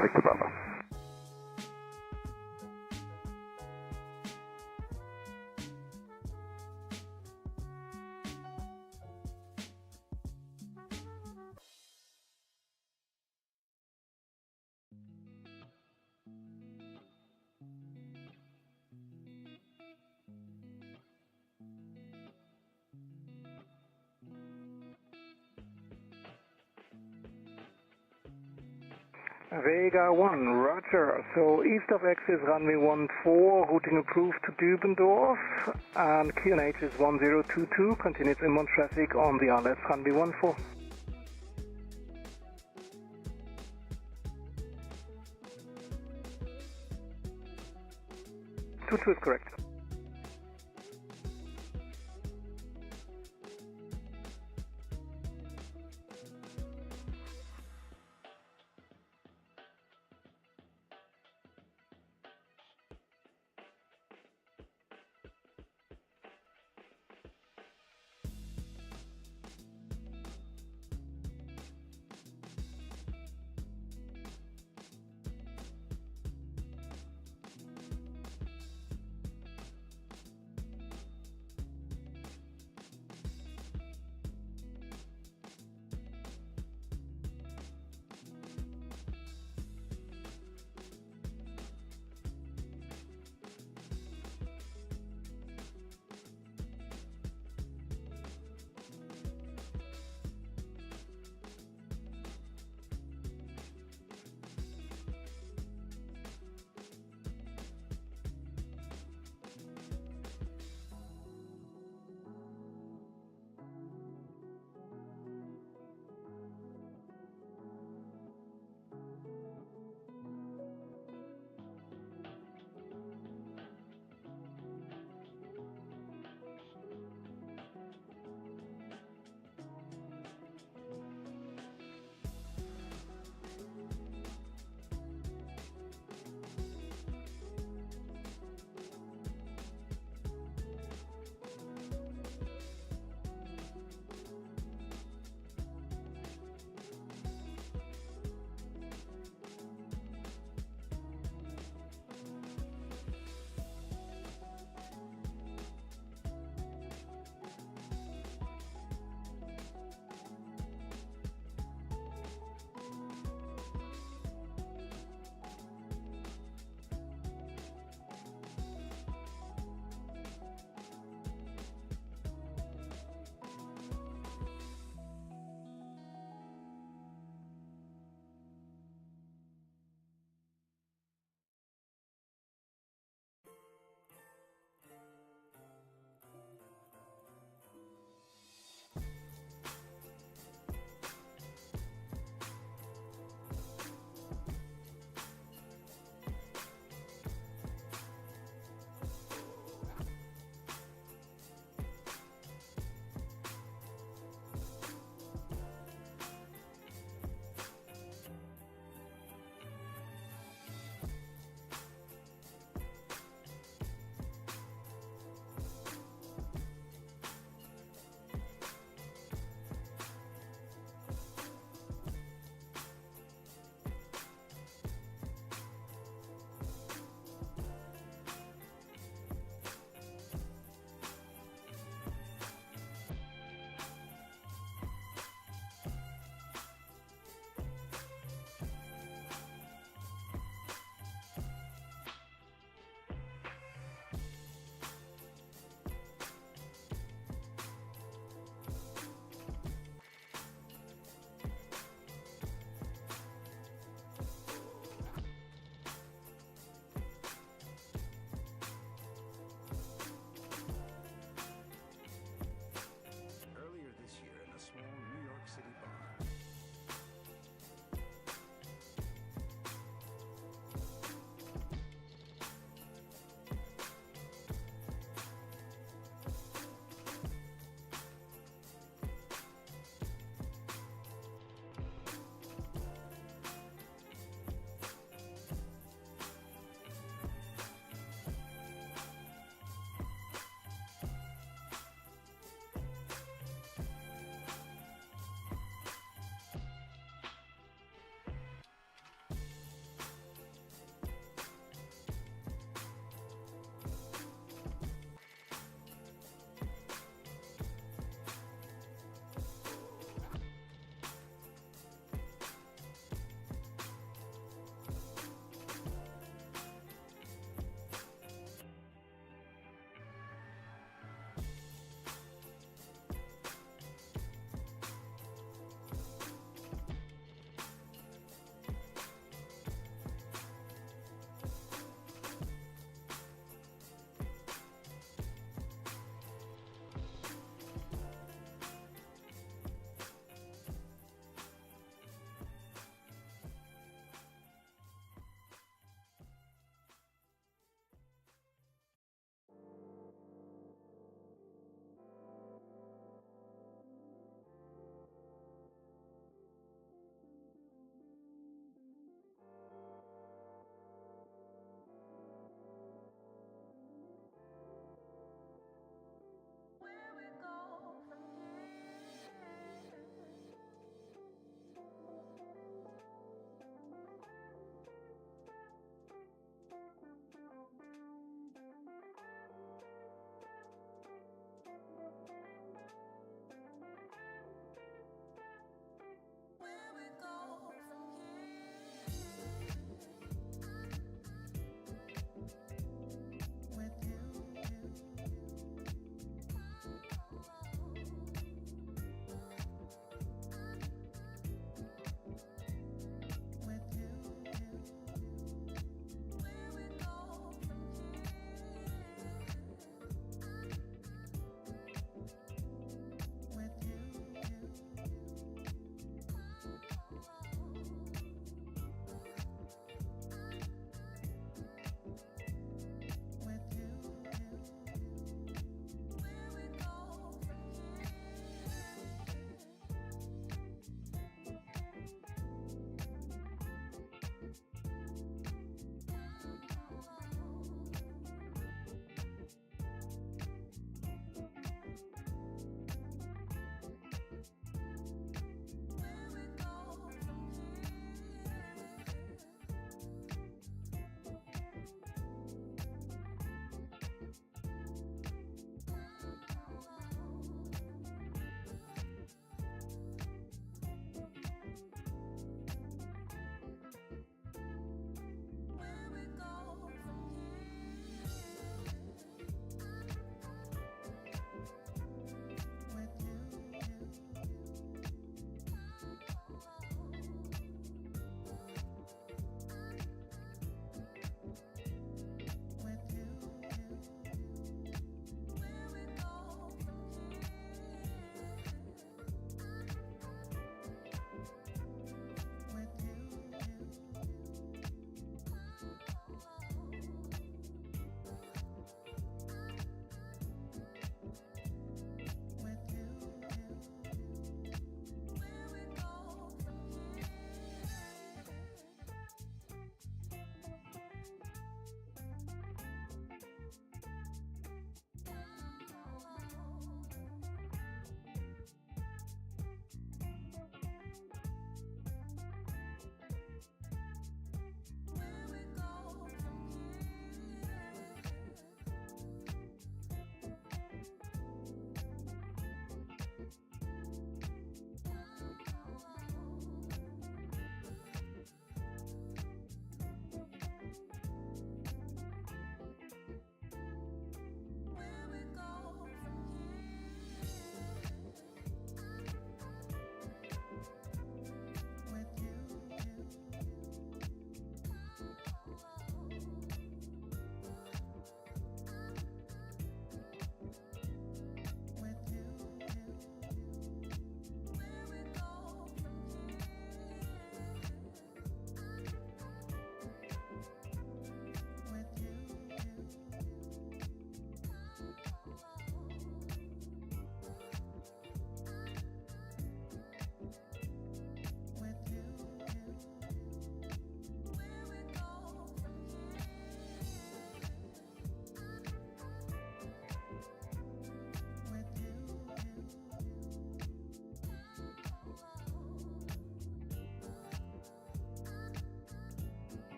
Victor Bravo. Vega 1, roger. So east of X is runway 14, routing approved to Dübendorf, and QNH is 1022, continues inbound traffic on the RLS runway 14. 22 is correct.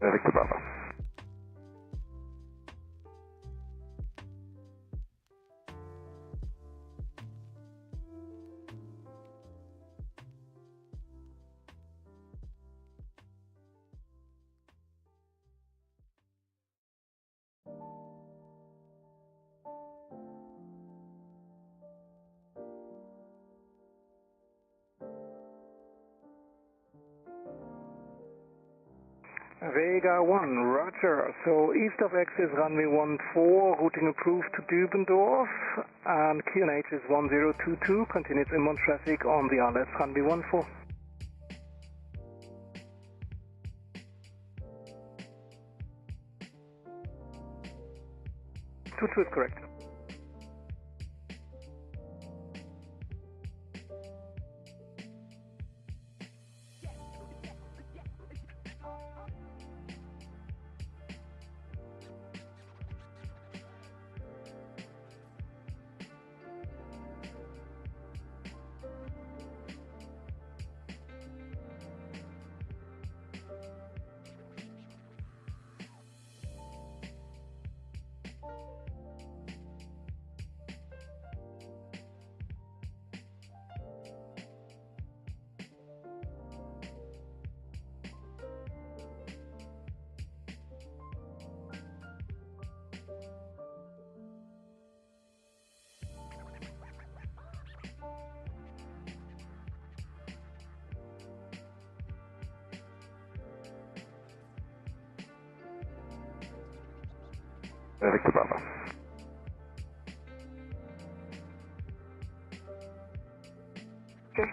Victor Bravo. Vega 1, roger. So east of X is runway 14, routing approved to Dübendorf, and QNH is 1022, continues inbound traffic on the LS runway 14. Two is correct. Victor Bravo. Okay.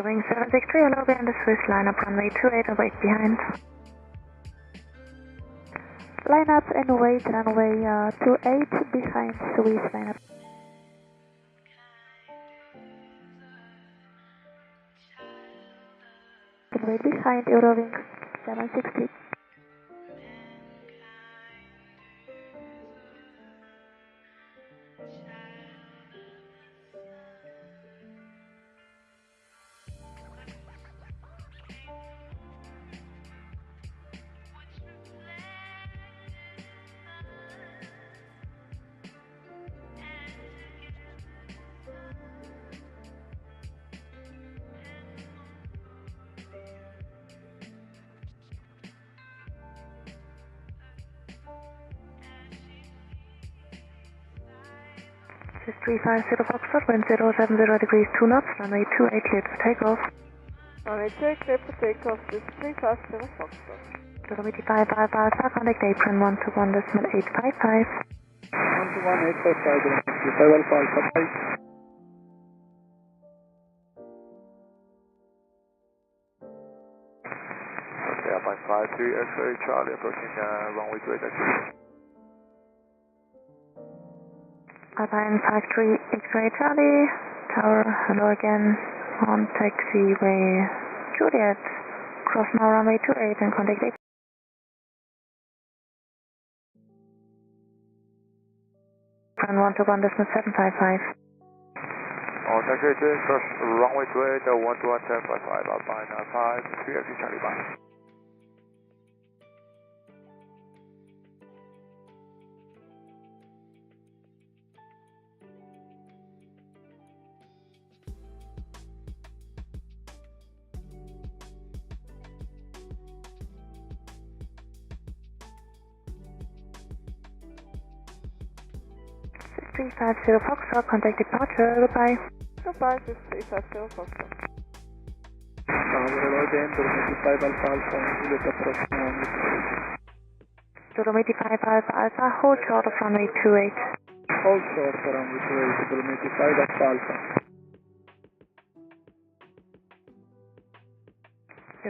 Wing 763, hello, we're on the Swiss line up runway 28 and wait behind. Line up and wait runway 28 behind Swiss line up. And wait behind Eurowings 760. This is 350 Foxtrot, wind 070 degrees 2 knots, runway 28 cleared for takeoff. Runway 28 cleared for takeoff, this is 350 Foxtrot. Kilometer 55 Alpha, contact apron 121.855. 121.855, 55 Alpha Alpha, bye. Okay, Alpine 53 X-ray Charlie approaching runway 28. Alpine 53 X-ray Charlie, tower, hello again, on taxiway Juliet, cross now runway 28 and contact apron. Apron 121.755. On taxiway Juliet, cross runway 28, 121.755, Alpine 53 X-ray Charlie, bye. This is 350 Foxtrot, contact departure, goodbye. Goodbye, this is 350 Foxtrot. Hello again, 25 Alpha Alpha, Juliet approaching runway 28. Kilometer 55 Alpha Alpha, hold short of runway 28. Hold short for runway 28, kilometer 5 Alpha Alpha.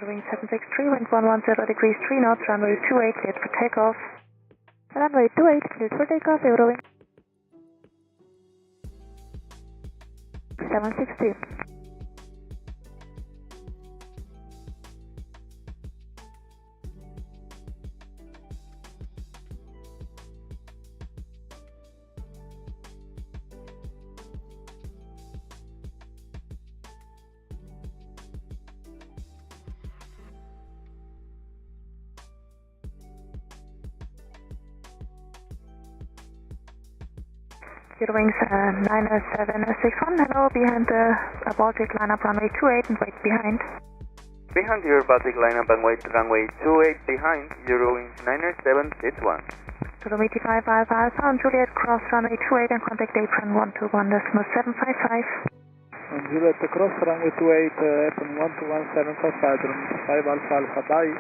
Wing 763, wind 110 degrees 3 knots, runway 28 cleared for takeoff. Runway 28 cleared for takeoff, Eurowing 760. Zero wings 90761, hello, behind the Baltic lineup runway 28 and wait behind. Behind your Baltic lineup and wait runway 28 behind, Zero wings 90761. Zulu 85 Alpha and Juliet cross runway 28 and contact apron 121.755. Juliet cross runway 28, apron 121.755, 5 Alpha Alpha, bye.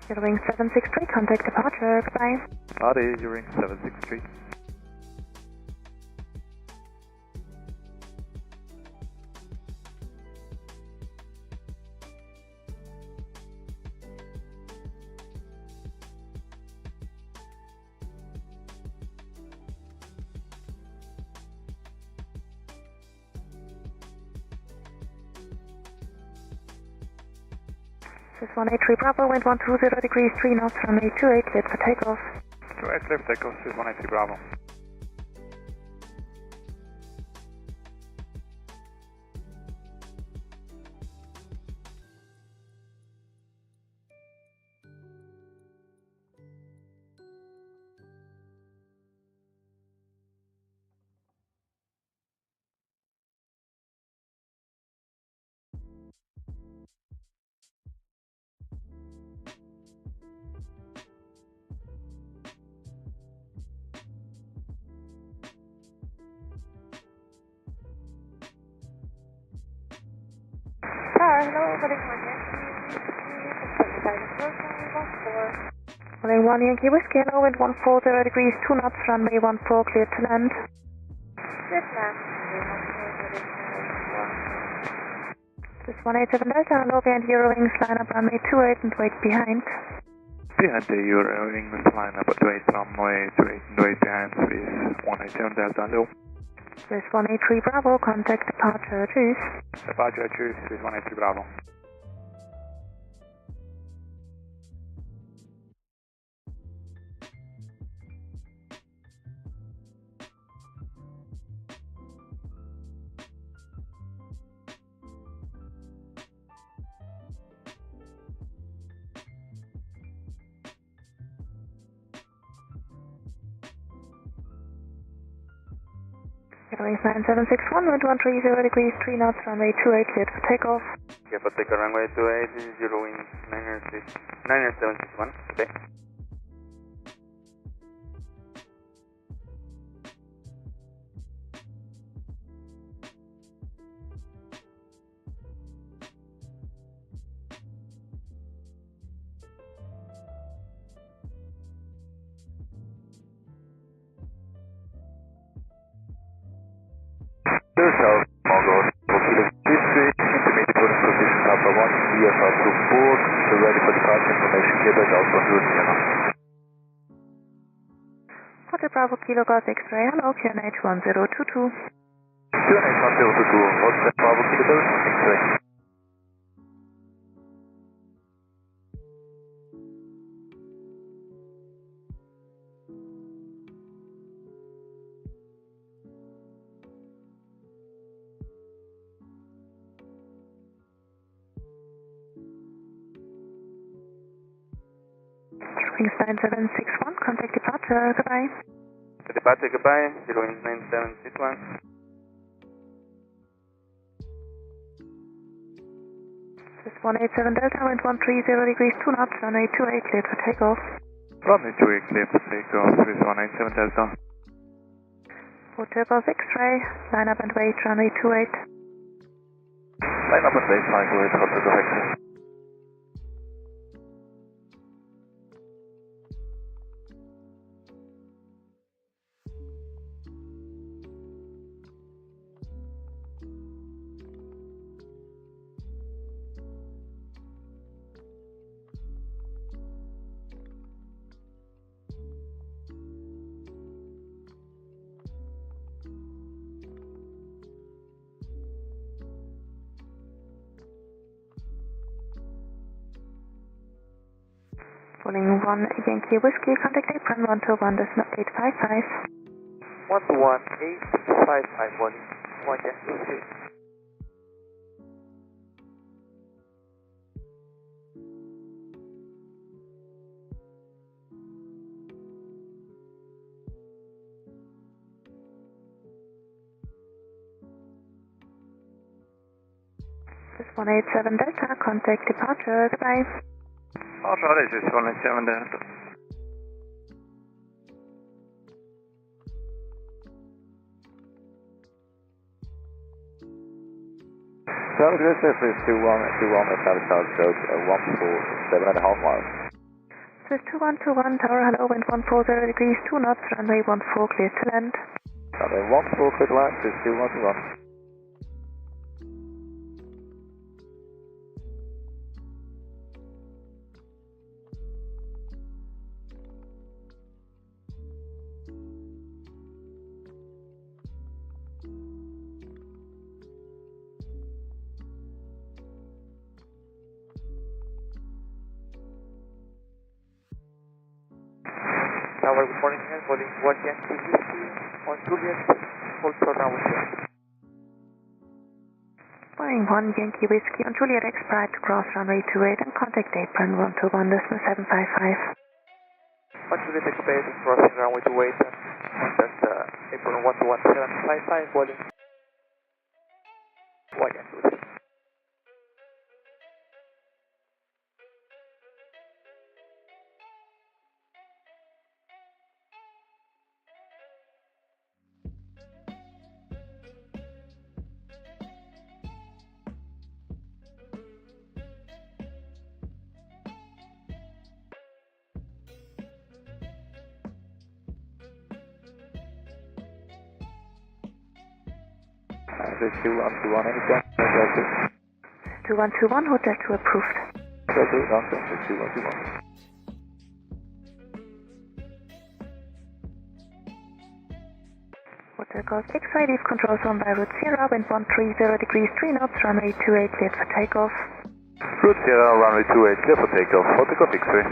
Zero wings 763, contact departure, goodbye. Adi, Zurich 763. This is 183 Bravo, wind 120 degrees, 3 knots, runway 28, cleared for takeoff. 28 clear for takeoff, this is 183 Bravo. Hello, Runway 1 Yankee Whiskey, hello, wind 140 degrees, 2 knots, runway 14, cleared to land. Good land. This is 187 Delta, hello, behind Eurowings, line up runway 28 and wait behind. Behind the Eurowings lineup at 28 runway 28 and wait behind, please. 187 Delta, hello. This is 183 Bravo, contact departure, tschüss. Departure, choose, this is 183 Bravo. Eurowings 9761, wind 130 degrees, 3 knots, runway 28, cleared for takeoff. Okay, for takeoff runway 28, this is Zero wings 90761, okay. South, Mongols, History, intermediate holding position Alpha 1, VFR to board, so ready for departure information gathered out from your Vienna. Hotel Bravo Kilo Golf X-ray, hello, QNH 1022. QNH 1022, Hotel Bravo Kilo Golf X-ray. Wings 9761, contact departure, goodbye. For departure, goodbye, Zero wings 9761. This is 187 Delta, wind 130 degrees, 2 knots, runway 28, cleared for takeoff. Runway 28 clear for takeoff, this is 187 Delta. Hotel Golf X-ray, line up and wait, runway 28. Line up and wait, flying with Hotel Golf X-ray. Calling 1 Yankee Whiskey, contact apron 121.855. 121.855, 1 Yankee. 187 Delta, contact departure, goodbye. Roger, this is 187 Delta. South West is 21, South Coast, 147.5 miles. Swiss 2121, tower, hello, wind 140 degrees, 2 knots, runway 14, clear to land. Runway 14, clear to land, Swiss 2121. Tower, good morning, holding 1 Yankee Whiskey on Juliet, hold short runway 28. Boeing 1 Yankee Whiskey on Juliet X Pride to cross runway 28 and contact apron 121 decimal 755. 1 Juliet X Pride crossing runway 28 and contact apron 121 755, volume 1 Yankee Whiskey. This is 2121, anything? 2121, hotel 2 approved. Hotel 2, nonsense, this is 2121. Hotel Golf X-ray, leave control zone by route Sierra, wind 130 degrees, 3 knots, runway 28 cleared for takeoff. Route Sierra, runway 28, clear for takeoff, Hotel Golf X-ray.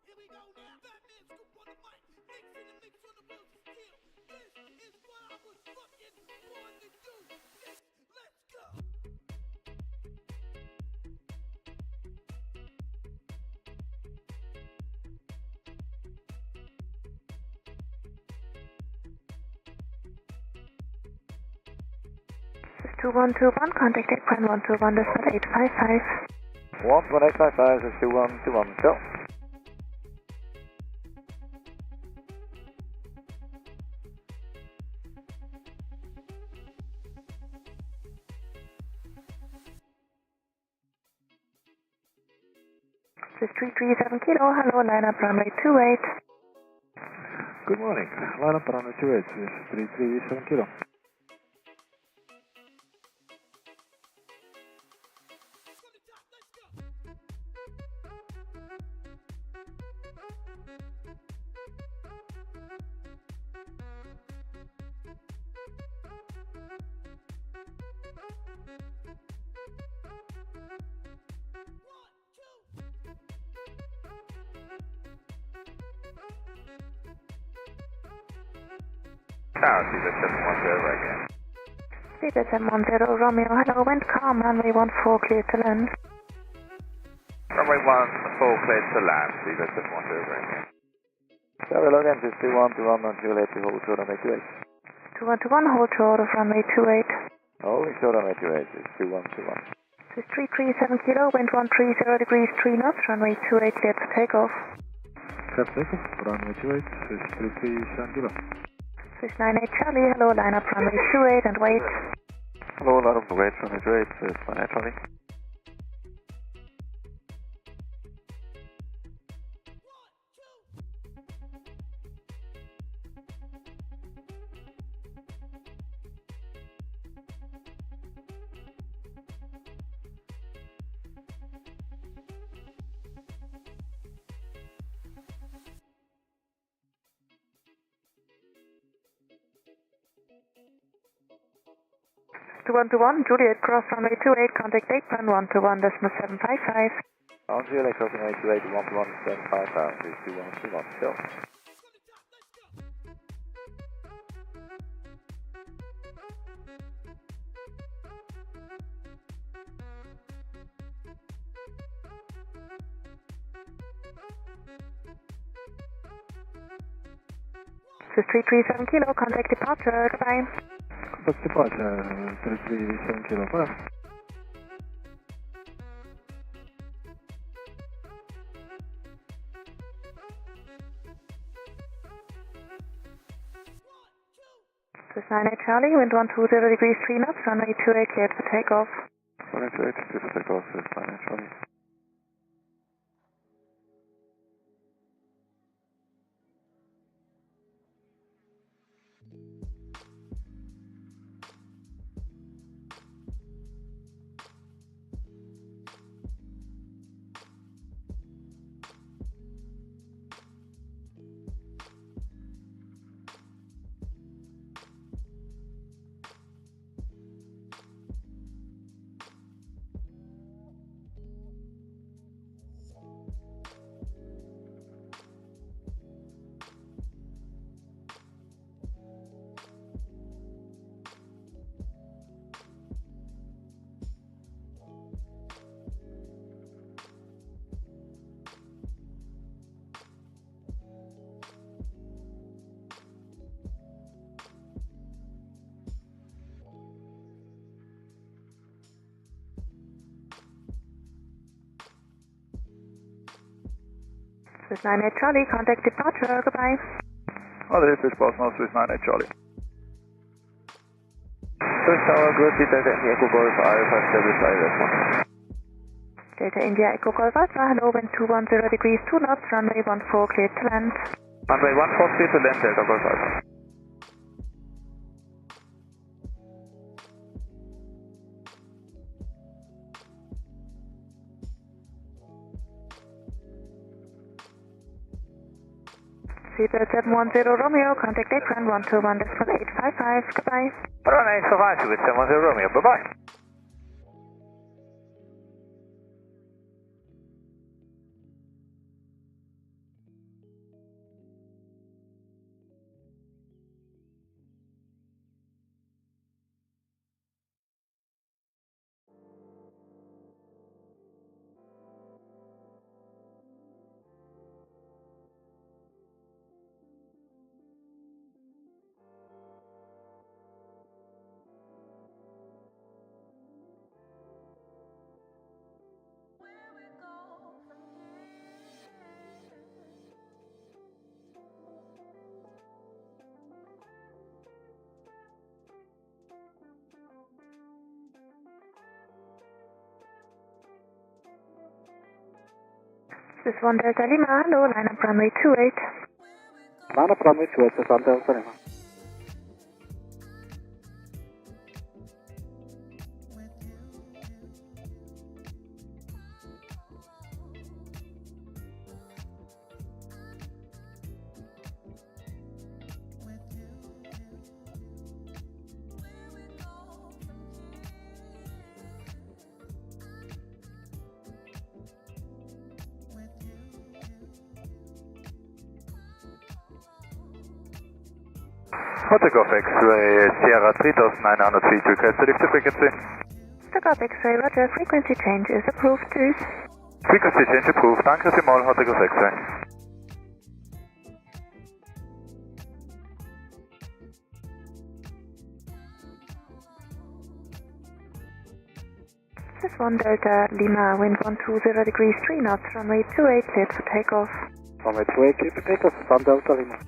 Here we go now. Fat man scoop on the mic. Mix in the mix on the wheels of steel. This is what I was fucking born to do. Next, let's go. This is 2121, contact apron 121 decimal 855. 11855, this is 2121, go. This is 337 kilo, hello, line up runway 28. Good morning, line up runway 28, this is 337 kilo. Tower, CZ710 right again. CZ710 Romeo, hello, wind calm, runway 14 clear to land. Runway 14 clear to land, CZ710 right again. Tower, hello again, this is 2121 on Juliet, hold short runway 28. 2121, hold short of runway 28. Holding short runway 28, this is 2121. This is 337 kilo, wind 130 degrees, 3 knots, runway 28, cleared for takeoff. Cleared for takeoff, runway 28, Swiss 337 kilo. Swiss 98 Charlie, hello, line up runway 28 and wait. Hello, line up wait, runway 28, Swiss 98 Charlie. To 121, Juliet, cross runway 28, contact apron 121.755. On Juliet, crossing runway 28, 121.755, this is 2121, chill. This is 337 kilo, contact departure, goodbye. Contact departure, 337 kilo, bye. This is 98 Charlie, wind 120 degrees, 3 knots, runway 28, cleared for takeoff. Runway 28, cleared for takeoff, this is 98 Charlie. Swiss 98 Charlie, contact departure, goodbye. LSZH Boston, Swiss 98 Charlie. Swiss Tower, good, Delta India Echo Golf Alpha, stabilize that 1. Delta India Echo Golf Alpha, hello, wind 210 degrees, 2 knots, runway 14, cleared to land. Runway 14, cleared to land, Delta Golf Alpha. Seatbelt 710 Romeo, contact apron 121.855, goodbye. Runway 855 with 710 Romeo, bye-bye. This is 1 Delta Lima, hello, line up runway 28. Line up runway 28, this is 1 Delta Lima. Takeoff X-ray, Sierra 3900 feet, request to lift the frequency. Takeoff X-ray, roger, frequency change is approved, tschüss. Frequency change approved, danke vielmals, Takeoff X-ray. This is 1 Delta Lima, wind 120 degrees 3 knots, runway 28, cleared for takeoff. Runway 28, cleared for takeoff, 1 Delta Lima.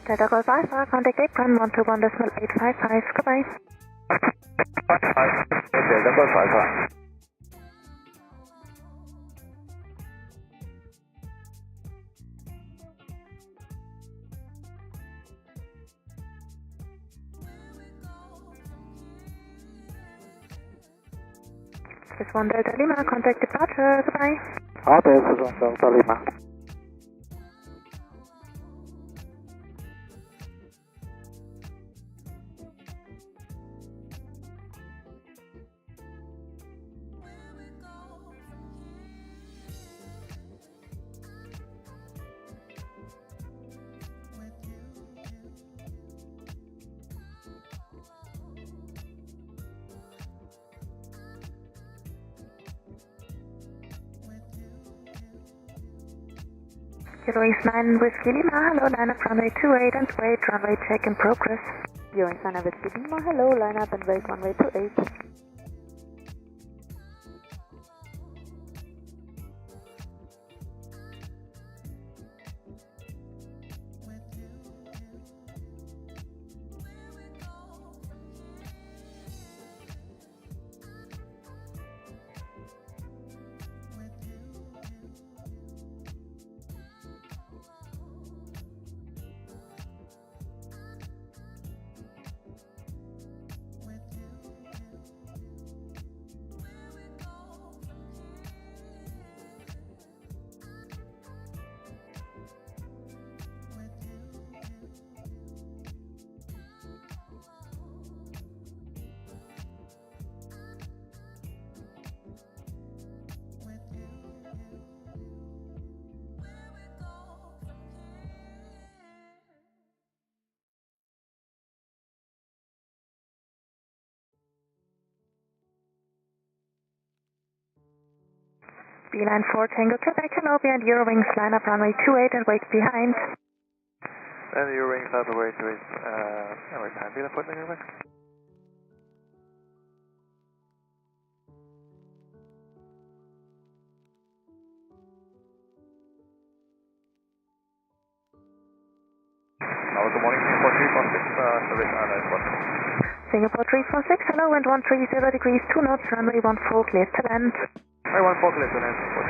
Delta Golf Alpha, contact apron 121.855, goodbye. Delta Golf Alpha. This is 1 Delta Lima, contact departure, goodbye. This is 1 Delta Lima. Eurowings 9 Whiskey Lima, hello, line up runway 28 and wait, runway check in progress. Eurowings 9 Whiskey Lima, hello, line up and wait, runway 28. Beeline 4 Tango Quebec, hello, behind Eurowings, line up runway 28 and wait behind. And Eurowings out the way to it, and wait behind Beeline 4 Tango Quebec. Good morning, Singapore 346, service Radarspotting. Singapore 346, hello, wind 130 degrees 2 knots, runway 14, cleared to land. Runway 14, cleared to land, Singapore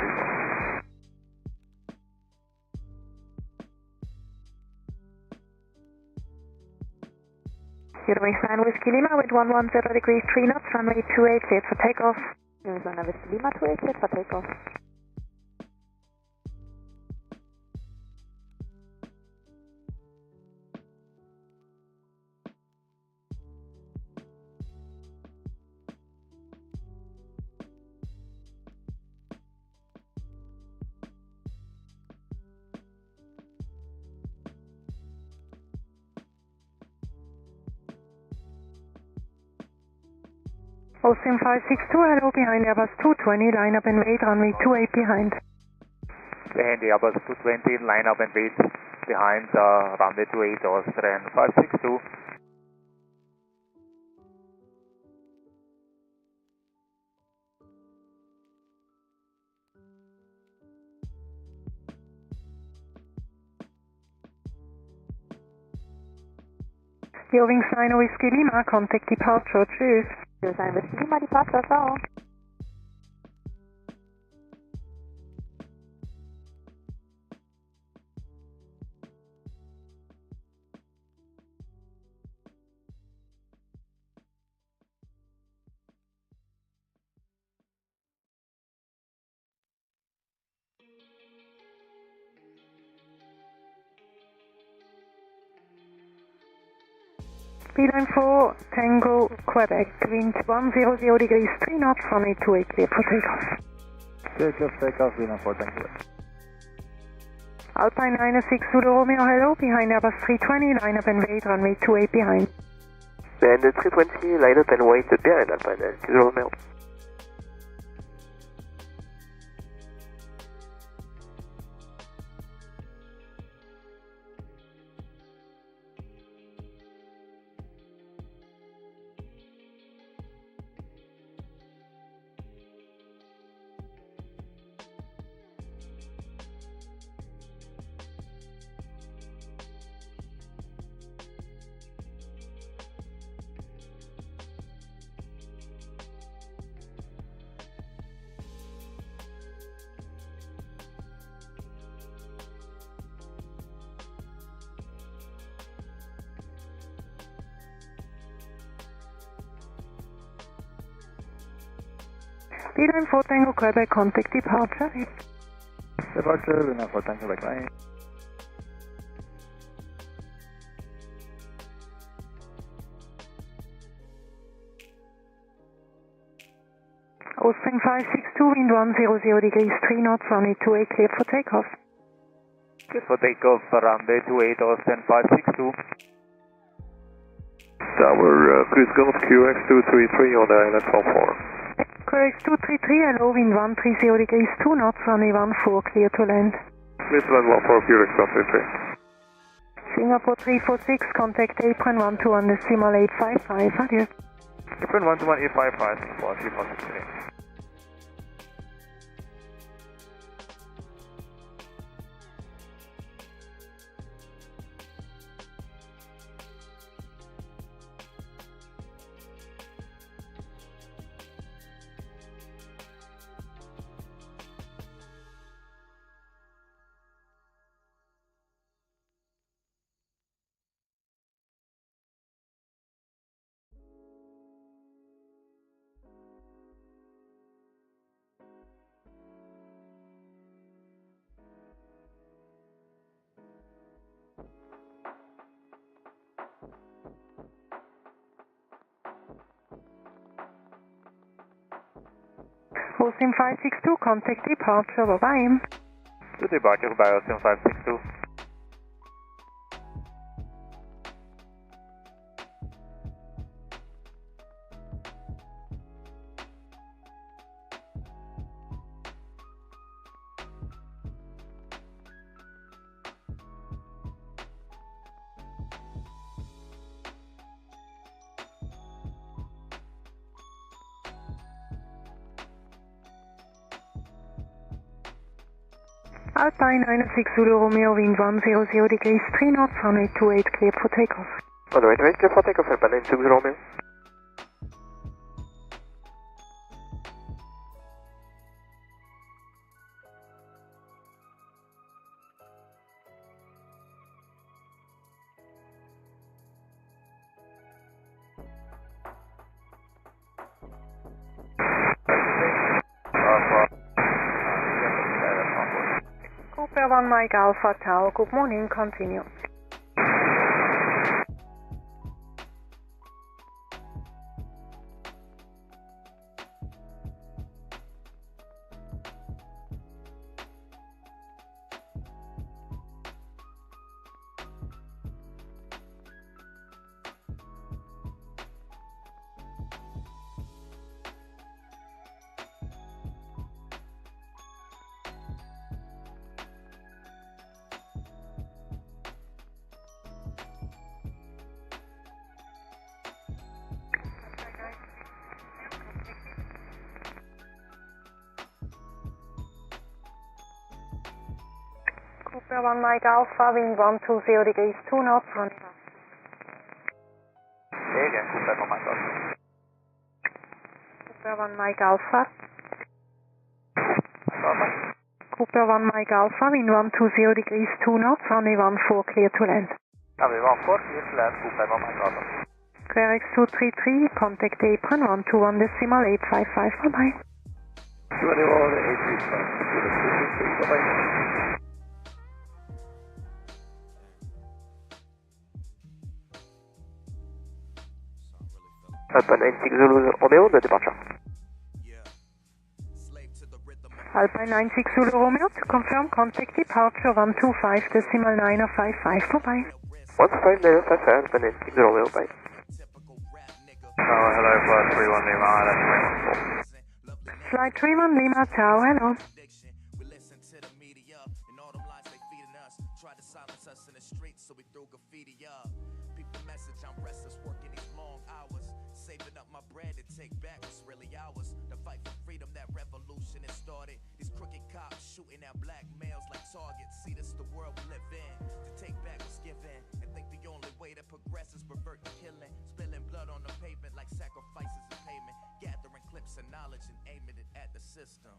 346. Eurowings 9 Whiskey Lima, wind 110 degrees 3 knots, runway 28, cleared for takeoff. Eurowings 9 Whiskey Lima, 28, cleared for takeoff. Austin 562, hello, behind Airbus 220, line up and wait, runway 28 behind. Behind the Airbus 220, line up and wait behind runway 28, Austrian 562. Eurowings 9 Whiskey Lima, contact departure, tschüss. Eurowings 9 Whiskey Lima, departure, ciao. Beeline 4, Tango, Quebec, wind 100 degrees, 3 knots, runway 28, clear for takeoff. Clear of takeoff, Beeline 4, thank you. Alpine 906 Zulu Romeo, hello, behind Airbus 320, line up and wait, runway 28 behind. And 320, line up and wait behind Alpine 906 Zulu Romeo. Beeline 4 Tango Quebec, contact departure. Departure, Beeline 4, thank you, bye-bye. Austin 562, wind 100 degrees, 3 knots, runway 28, clear for takeoff. Clear for takeoff, runway 28, Austin 562. Tower, cruise Golf QX233 on the island 44. QX233, hello, wind 130 degrees, 2 knots, runway 14, clear to land. Clear to land 14, QX233. Singapore 346, contact apron 121 decimal 855, adieu. Apron 121 855, Singapore 346. Austin 562, contact departure, bye-bye. To departure by Austin 562. Alpine 906 Zulu Romeo, wind 100 degrees, 3 knots, runway 28, clear for takeoff. Runway 28, clear for takeoff, Alpine 906 Romeo. Cooper 1 Mike Alpha Tower, good morning, continue. Cooper 1 Mike Alpha, wind 120 degrees, 2 knots, running. Say again, Cooper 1 Mike Alpha. Cooper 1 Mike Alpha. Cooper 1 Mike Alpha, wind 120 degrees, 2 knots, runway 14, clear to land. Runway 14, clear to land, Cooper 1 Mike Alpha. QRX233, contact apron 121 decimal 855, bye-bye. 21 835, bye-bye. Alpine 96 Zulu Romeo, the departure. Alpine 96 Zulu Romeo, to confirm contact departure 125.955, bye-bye. 125.955, Alpine 96 Zulu Romeo, bye. Hello, flight 31 Lima, Flight 31 Lima, Tower, hello. We listen to the media and all them lies they feeding us. Try to silence us in the streets, so we throw graffiti up. People message, I'm restless, working these long hours, saving up my bread to take back what's really ours. The fight for freedom, that revolution has started. These crooked cops shooting at black males like targets. See, this the world we live in. To take back what's given, and think the only way to progress is revert to killing, spilling blood on the pavement like sacrifices and payment. Gathering clips of knowledge and aiming it at the system.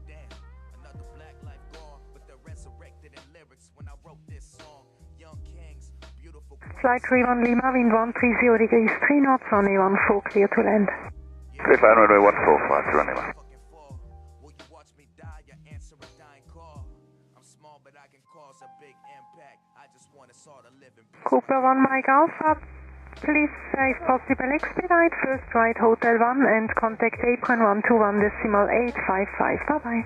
Damn, another black life gone, but they're resurrected in lyrics when I wrote this song. Young kings, beautiful. Flight 31 Lima, wind 130 degrees 3 knots, runway 14, clear to land. 35 runway 14, flight 31 Lima. Will you watch me die? You answer a dying call. I'm small, but I can cause a big impact. I just want us all to live in peace. Cooper 1 Mike Alpha, please if possible expedite first right Hotel 1 and contact apron 121.855, bye-bye.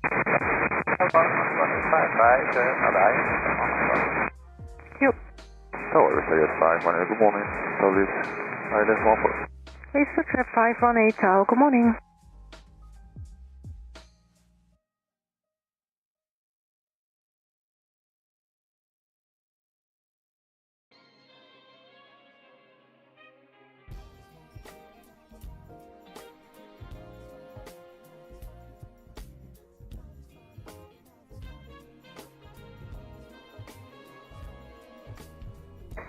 155, Yep. Tower, Mercedes 518, good morning. Police, ILS 14. Mr. Trap 518 Tower, good morning.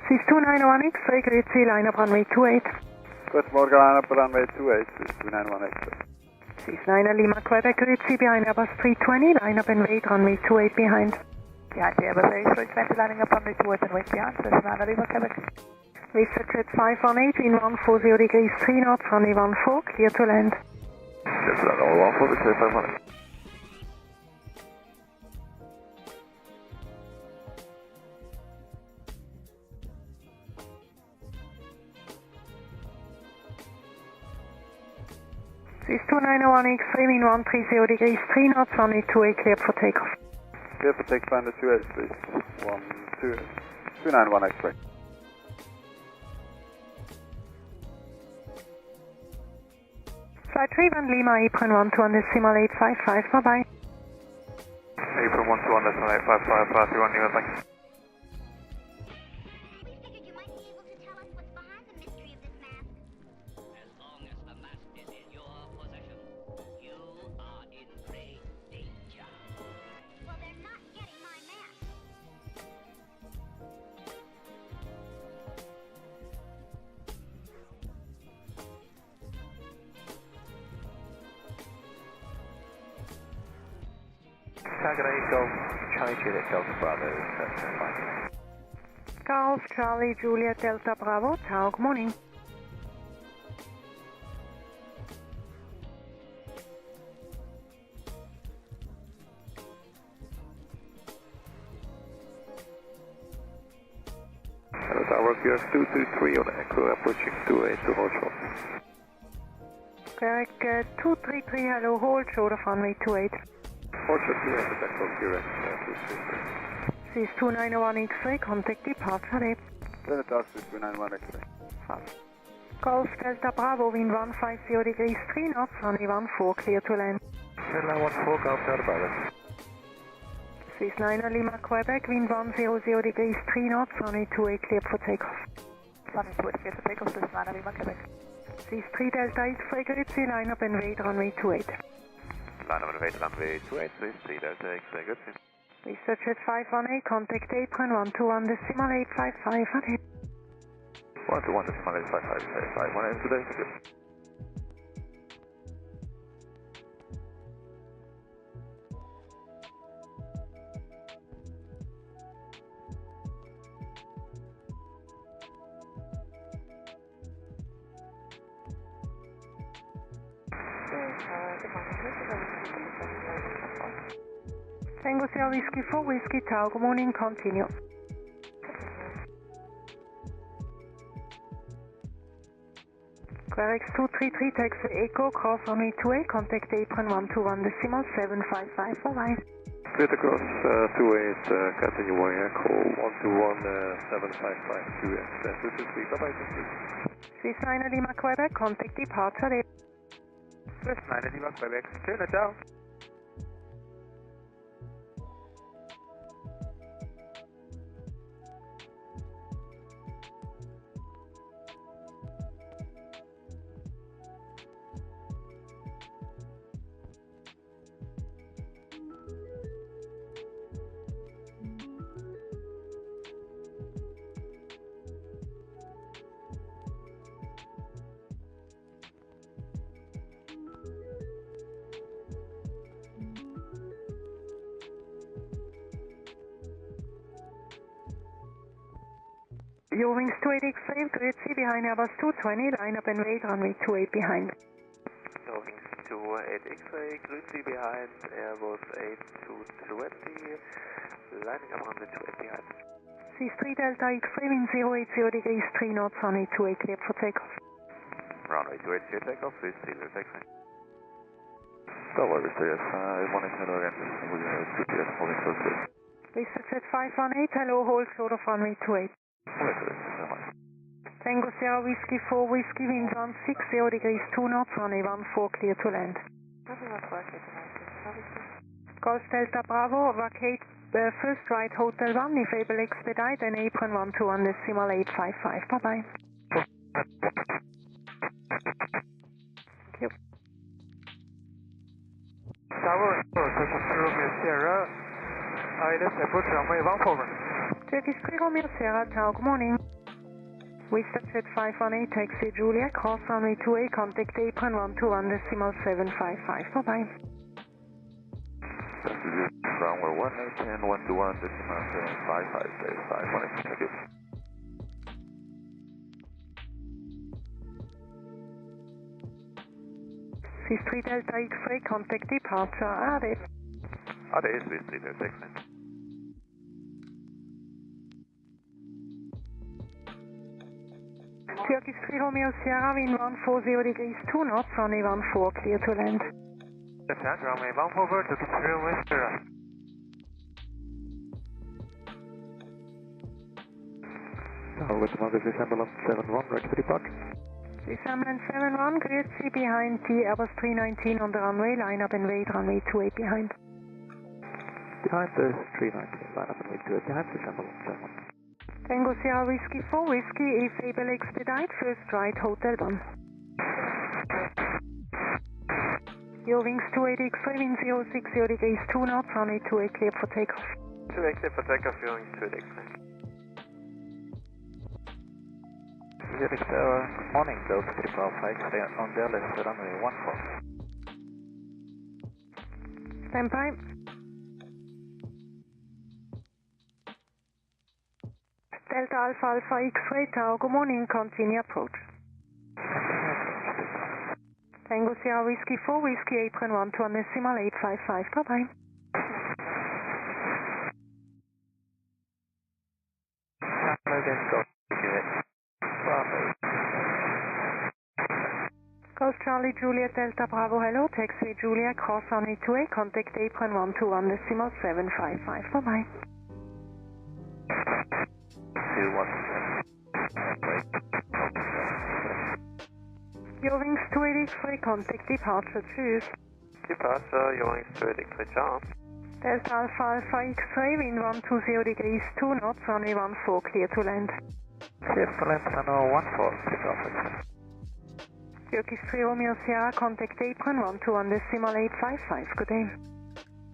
Cis 291 X-ray, grade C, line up runway 28. Good morning, line up runway 28, 291 X-ray. Cis 9 Lima, Quebec, grade C, behind Airbus 320, line up and wait, runway 28 behind. Yeah, the Airbus A320 lining up runway 28 and wait behind, this is Lima, Quebec. Mr. Jet 518, wind 140 degrees 3 knots, runway 14, clear to land. Clear to land, all 14, clear 518. Cis 291 X-ray, wind 130 degrees 3 knots, runway 28, clear for takeoff. Clear for takeoff under 28, please. 291 X-ray. Flight 31 Lima, apron 121.855, bye-bye. Apron 121.855, flight 31 Lima, thank you. Target 8 Golf, Charlie Juliet Delta Bravo, Golf, Charlie, Juliet, Delta Bravo, Tower, good morning. Hello, Tower, QS 223 on Echo, approaching 28 to hold short. Correct, 233, hello, hold short of runway 28. Hold short 28, Echo, QS 233. Cis 291 X-ray, contact departure date. Then Tower 291 X-ray. Fast. Golf, Delta Bravo, wind 150 degrees 3 knots, runway 14, clear to land. Delta 14, Golf, Delta Bravo. Cis 9 Lima, Quebec, wind 100 degrees 3 knots, runway 28, clear for takeoff. Runway 28, clear for takeoff, this is Lima, Quebec. Cis 3 Delta X-ray, grade C, line up and wait, runway 28. Line up and wait, runway 28, please. 3 Delta X-ray, good. Mr. Jet 518, contact apron 121.855, okay. 121.855, 518 today, good. Tango Sierra Whiskey 4, Whiskey Tower, good morning, continue. Querex 233, taxi Echo, cross runway 28, contact apron 121.755, bye-bye. Clear across 28, continue one echo, 121.755 to extend 223, bye-bye, thank you. Swiss 9 Lima Quebec, contact departure. Swiss 9 Lima Quebec, turn it down. Eurowings 28 X-ray, Grüezi behind Airbus 220, line up and wait, runway 28 behind. Eurowings 28 X-ray, Grüezi behind Airbus 8220, lining up runway 28 behind. C3 Delta X-ray, wind 080 degrees, 3 knots, runway 28 clear for takeoff. Runway 28 clear takeoff, Swiss 3 X-ray. Tower yes, morning, hello again, with GPS moving close to it. LSZH 518, hello, hold short of runway 28. Tango Sierra Whiskey 4 Whiskey, wind 160 degrees, 2 knots, runway 14 clear to land. Golf Delta Bravo, vacate first right Hotel 1, if able expedite, and apron 121.855, bye-bye. Thank you. Tower, Romeo Sierra, ILS approach runway 14 over. Turkish 3 Romeo Sierra, ciao, good morning. LSZH 518, taxi Julia, cross runway 28, contact apron 121.755, bye-bye. Runway 110, 121.755, thank you. C3 Delta X-ray, contact departure, AD. AD, Swiss 3 Delta X-ray. Turkish 3 Romeo Sierra, wind 140 degrees, 2 knots, runway 14 clear to land. Descent, runway 14 over, Turkish 3 Romeo Sierra. Tower with Marcus Ambulance 71, ready for departure. This Ambulance 71, Grüezi behind the Airbus 319 on the runway, line up and wait, runway 28 behind. Behind the 319, line up and wait 28 behind this Ambulance 71. Tango Sierra Whiskey 4 Whiskey, is able expedite, first right Hotel 1. Eurowings 28 X-ray, wind 060 degrees, 2 knots, runway 28 clear for takeoff. 28 clear for takeoff, Eurowings 28 X-ray. Zurich Airport, good morning, Delta 345, stay on the LS runway 14. Stand by. Delta Alpha Alpha X-ray, Tower, good morning, continue approach. Tango Sierra Whiskey 4 Whiskey, apron 121.855, bye-bye. Ghost Charlie Juliet Delta Bravo, hello, taxi Julia, cross runway 28, contact apron 121.755, bye-bye. Eurowings 28 X-ray, contact departure, tschüss. Departure, Eurowings 28 X-ray, ciao. Delta Alpha Alpha X-ray, wind 120 degrees, 2 knots, runway 14 clear to land. Clear to land, runway 14, take off. Turkish 3 Romeo Sierra, contact apron 121.855, good day.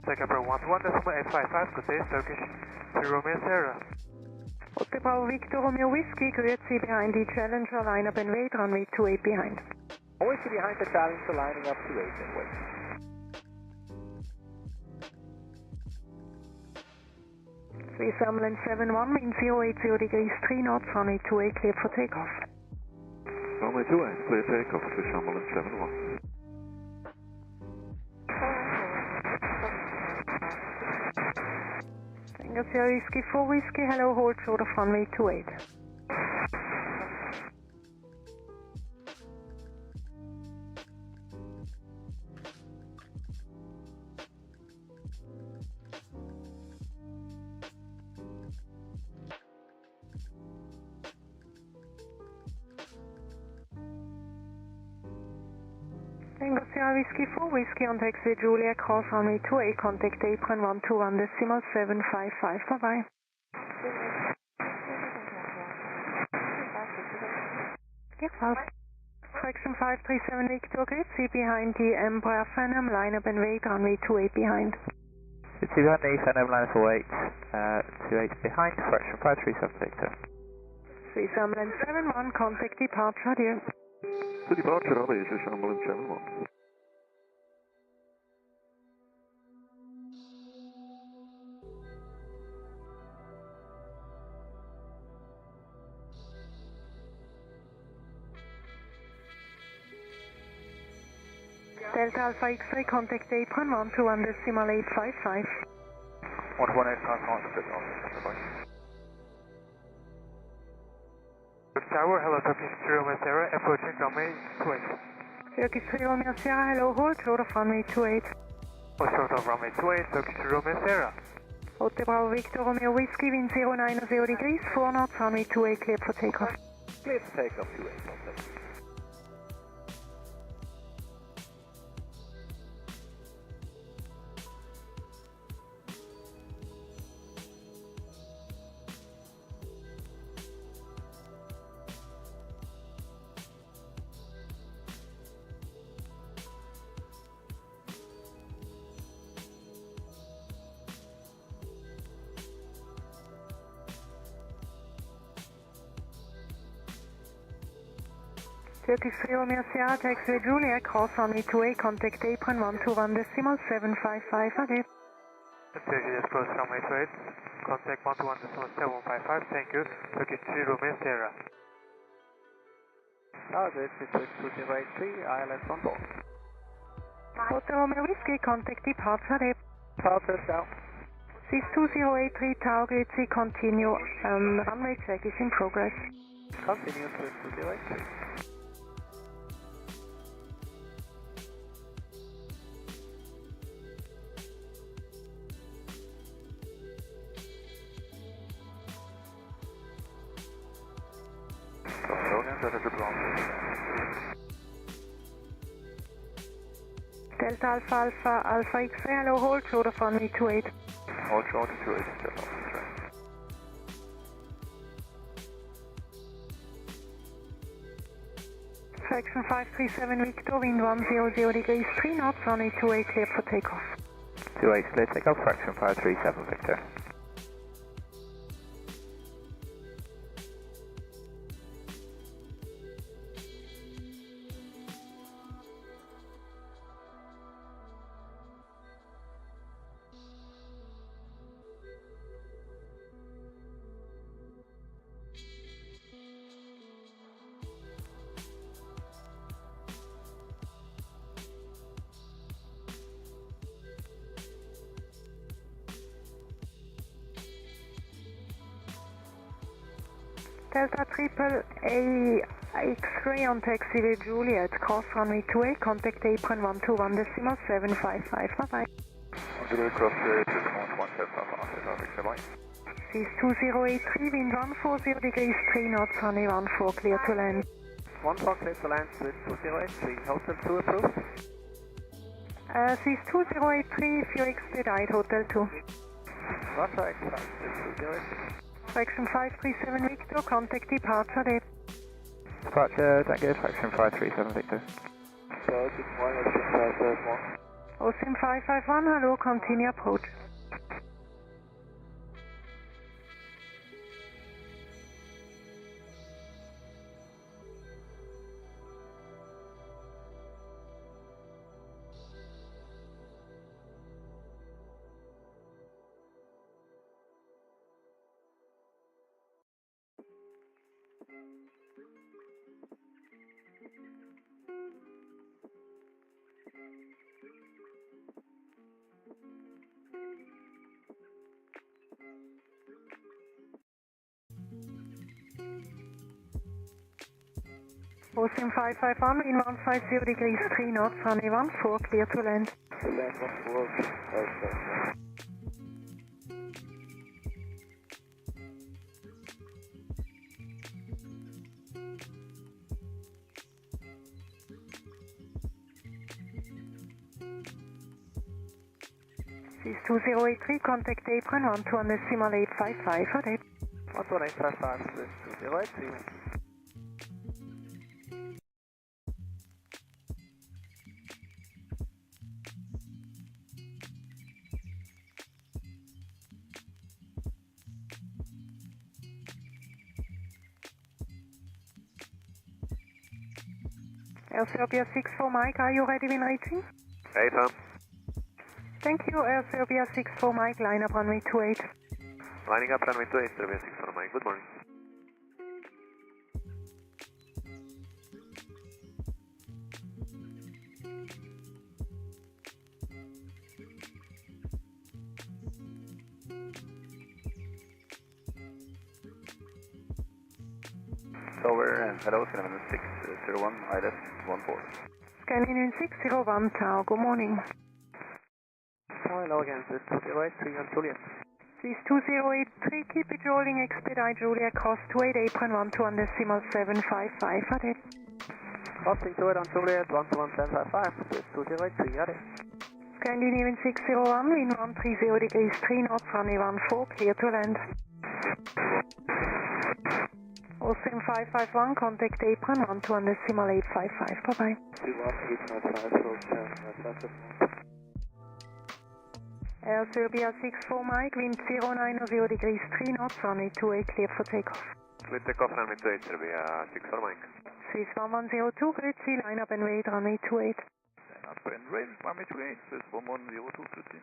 Take apron 121.855, good day, Turkish 3 Romeo Sierra. Hotel Bravo Victor Romeo Whiskey, Grüezi behind the Challenger, line up and wait, runway 28 behind. Always behind the Challenger, lining up to wait and wait. Swiss Ambulance 71, wind 080 degrees, 3 knots, runway 28 clear for takeoff. Runway 28, clear takeoff, Swiss Ambulance 71. Tango Sierra Whiskey 4 Whiskey, hello, hold short of runway 28. Tango Sierra Whiskey 4 Whiskey on taxi Julia, cross runway 28, contact apron 121.755, bye-bye. Fraction 537 Victor, grid, see behind the Embraer Phantom, line up and wait, runway 28 behind. Good, see behind the Phantom, line up and wait, 28 behind, fraction 537 Victor. 3771, contact departure, dear. To departure, LSZH ambulance 71. Delta Alpha X-ray, contact apron 121.855. 118 contact bye. Tower, hello, Turkish 3 Romeo Sierra, approaching runway 28. Turkish 3 Romeo Sierra, hello, hold, short of runway 28. Oh, short of runway 28, Turkish 3 Romeo Sierra. Hotel Bravo Victor Romeo Whiskey, wind 090 degrees, 4 knots, runway 28, cleared for takeoff. Clear to take off 28, contact. Turkish 3 Romeo Sierra, taxi Julia, cross runway 28, contact apron 121.755, okay. Turkish cross runway 28, contact 121.755, thank you. Turkish 3 Romeo Sierra. This is 2083, ILS on board. Hotel Romeo Whiskey, contact departure, okay. Departure down. 62083 Tower Grid C, continue, runway check is in progress. Continue to 2083. Delta Alpha Alpha Alpha X-ray, hello, hold, short of runway 28. Hold short to 28, step off. Fraction 537 Victor, wind 100 degrees, 3 knots, runway 28, clear for takeoff. 28, clear takeoff, fraction 537 Victor. Delta Triple A X-ray on taxi with Juliet, cross runway 28, contact apron 121.755, bye-bye. Zurich cross 11755, bye. 62083, wind 140 degrees, 3 knots, runway 14, clear to land. 14 clear to land, 62083, Hotel 2 approved. 62083, if you expedite Hotel 2. Roger, expedite, 62083. Fraction 537 Victor, contact departure date. Departure, Tango, fraction 537 Victor. OSIM 551, hello, continue approach. OSIM 551, in 150 degrees, 3 knots, runway 14, clear to land. To land 14, okay. This 2083, contact apron 12 on decimal 855, rotate. 11855, Swiss 2083. Air Serbia 64 Mike, are you ready when reaching? Affirm. Thank you, Air Serbia 64 Mike, line up runway 28. Lining up runway 28, Serbia 64 Mike. Good morning. Tower, hello, Scandinavian 601, ILS 14. Scandinavian 601 Tower, good morning. Hello again, Swiss 2083 on Juliet. This 2083, keep it rolling, expedite Julia, cross 28, apron 12 on decimal 755, rotate. Crossing to it on Juliet, 11755, Swiss 2083, got it. Scandinavian 601, wind 130 degrees 3 knots, runway 14, clear to land. Austin 551, contact apron 12 on decimal 855, bye-bye. 2185, Air Serbia 64 Mike, wind 090 degrees 3 knots, runway 28, clear for takeoff. Clear takeoff runway 28, Serbia 64 Mike. Swiss 1102, Grüezi, line up and wait, runway 28. Line up and wait, runway 28, Swiss 1102, Grüezi.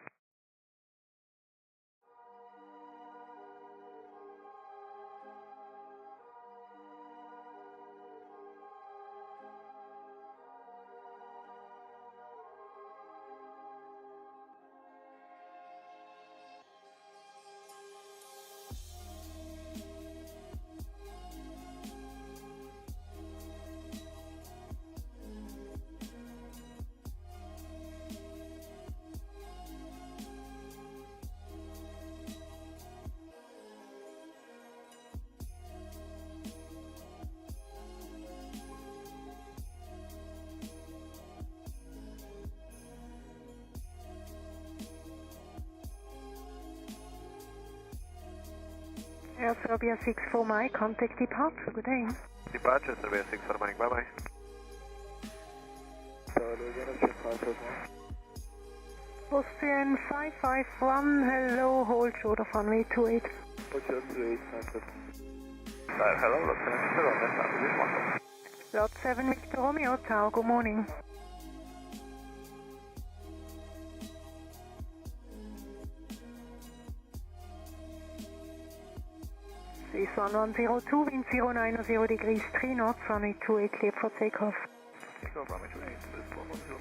Air Serbia 64 Mike, contact departure, good day. Departure, Serbia 64 Mike, bye bye. Austrian 551, hello, hold short of runway 28. Hello, Lieutenant Romeo, Southwest 1. Lot 7 Victor Romeo Tower, good morning. Swiss 1102, wind 090 degrees 3 knots, runway 28, clear for takeoff. Takeoff, runway 28, Swiss 1102.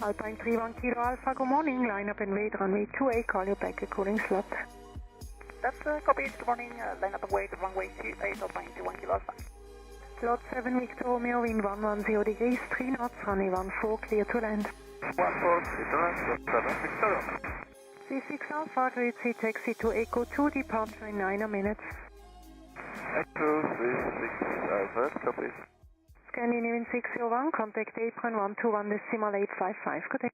Alpine 31 Kilo Alpha, good morning, line up and wait, runway 28, call you back a cooling slot. That's copy, good morning, line up and wait, runway 28, Alpine 31 Kilo Alpha. Lot 7 Victor Romeo, wind 110 degrees 3 knots, runway 14, clear to land. 14, clear to land, 7 Victor Romeo. C6 Alpha, Grüezi, taxi to Echo 2, departure in 9 minutes. Echo 36 Alpha, copy. Scandinavian 601, contact apron 121 decimal 855, good day.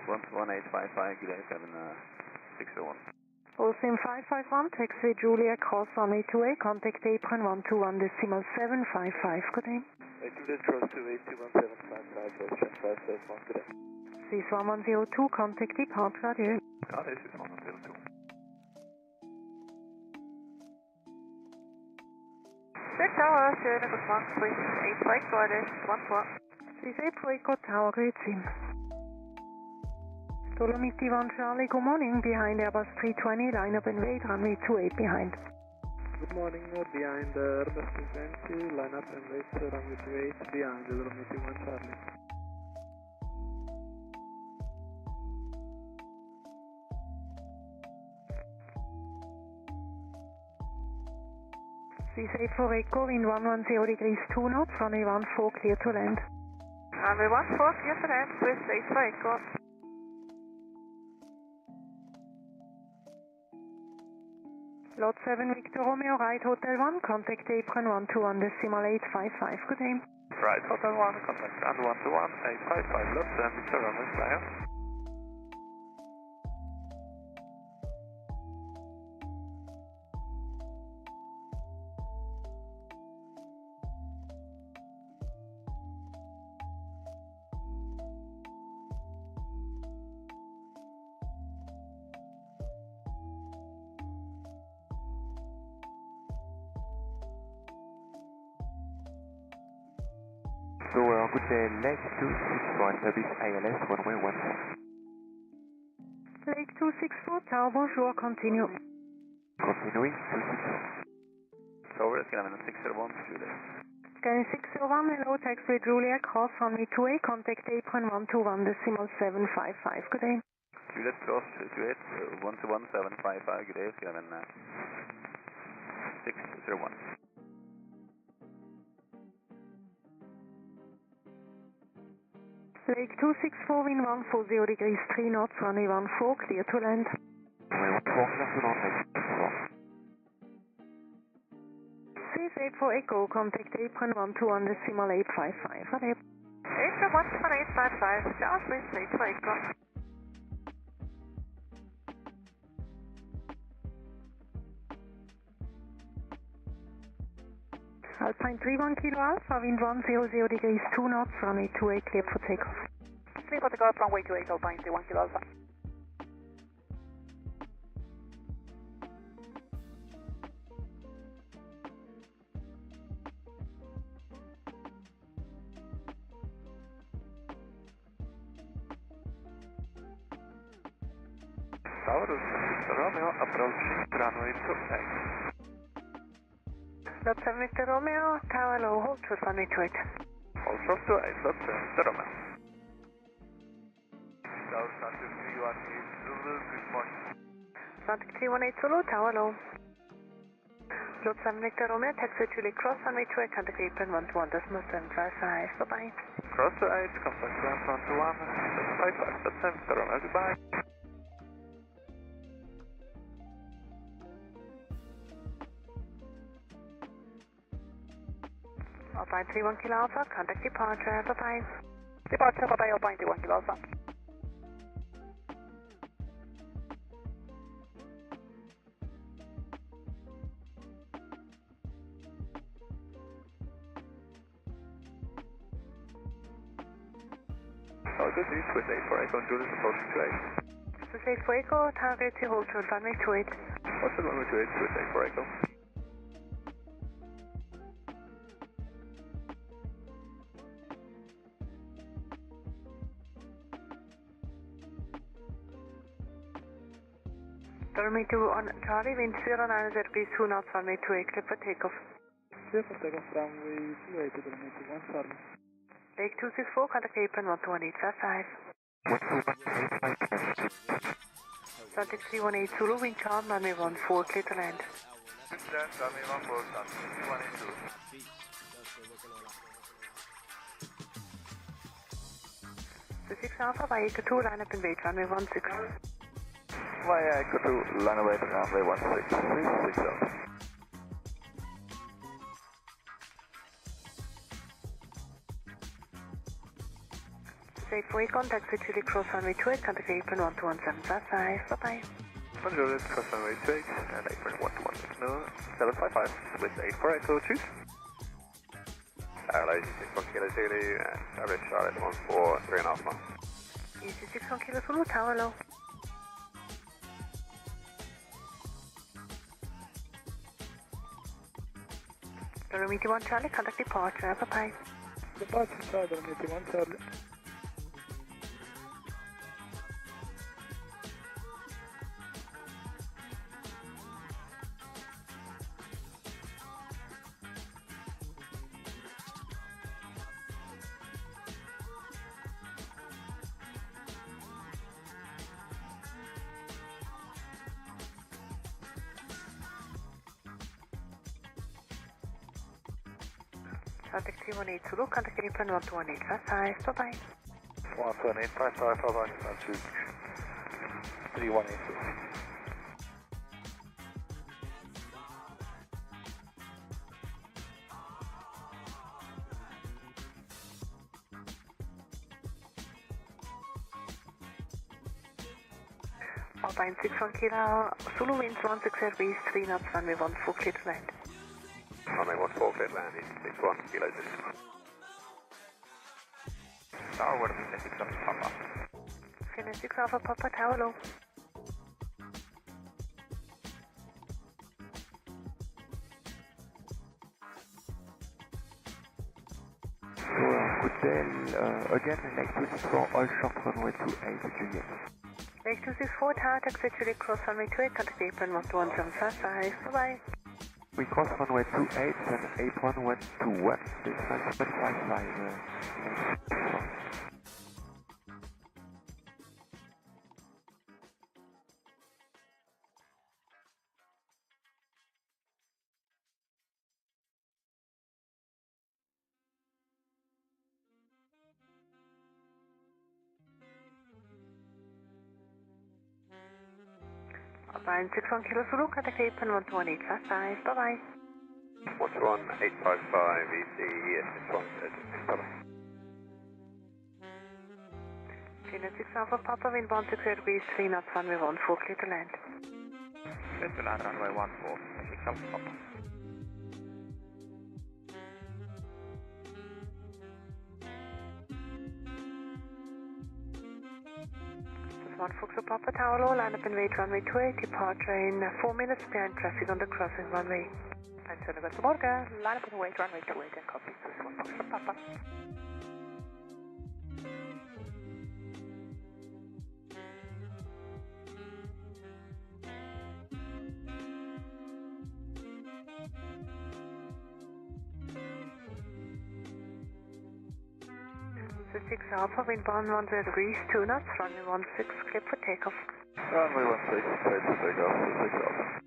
11855, good day, 601. Austin 551, taxi Julia, cross runway 28, contact apron 121 decimal 755, good day. Juliet cross 28, 21755, Western 571, good day. Swiss 1102, contact departure, adieu. Got it, Swiss 1102. Swiss Tower, Sierra Good 1, Swiss 8 for Echo, Address 14. Swiss 8 for Echo Tower, Grüezi. Dolomiti 1 Charlie, good morning, behind Airbus 320, line up and wait, runway 28 behind. Good morning, behind Airbus 320, line up and wait, runway 28, behind Dolomiti 1 Charlie. Swiss 8 for Echo, wind 110 degrees 2 knots, runway 14, clear to land. Runway 14, clear to land, Swiss 8 for Echo. Lot 7 Victor Romeo, right Hotel 1, contact apron 121 decimal 855. Good day. Right, Hotel 1, contact and 121 855, Lot 7 Victor Romeo, flyer. So good day, Lake 261, service ILS 111. Lake 264, Tower, bonjour, continue. Continuing, 264. Tower, Skyline 601, Juliet. Skyline 601, hello, taxiway Juliet, cross runway 28, contact apron 121 decimal 755. Good day. Juliet, cross 28, 121 755, good day, Skyline 601. Lake 264, wind 140 degrees 3 knots, runway 14, clear to land. Runway 14, clear to land, 38 for Echo, contact apron 121 decimal 855. Good day. Apron 11855, Charles, please, 8 for Echo. Alpine 31 Kilo Alpha, wind 100 degrees 2 knots, runway 28, clear for takeoff. Clear for takeoff, runway 28, Alpine 31 Kilo Alpha. Tower, Romeo, approach runway 28. Lot 7 Victor Romeo, Tower low, hold short runway 28. Hold short to 8, Lot 7 Romeo. Tower, Santic 318 Zulu, good morning. Santic 318 Zulu, Tower low. Lot 7 Victor Romeo, taxi Julie cross runway 28, contact apron 121 decimal 755. Bye-bye. Cross to 8, contact 121 755, Lot 7 Victor Romeo, goodbye. Alpine 31 Kilo Alpha, contact departure, bye-bye. Departure, bye-bye, Alpine 31 Kilo Alpha. Good news, Swiss 8 for Echo, Julius approaching to 8. Swiss 8 for Echo, target to hold short runway 28. Hold short runway 28, Swiss 8 for Echo. Runway 2 on Charlie, wind 09 degrees 2 knots, runway 28, clear for takeoff. Clear for takeoff, runway 28 to the runway 21, Charlie. Lake 264, contact apron 121 855. Santic 318 Zulu, wind calm, runway 14, clear to land. Runway 14, Santic 318 Zulu. The 6 Alpha, via Echo 2, line up and wait, runway 16. Via Echo 2, line away to runway 16, please, 6 Alpha. Safe for Echo, taxi Julie cross runway 28, contact apron 121 755. Bye-bye. Bonjour, cross runway 28 and apron 121 755, Swiss 8 for Echo, choose. LSZH 6 Kilo Zulu, service Charlotte 14, 3.5 miles. Easy 6 Kilo Zulu, Tower low. Runway 1 Charlie, contact departure, bye-bye. Departure, Charlie, runway 1 Charlie. Contact 318 Zulu, contact apron 121 855. Bye-bye. 121 855, bye-bye, Zurich 318 Zulu. Alpine 61 Kilo, Zulu winds 16 degrees, 3 knots, runway 14, clear to land. Runway 14, clear to land, 61 Kilo Zulu. Tower, Finland 6 Alpha Papa. Finland 6 Alpha Papa, tower low. Hotel, again, Lake 264, all short runway 28, Juliet. Lake 264, tower, taxi Juliet, cross runway 28, contact apron 11755, bye-bye. We cross runway 28 and apron 121, this is 155. Alpine 61 Kilo Zulu, contact apron 11855, bye-bye. 11855, EC, yes, it's 1, bye-bye. Finland 6 Alpha Papa, wind 16 degrees, 3 knots, runway 14, clear to land. Clear to land, runway 14, 6 Alpha Papa. One Foxtrot Papa Tower low, line up and wait runway 28, departure in 4 minutes behind traffic on the crossing runway. And so Gott Morgen, line up and wait runway 28 and copy to One Foxtrot Papa. So 6 Alpha, wind bound 10 degrees, 2 knots, runway 16, clear for takeoff. Runway 16, clear to take off, 6 Alpha.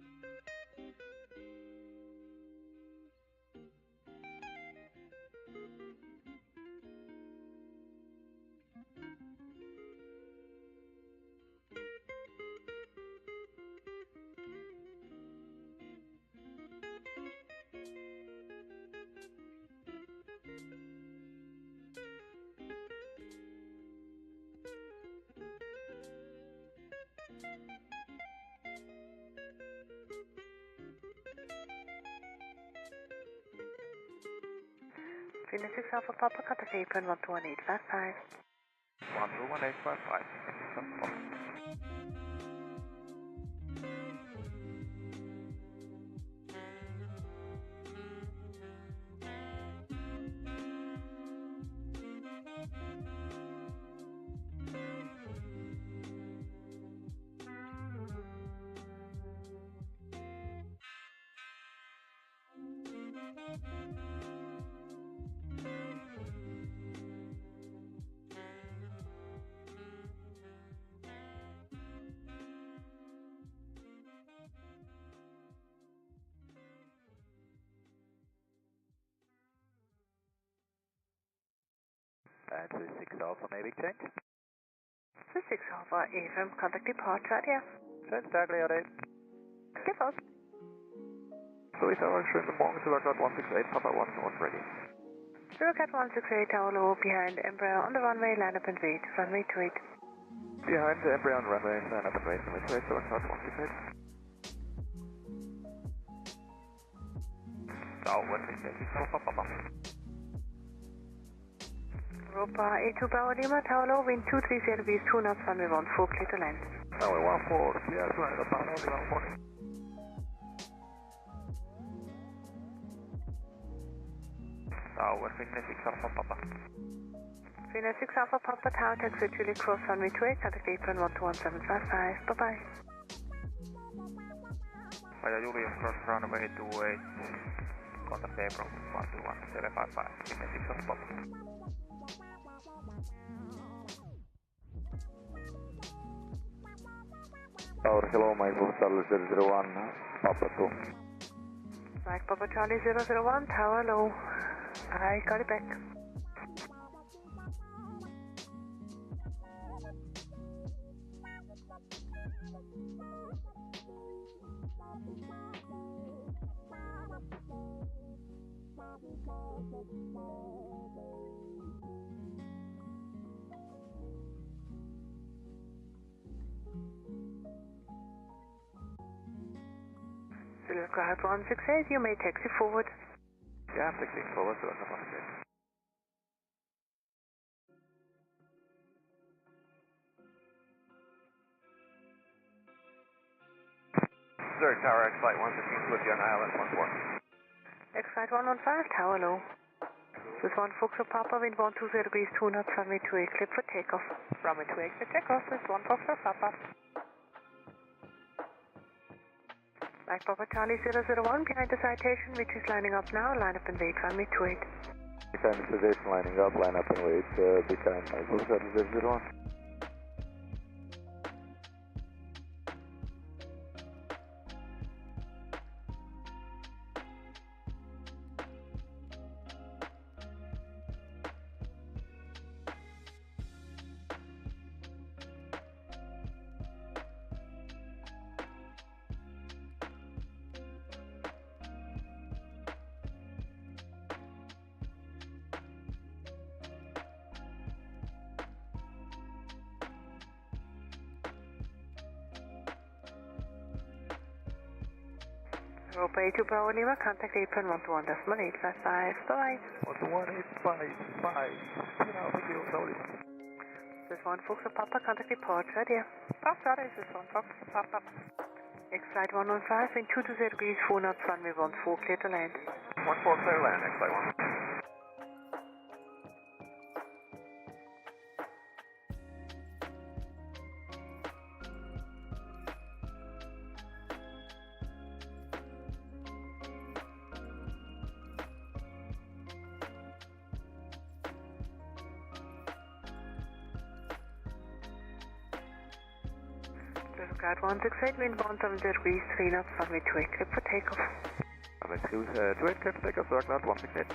Finland 6 Alpha Papa, contact apron 121.855. 121.855, 6 Alpha Papa. And to 6 Alpha, maybe change. So 6 Alpha, AFM, contact departure, yeah. Change tagly, are they? Give us. So it's our schönen Morgen, Zurich 168, Papa 1 ready. Zurich 168, tower low, behind Embraer on the runway, line up and wait, runway 28. Behind the Embraer on runway, line up and wait, runway 28, Zurich 168. Tower, Finland 6 Alpha Papa. Europa A2 Bravo Lima, tower low, wind 230 degrees, 2 knots, runway 14, clear to land. Runway 14, clear to land, Bravo Lima 14. Tower, Finland 6 Alpha Papa. Finland 6 Alpha Papa, tower taxi Juliet, cross runway 28, contact apron 121.755, bye-bye. Via Julius cross runway 28, contact apron 121.755, Finland 6 Alpha Papa. Tower, hello, Mike Charlie 001, Papa 2. Mike Papa Charlie 001, tower low. I got it back. Guard 168, you may taxi forward. Yeah, I'm taxiing forward to London 168. Zurich Tower, X-Flight 115 with you on ILS 14. X-Flight 115, tower low. This is 1 Foxtrot Papa, wind 120 degrees, 2 knots, runway 28, clear for takeoff. Runway 28, clear takeoff, this is 1 Foxtrot Papa. Mike Papa Charlie 001, behind the citation, which is lining up now, line up and wait, runway 28. Behind the citation lining up, line up and wait, behind Mike Papa Charlie 001. Europa 82 Bravo Lima, contact apron 121.855, bye-bye. 11855, This is 1 Foxtrot Papa, contact departure, dear. Oh, sorry, this is 1 Foxtrot Papa. X-Flight 115, wind 220 degrees, 4 knots, runway 14, clear to land. 14 clear land, X-Flight 1. Guard 168, wind 170 degrees, 3 knots, runway 28, clear for takeoff. Runway 28, clear for takeoff, Zurich Cloud 168.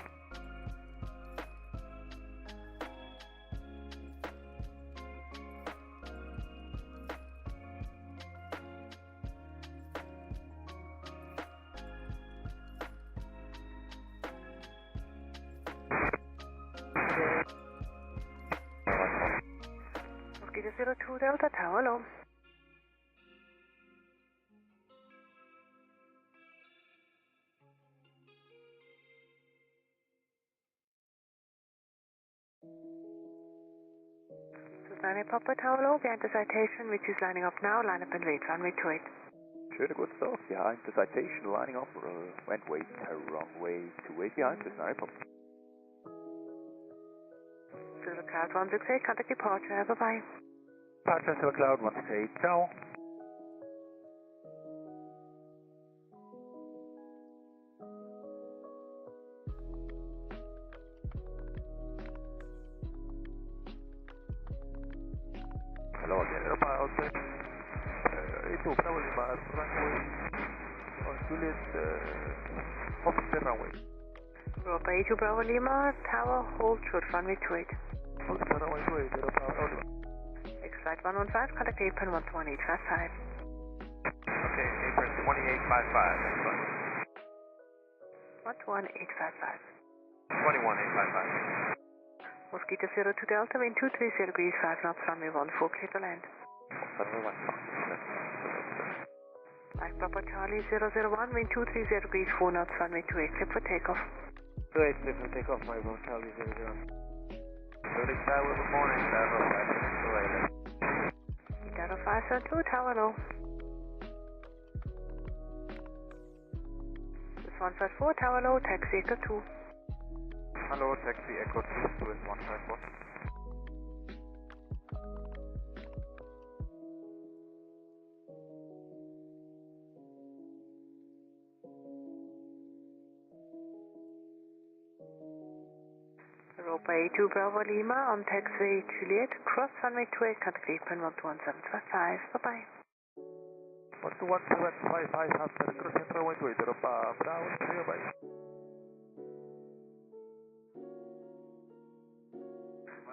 Mosquito 02 Delta, tower low. Runway Papa Tower low, behind the citation, which is lining up now, line up and wait, runway 28. Sure, good stuff. Behind the citation, lining up, went wait, runway 28 behind, this Runway Papa. Silver Cloud 168, contact departure, bye-bye. Departure, Silver Cloud 168, ciao. Hello again, about 82 Bravo Lima, runway on Juliet, off the runway. Europa 82 Bravo Lima, tower, hold short, runway 28. Hold the runway 28, Bravo Lima. X-Flight 115, contact apron 11855. Okay, apron 2855, next one. 11855. 21855. Mosquito 02 Delta, wind 230 degrees, 5 knots, runway 14, clear to land. Mike Papa Charlie 001, wind 230 degrees, 4 knots, runway 28, clear for takeoff. 28, clear for takeoff, Mike Papa Charlie 001. Zurich Tower, good morning, Tower 572. Tower 572, tower low. This is 154, tower low, taxi Echo 2. Hello, taxi Echo 2 to 154. Europa 82 Bravo Lima on taxiway Juliet, cross runway 28, contact apron 121.755, bye-bye. 121.755 after crossing runway 28, Europa Bravo, bye.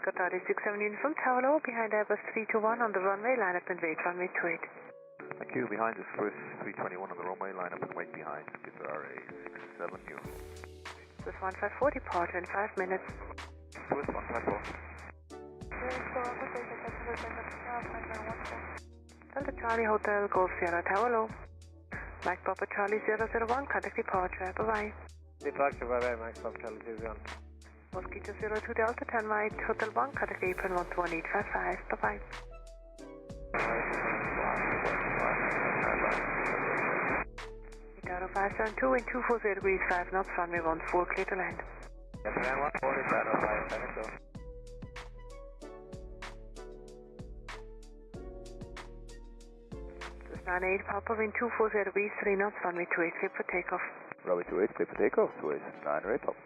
Qatar 617 from Tower low, behind Airbus 321 on the runway, line up and wait, runway 28. Thank you, behind is first 321 on the runway, line up and wait behind, Qatar 67 you. This 154, departure in 5 minutes. Swiss 154. Delta Charlie Hotel, Golf Sierra Tower low. Mike Papa Charlie 001, contact departure, bye-bye. Departure, bye-bye, Mike Papa Charlie 01. Mosquito 02 Delta 10 right, Hotel 1, contact apron 11855, bye-bye. Itaro 572 in 240 degrees 5 knots, runway 14, clear to land. Yes, man, 140, Itaro 572. This is 98 Papa, wind 240 degrees 3 knots, runway 28, clear for takeoff. Runway 28, clear for takeoff, Swiss 98 Papa.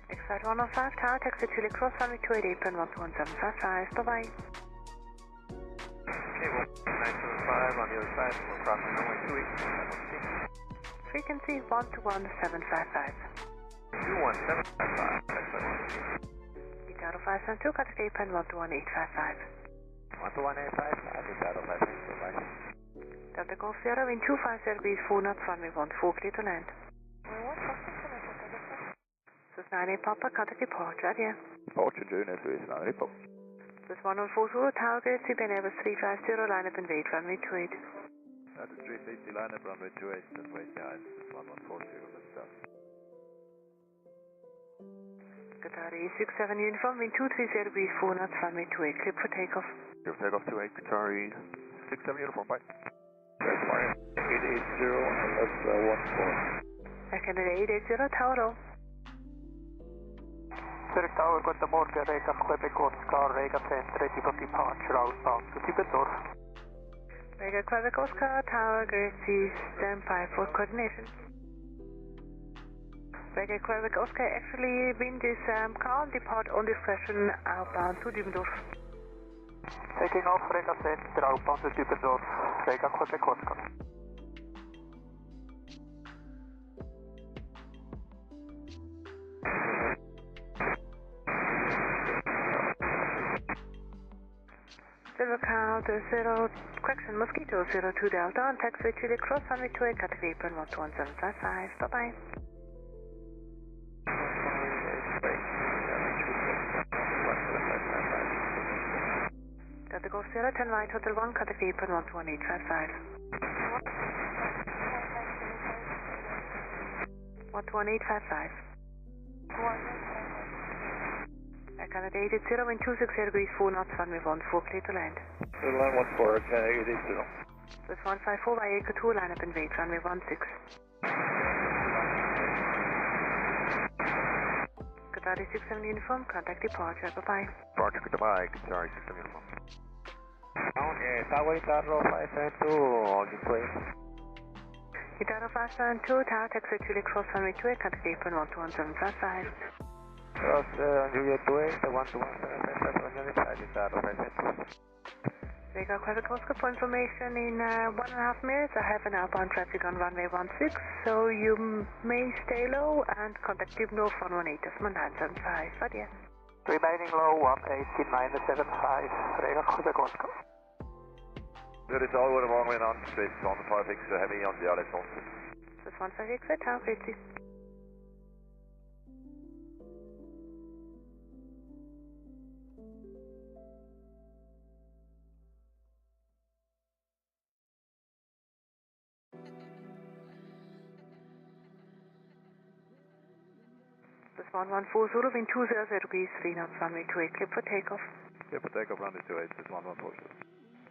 X-Flight 105, Tower, taxi Chile Cross, runway 28, apron 11755, bye-bye. Cable 975 on the other side, we're crossing runway 28. Frequency 121.755. 21755, that's what I want to see. Itaro 572, contact apron 121.855. 11855, Itaro 572, bye. Delta Golf Sierra, wind 250 degrees 4 knots, runway 14, clear to land. This is 98 Papa, contact departure, yeah. Departure June, Swiss 98 Papa. This is 114 Tower, gate, CBN Airbus 350, line up and wait, runway 28. That's a 350 line up, runway 28, and wait behind, this is 1140, let's start. Qatar E67 uniform, wind 230 degrees 4 knots, runway 28, clear for takeoff. Clear for takeoff 28, Qatar E67 uniform, bye. That's 880, let's 14. Canada 880, Tower roll. Zurich Tower, guten Morgen, Rega Quebec Oscar, Rega 10, ready for departure outbound to Dübendorf. Rega Quebec Oscar, Tower, Gracie, stand by for coordination. Rega Quebec Oscar, actually wind is calm, depart on discretion outbound to Dübendorf. Taking off Rega Center, outbound to Dübendorf, Rega Quebec Oscar. Silver Cow, correction, Mosquito 02 Delta, on taxiway Chile Cross, runway 28, contact apron 11755, bye-bye. Delta Golf Sierra 10 right, Hotel 1, contact apron 11855. 11855. Canada 880, wind 260 degrees 4 knots, runway 14, clear to land. Line 14, Canada 880. This 154 by Echo 2, line up and wait, runway 16. Qatar 67 uniform, contact departure, bye-bye. Departure, goodbye, Qatar 67 uniform. Okay, Tower Itaro 572, on this way. Itaro 572, Tower, taxi Chile Cross, runway 28, contact apron 11755. Cross Juliet 28, the 121.755 on the other side, Itaro 572. Vega Quebec Oscar, for information, in 1.5 minutes I have an outbound traffic on runway 16, so you may stay low and contact Dübendorf on 18.975, but yes. Remaining low 189.75, Vega Quebec Oscar. That is all with a long way on, Swiss 156 heavy on the LSZH. This 156, Tower 50. This 114 Zulu, wind 200 degrees 3 knots, runway 28, clear for takeoff. Clear for takeoff, runway 28, this 114 Zulu.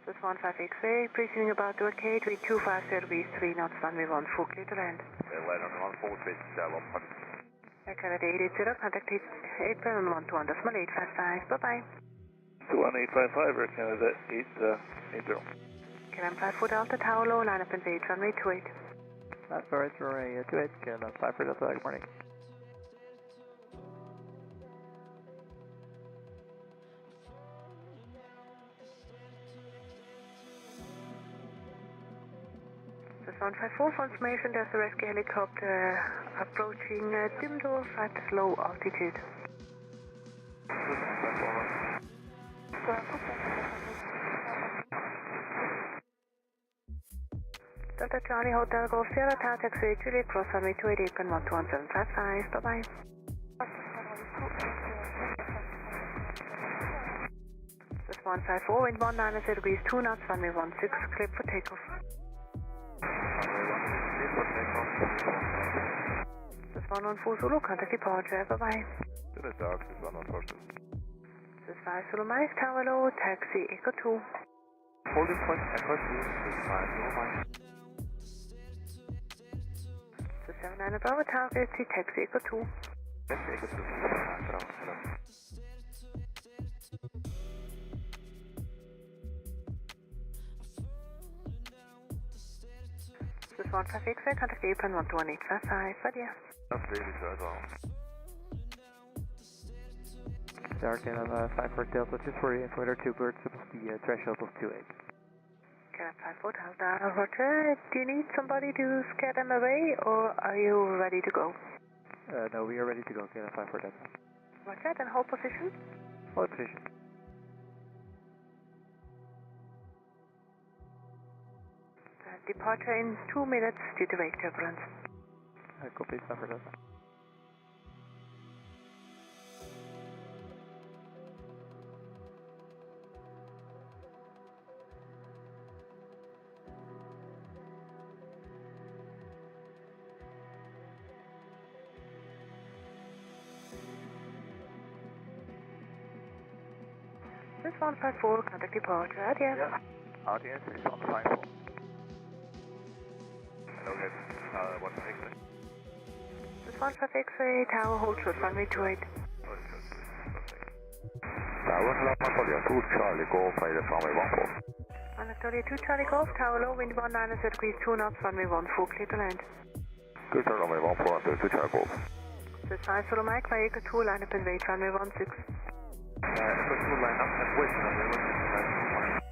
This 15 X-ray, preceding about door gate, wind 250 degrees 3 knots, runway 14, clear to land. Land on 14, Swiss 140. Canada 880, contact apron on 121.855, bye-bye. 21855, Air Canada 880. KLM 54 Delta, Tower low, line up and wait, runway 28. That's alright, runway 28, KLM 54 Delta, good morning. 154 for information, there's a rescue helicopter approaching Dimdorf at low altitude. Delta Charlie Hotel Golf Sierra Tower taxi Juliet cross runway 28 and 121.755. Bye bye. This 154 wind 190 degrees 2 knots runway 16 clear for takeoff. This 114 Zulu contact departure. Bye bye. This is Dark, this is 114. This 5 Zulu Mike Tower low taxi Echo 2. Holding point Echo 2, this is 5 Zulu Mike. 79 Bravo Tower taxi Echo 2. Taxi Echo 2, hello. This 156 contact apron 121.855. Vadia. That's really good, well. Dark and 54 Delta, just for your info, 2 birds above the threshold of 28. Can I 54 Delta, Roger. Do you need somebody to scare them away, or are you ready to go? No, we are ready to go, Can 54 Delta. Roger, then hold position. Hold position. Departure in 2 minutes due to wake turbulence. Copy, 54 Delta. This 154, contact departure. Adieu. Yeah. Audience is 154. Hello, guys. 156. This 156 tower hold short runway 28. Tower, hello, 142 Charlie Golf, runway 14. 132 Charlie Golf, tower low, wind 190 degrees 2 knots, runway 14, clear to land. Good, sir, runway 14, 132 Charlie Golf. This 5 Solo Mike, by Echo 2, line up and wait, runway 16. Echo 2, line up and wait, runway 16.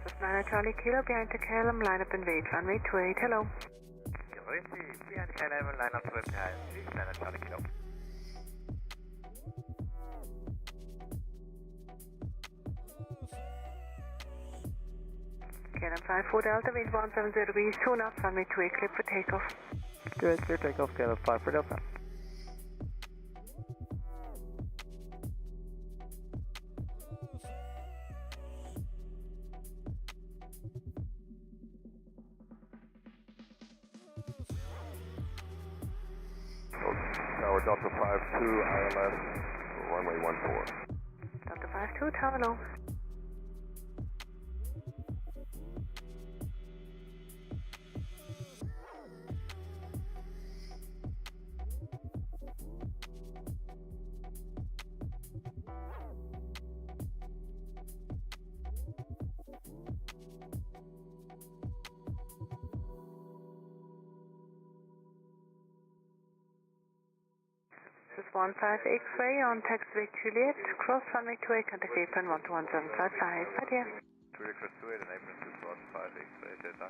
This 9 Charlie Kilo, behind the Calum, line up and wait, runway 28, hello. Behind Calum, line up to wait behind, 9 Charlie Kilo. Calum 54 Delta, wind 170 degrees 2 knots, runway 28, clear for takeoff. Good, clear takeoff, Calum 54 Delta. Tower Delta 52, ILS, runway 14. Delta 52, tower low. This is 15 X-ray on taxiway Juliet, cross runway 28, contact apron 121.755. Adieu. Juliet cross 28 and apron 215 X-ray, data.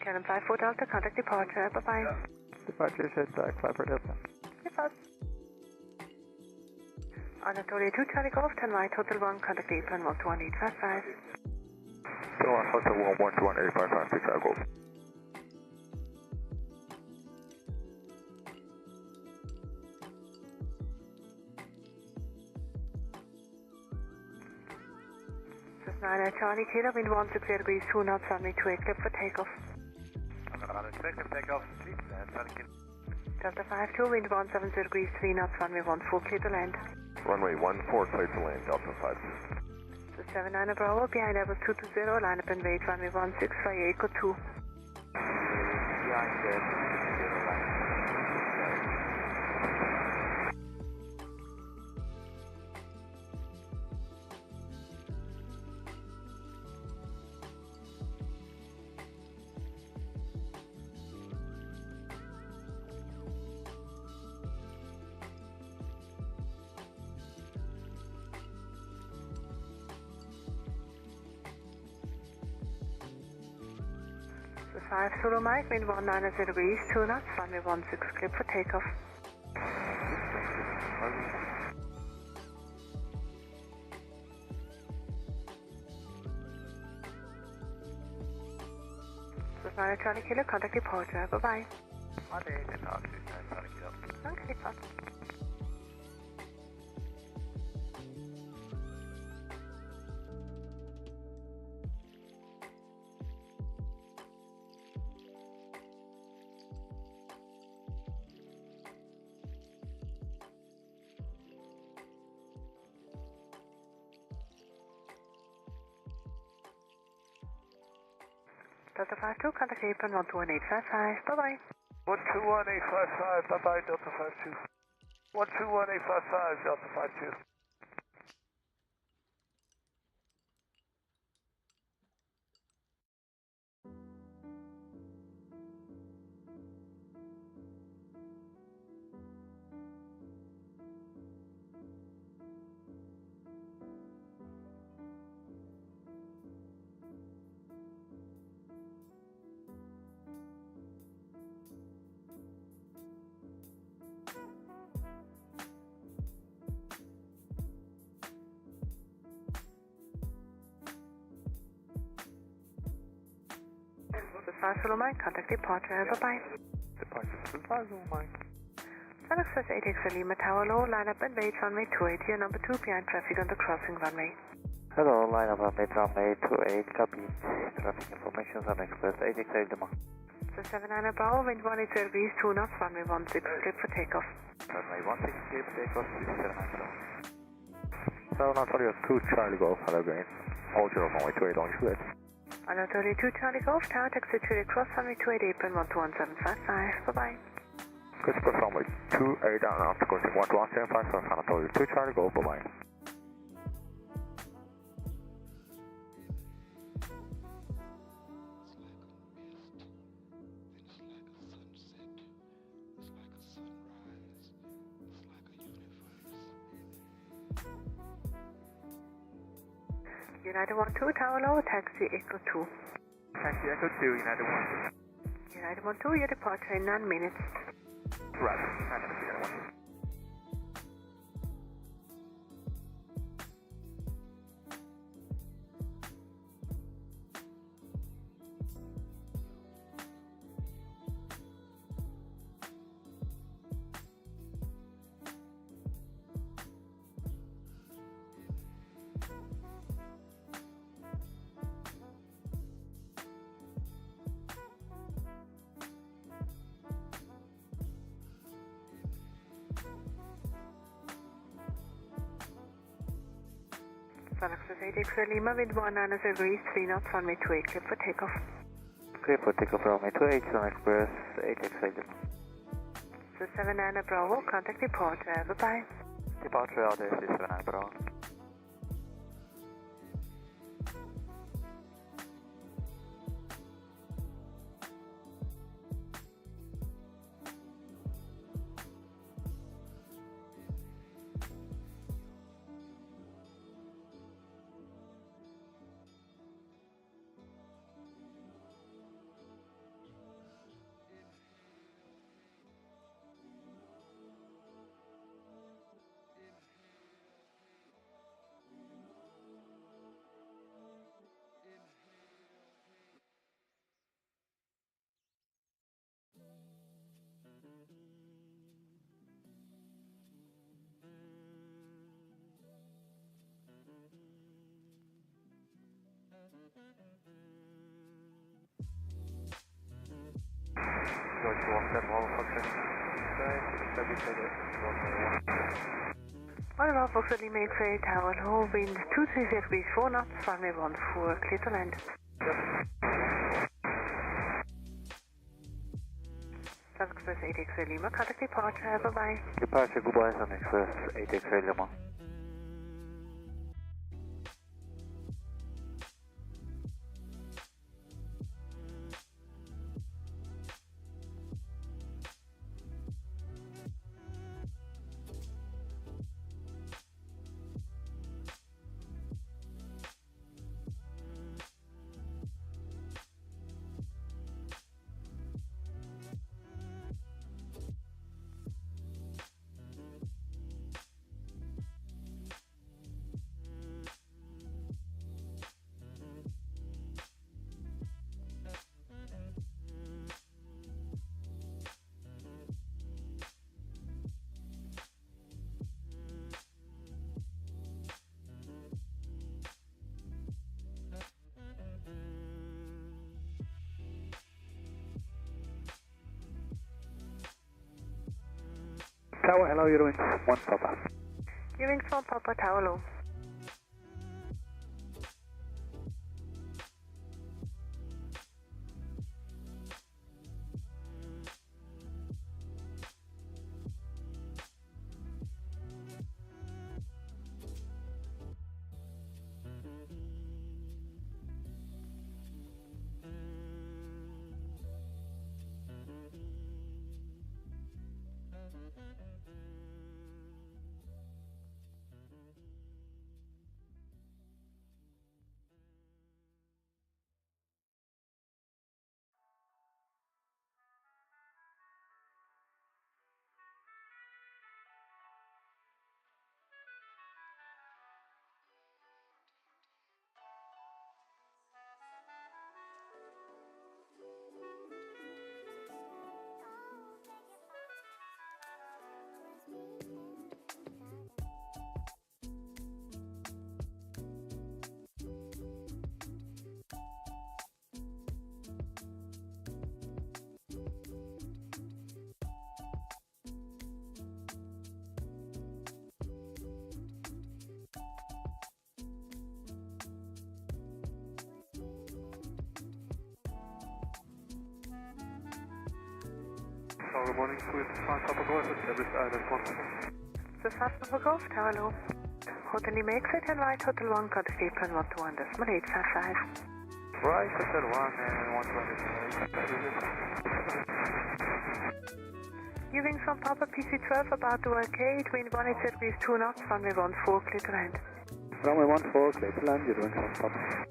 Calum 54 Delta, contact departure. Bye bye. Departure set back, 54 Delta. Yes, Anatolia 2 Charlie Golf, 10 right, Hotel 1, contact apron 121.855. So on Hotel 1, 121.855, Pixar Golf. This is 9 Charlie Kilo, wind 160 degrees 2 knots, runway 28, clear for takeoff. Takeoff, please, Charlie Kilo. Delta 52, wind 170 degrees 3 knots, runway 14, clear to land. Runway 14, clear to land, Delta 52. This is 79 Bravo, behind Airbus 220, line up and wait, runway 16, via Echo 2. Behind the 220 line. 5 Solo Mike, wind 190 degrees, 2 knots, runway 16, clear for takeoff. This is 9 Charlie Kilo, contact departure, bye-bye. Monday, 10 Charlie Kilo. Danke, depart. Delta 52, contact apron 121855, bye-bye. 121855, bye-bye, Delta 52. 121855, Delta 52. This is 5 Solo Mike, contact departure, bye-bye. Departure 5 Solo Mike. Sun Express 8X Lima Tower Low, line up and wait runway 28, your number 2 behind traffic on the crossing runway. Hello, line up and wait runway 28, copy. Traffic information, Sun Express 8X Lima. So 79 Bravo, wind 180 degrees, 2 knots, runway 16, clear for takeoff. Runway 16, clear for takeoff, 79 Bravo. So now for your 2 Charlie Golf, hello again. Hold your runway 28 on your Hello 32 Charlie Golf, tower taxi to cross runway 28, apron 121755, bye-bye. Christopher runway 28 down after crossing 121755, so San Antonio 2 Charlie Golf, bye-bye. United 12, tower low, taxi Echo 2. Taxi Echo 2, United 12. United 12, your departure in 9 minutes. Right, United 12. Sun Express 8X Lima, wind 190 degrees, 3 knots, runway 28, clear for takeoff. Clear for takeoff, runway 28, Sun Express 8X Lima. So 79 Bravo, contact departure, bye-bye. Departure out there, 79 Bravo. George 17, Fox Oliver Fox Lima X-ray tower low, wind 230 degrees, 4 knots, runway 14, clear to land. Sun Express 8X Lima, contact departure, bye-bye. Departure, goodbye, Sun Express 8X Lima. Tower, hello, you're doing 1 Papa. Eurowings 1 Papa, Tower low. Good morning, Swiss 5 Papa Golf, service Island 1. Swiss 5 Papa Golf, Tower low. Hotel Lima exit and right, Hotel 1, contact apron 121, decimal 855. Right, Hotel 1 and 120. Eurowings 1 Papa, PC 12, about to arcade, wind 180 degrees 2 knots, runway 14, clear to land. Runway 14, clear to land, you're doing 1 Papa.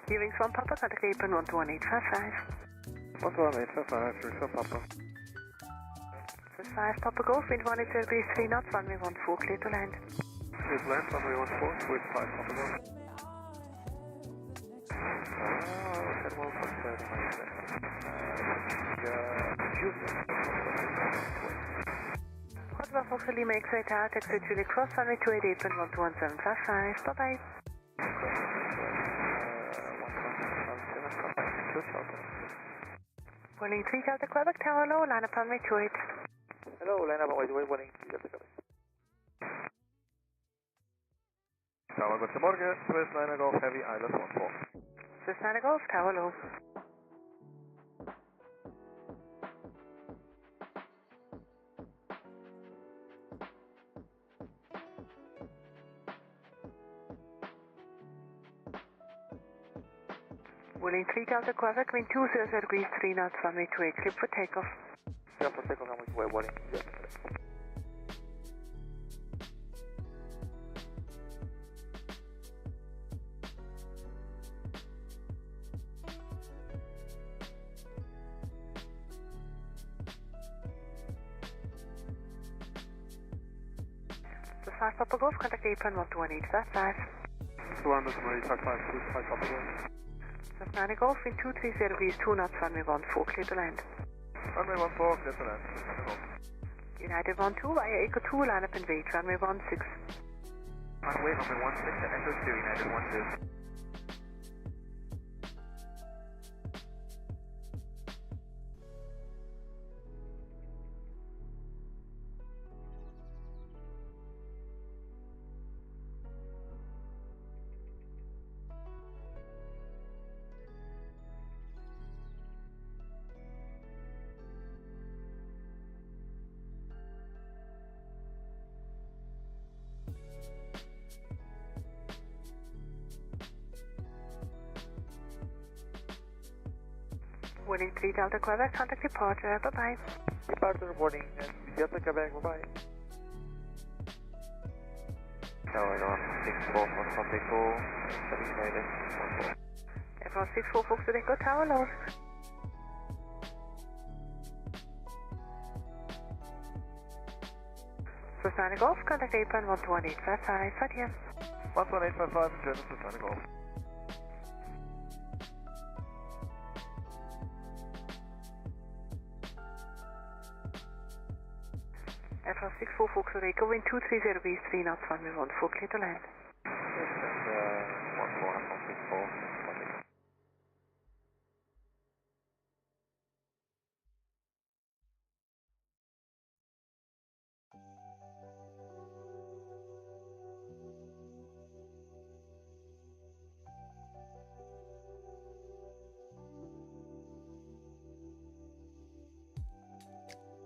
Eurowings 1 Papa, contact apron 11855. 11855, Swiss 1 Papa. Swiss 5 Papa Golf, wind 180 degrees 3 knots, runway 14, clear to land. Clear to land, runway 14, Swiss 5 Papa Golf. Hotel Foxtrot Lima exit out, exit Zurich cross, runway 28, apron 121.755. Bye-bye. Boarding 3 Delta Quebec, Tower low, line up runway 28. Hello, line up on way boarding 3 Delta Quebec. Tower, guten Morgen, Swiss 9 Golf Heavy, Island 14. Swiss 9 Golf, Tower low. Boarding 3 Delta Quebec, wind 200 degrees 3 knots, runway 28, clear for takeoff. Clear for takeoff, runway boarding 3 Delta Quebec. The 5 Papa Golf, contact apron 121.855. 20855, Swiss 5 Papa Golf. Swiss 9 Golf, wind 230 degrees 2 knots, runway 14, clear to land. Runway 14, clear to land, Swiss 9 Golf. United 12 via Echo 2, line up and wait, runway 16. Runway 16 and Echo 2, United 12. Winning 3 Delta Quebec, contact departure, bye-bye. Departure warning, Delta Quebec, bye-bye. Tower 164 for contact call, United 14. Aircraft 64 Foxtrot Echo Tower lost. So signing off, contact apron 11855, Fatia. 11855, Genesis signing off. Aircraft 64 Foxtrot Echo, wind 230 east, 3 knots, 1 me 1, 4 clear to land. Yes, and 164.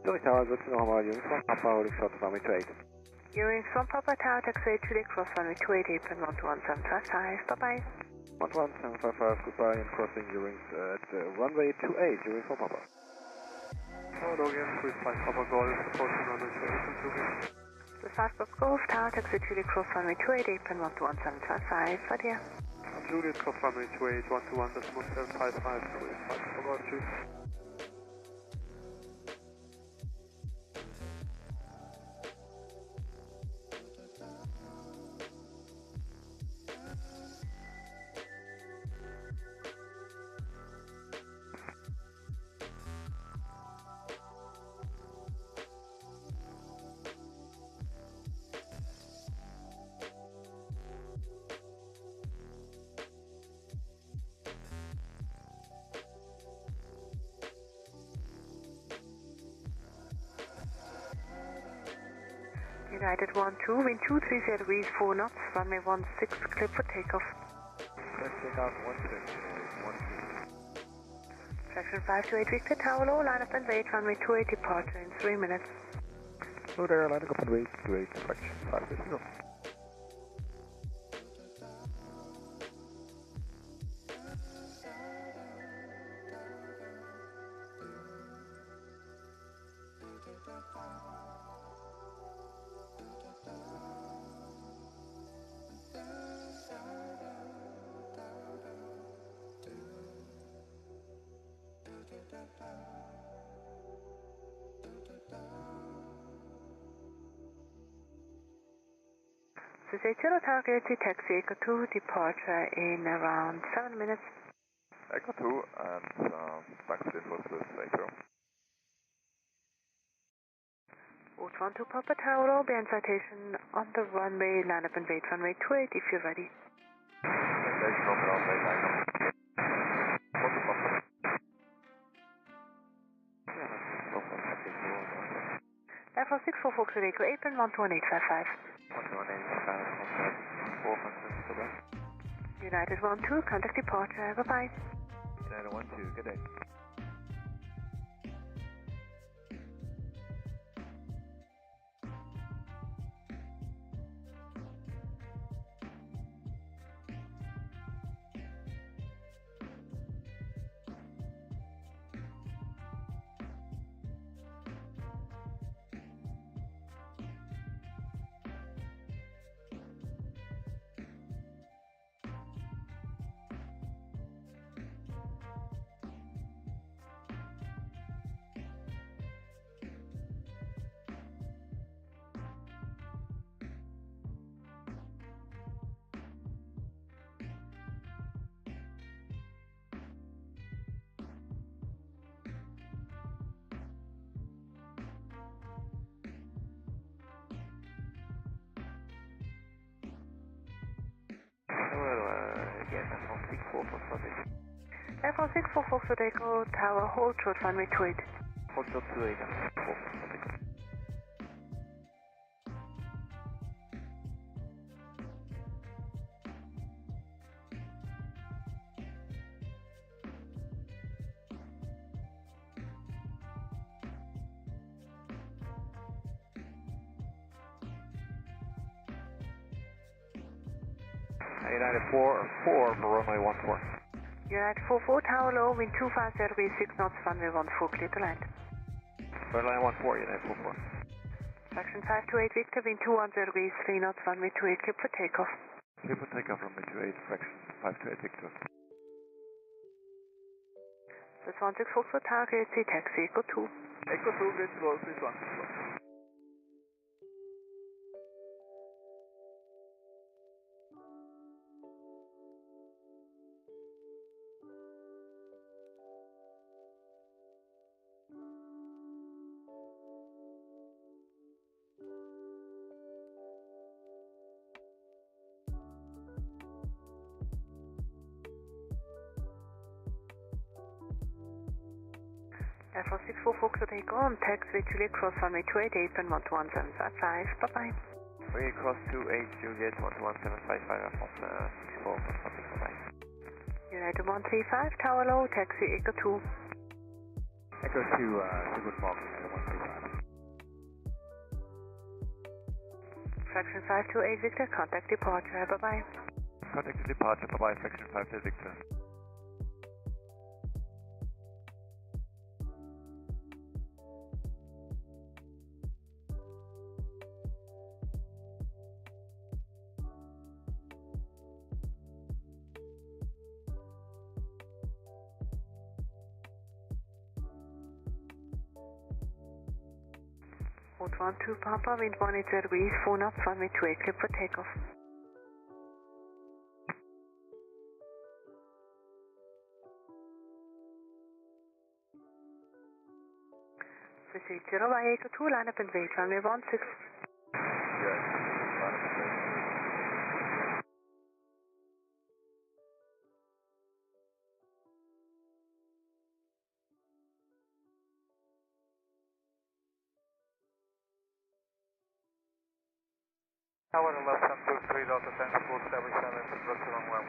Zurich Tower, good to know about you. From Papa, holding short runway 28. You're from Papa Tower, taxi today, cross runway 28, apron 12175, bye-bye. 11755, goodbye, and crossing Eurings at runway 28, Eurings from Papa. Tower again, cruise flight Papa Golf, approaching runway 28 and Zurich. The Salzburg Golf Tower, taxi today, cross runway 28, apron 12175, Fatia. Juliet, cross runway 28, 121.755, cruise flight Papa Golf 2. United 1-2, wind 230 degrees, 4 knots, runway 16, clear for takeoff. Take off 12. Traction 528 Victor Tower low, line up and wait, runway 28, departure in 3 minutes. Hello there, lining up and wait, traction 530. ZRH target to taxi Echo 2, departure in around 7 minutes. Echo 2 and taxi for the later. Boat 1 to Papa Tower, behind citation on the runway, line up and wait, runway 28 if you're ready. Citation on the runway, line up. What the Papa? Airflow 64 Foxtrot Echo, apron 121.855. 11855, United 1-2, contact departure, bye-bye. United 1-2, good day. Airflow 64 Foxtrot Echo Tower, hold short runway 28. Hold short 28 and 4. United 4 for runway 14. United 44 Tower Low, wind 250 degrees 6 knots, runway 14, clear to land. Line 14, United 44. Fraction 528 Victor, wind 210 degrees 3 knots, runway 28, clear for takeoff. Clear for takeoff, runway 28, fraction 528 Victor. This 16 Foxtrot target, ATC taxi, Echo 2. Echo 2, grid close, this 16 Fox. Air 64 Foxtrot Echo on taxiway Juliet cross runway 288 and 12175. Bye-bye. We cross 28 Juliet 11755 Air 64 bye. United 135 Tower Low, taxi Echo 2. Echo 2, good morning, United 135. Fraction 528 Victor, contact departure. Bye-bye. Contact departure, bye-bye, fraction 528 Victor. Mode 12 Papa, wind 180 degrees, 4 knots, runway 28, clear for takeoff. Proceed 0 by Echo 2, line up and wait, runway 16. Tower left, 3 Delta Tango, full 77, approach runway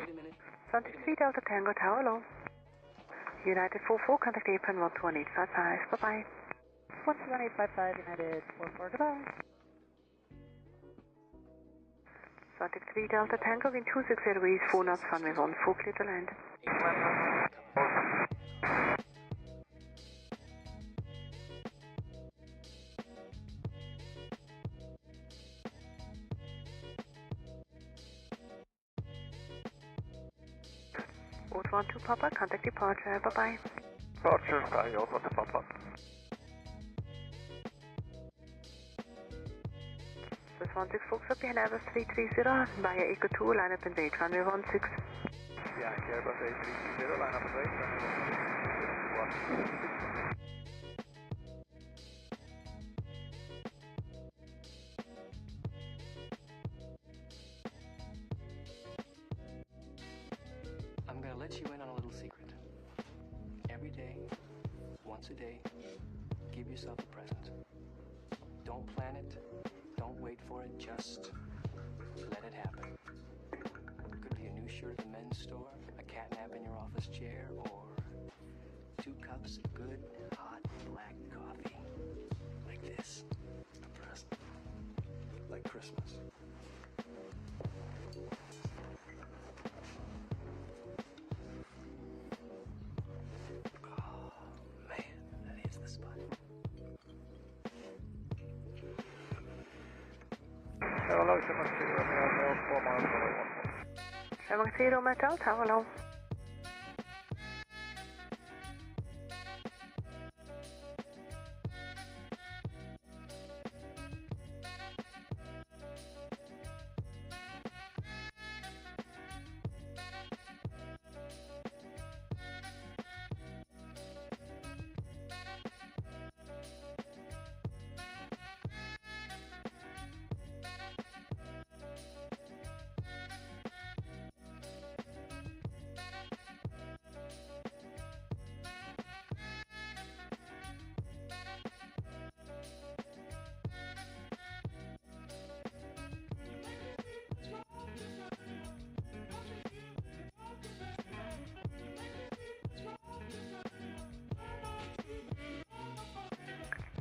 14. 73 Delta Tango, Tower Low. United 44, contact apron 11855. Bye-bye. 11855, United 44, goodbye. 73 Delta Tango, wind 260 degrees, 4 knots, runway 14, clear to land. Mode 12 Papa, contact departure. Bye-bye. Departure, sky, also to Papa. This 16 Foxtrot behind Airbus 330 via Echo 2, line up and wait, runway 16. Yeah, Airbus 330, line up and wait, runway 16. I'm gonna let you in on a little secret. Every day, once a day, give yourself a present. Don't plan it, don't wait for it, just let it happen. Could be a new shirt at the men's store, a cat nap in your office chair, or 2 cups of good, hot, black coffee. Like this. A present. Like Christmas. Hello, 7-0, 4 miles away, 70 Metal, Tower Low.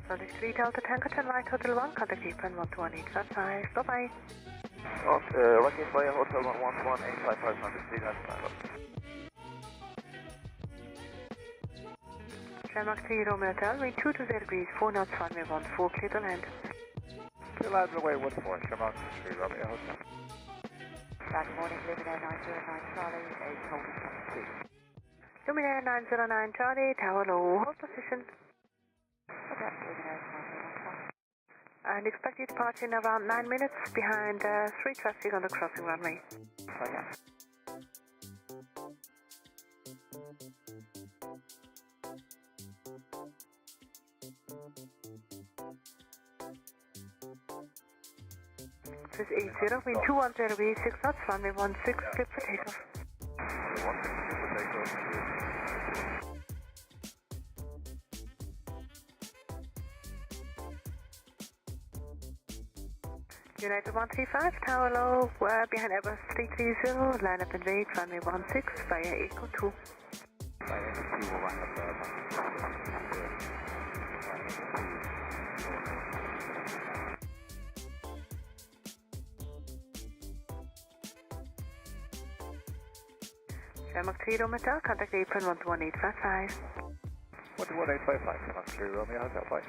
Nordic 3 Delta Tango 10 right, Hotel 1, contact apron 12185. Bye-bye. Rocky Fire, Hotel 11855, Nordic 3 Delta Tango. Mach 3 Romeo Hotel, wind 220 degrees, 4 knots, runway 14, clear to land. Clear land runway 14, Mach 3 Romeo Hotel. Good morning, Luminaire 909 Charlie, 8 holding 72. Luminaire 909 Charlie, tower low, hold position. Okay, Luminaire 909 Charlie. And expected departure in around 9 minutes behind 3 traffic on the crossing runway. Roger. This is 80, wind 210 degrees, 6 knots, runway 16, clear for takeoff. United 135, tower low, behind Airbus 330, line up and wait, runway 16 via Echo 2. Mach 3 Romeo Hotel, contact apron 11855. 11855, Mach 3 Romeo Hotel, bye.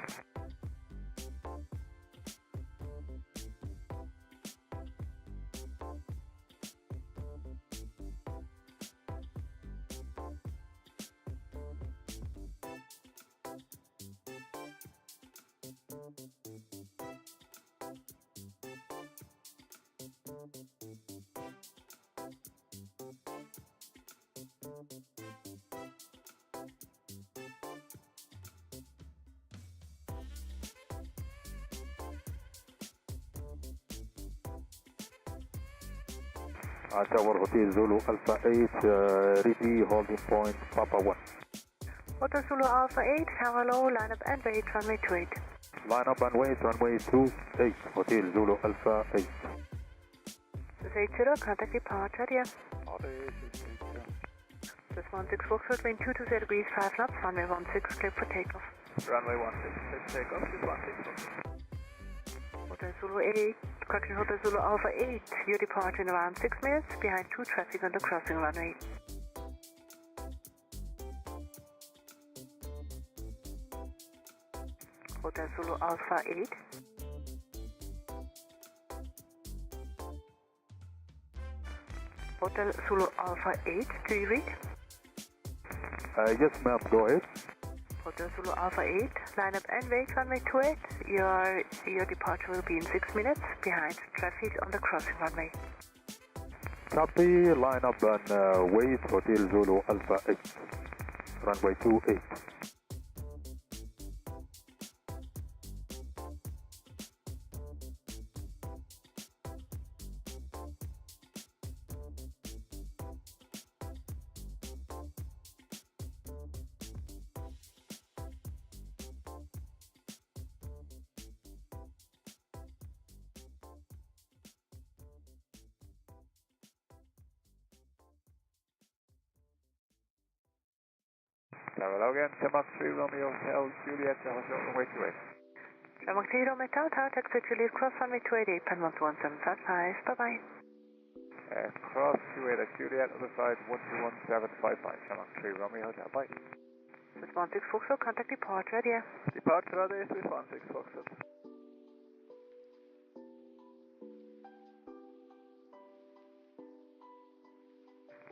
Tower Hotel Zulu Alpha 8, ready holding point Papa 1. Hotel Zulu Alpha 8, tower low, line up and wait, runway 28. Line up and wait, runway 28, Hotel Zulu Alpha 8. This is 80, contact departure, yeah. This 16 Foxtrot, wind 220 degrees, 5 knots, runway 16, clear for takeoff. Runway 16, clear for takeoff, this 16 Foxtrot. Hotel Zulu 8, correction, Hotel Zulu Alpha 8, your departure in around 6 minutes, behind 2 traffic on the crossing runway. Hotel Zulu Alpha 8. Hotel Zulu Alpha 8, do you read? Yes ma'am, go ahead. Hotel Zulu Alpha 8, line up and wait, runway 28. Your departure will be in 6 minutes, behind traffic on the crossing runway. Copy, line up and wait, Hotel Zulu Alpha 8, runway 28. Hello again, Mach 3 Romeo Hotel Juliet, runway 28. Mach 3 Romeo Hotel, tower taxi Juliet, cross runway 28, pen 11755, bye-bye. Cross 28 at Juliet, other side 11755, Mach 3 Romeo Hotel, bye. This 16 Foxtrot, contact departure, yeah. Departure at 16 Foxtrot.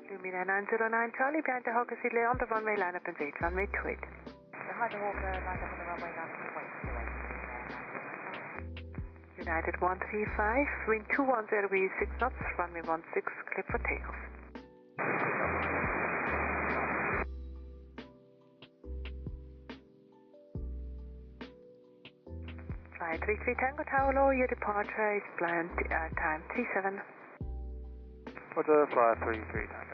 Luminaire 909 Charlie, behind the Hawker Seat on the runway, line up and wait, runway 28. Behind the Hawker, line up on the runway, line up and wait. United 135, wind 210 degrees, 6 knots, runway 16, clear for takeoff. Flight 33 Tango Tower low, your departure is planned time 37. Hotel Flight 33 Tango.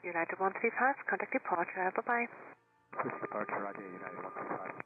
United 135, contact departure, bye-bye. Departure, Roger, United 135.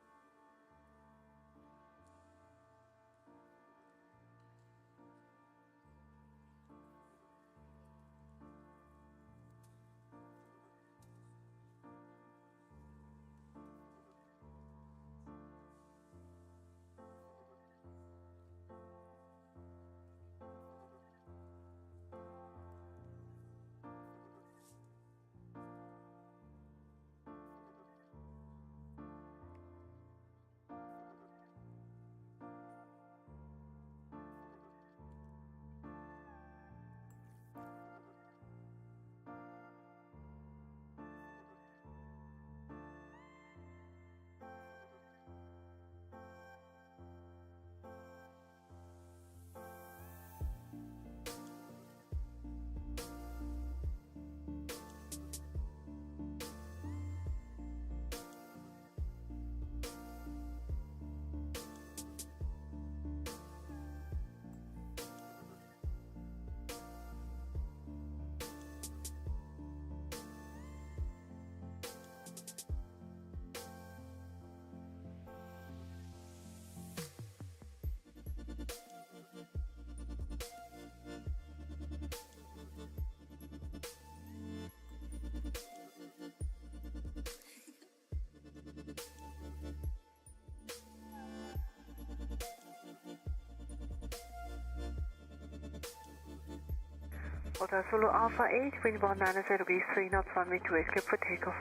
Hotel Zulu Alpha 8, wind 190 degrees, 3 knots, runway 28, clear for takeoff.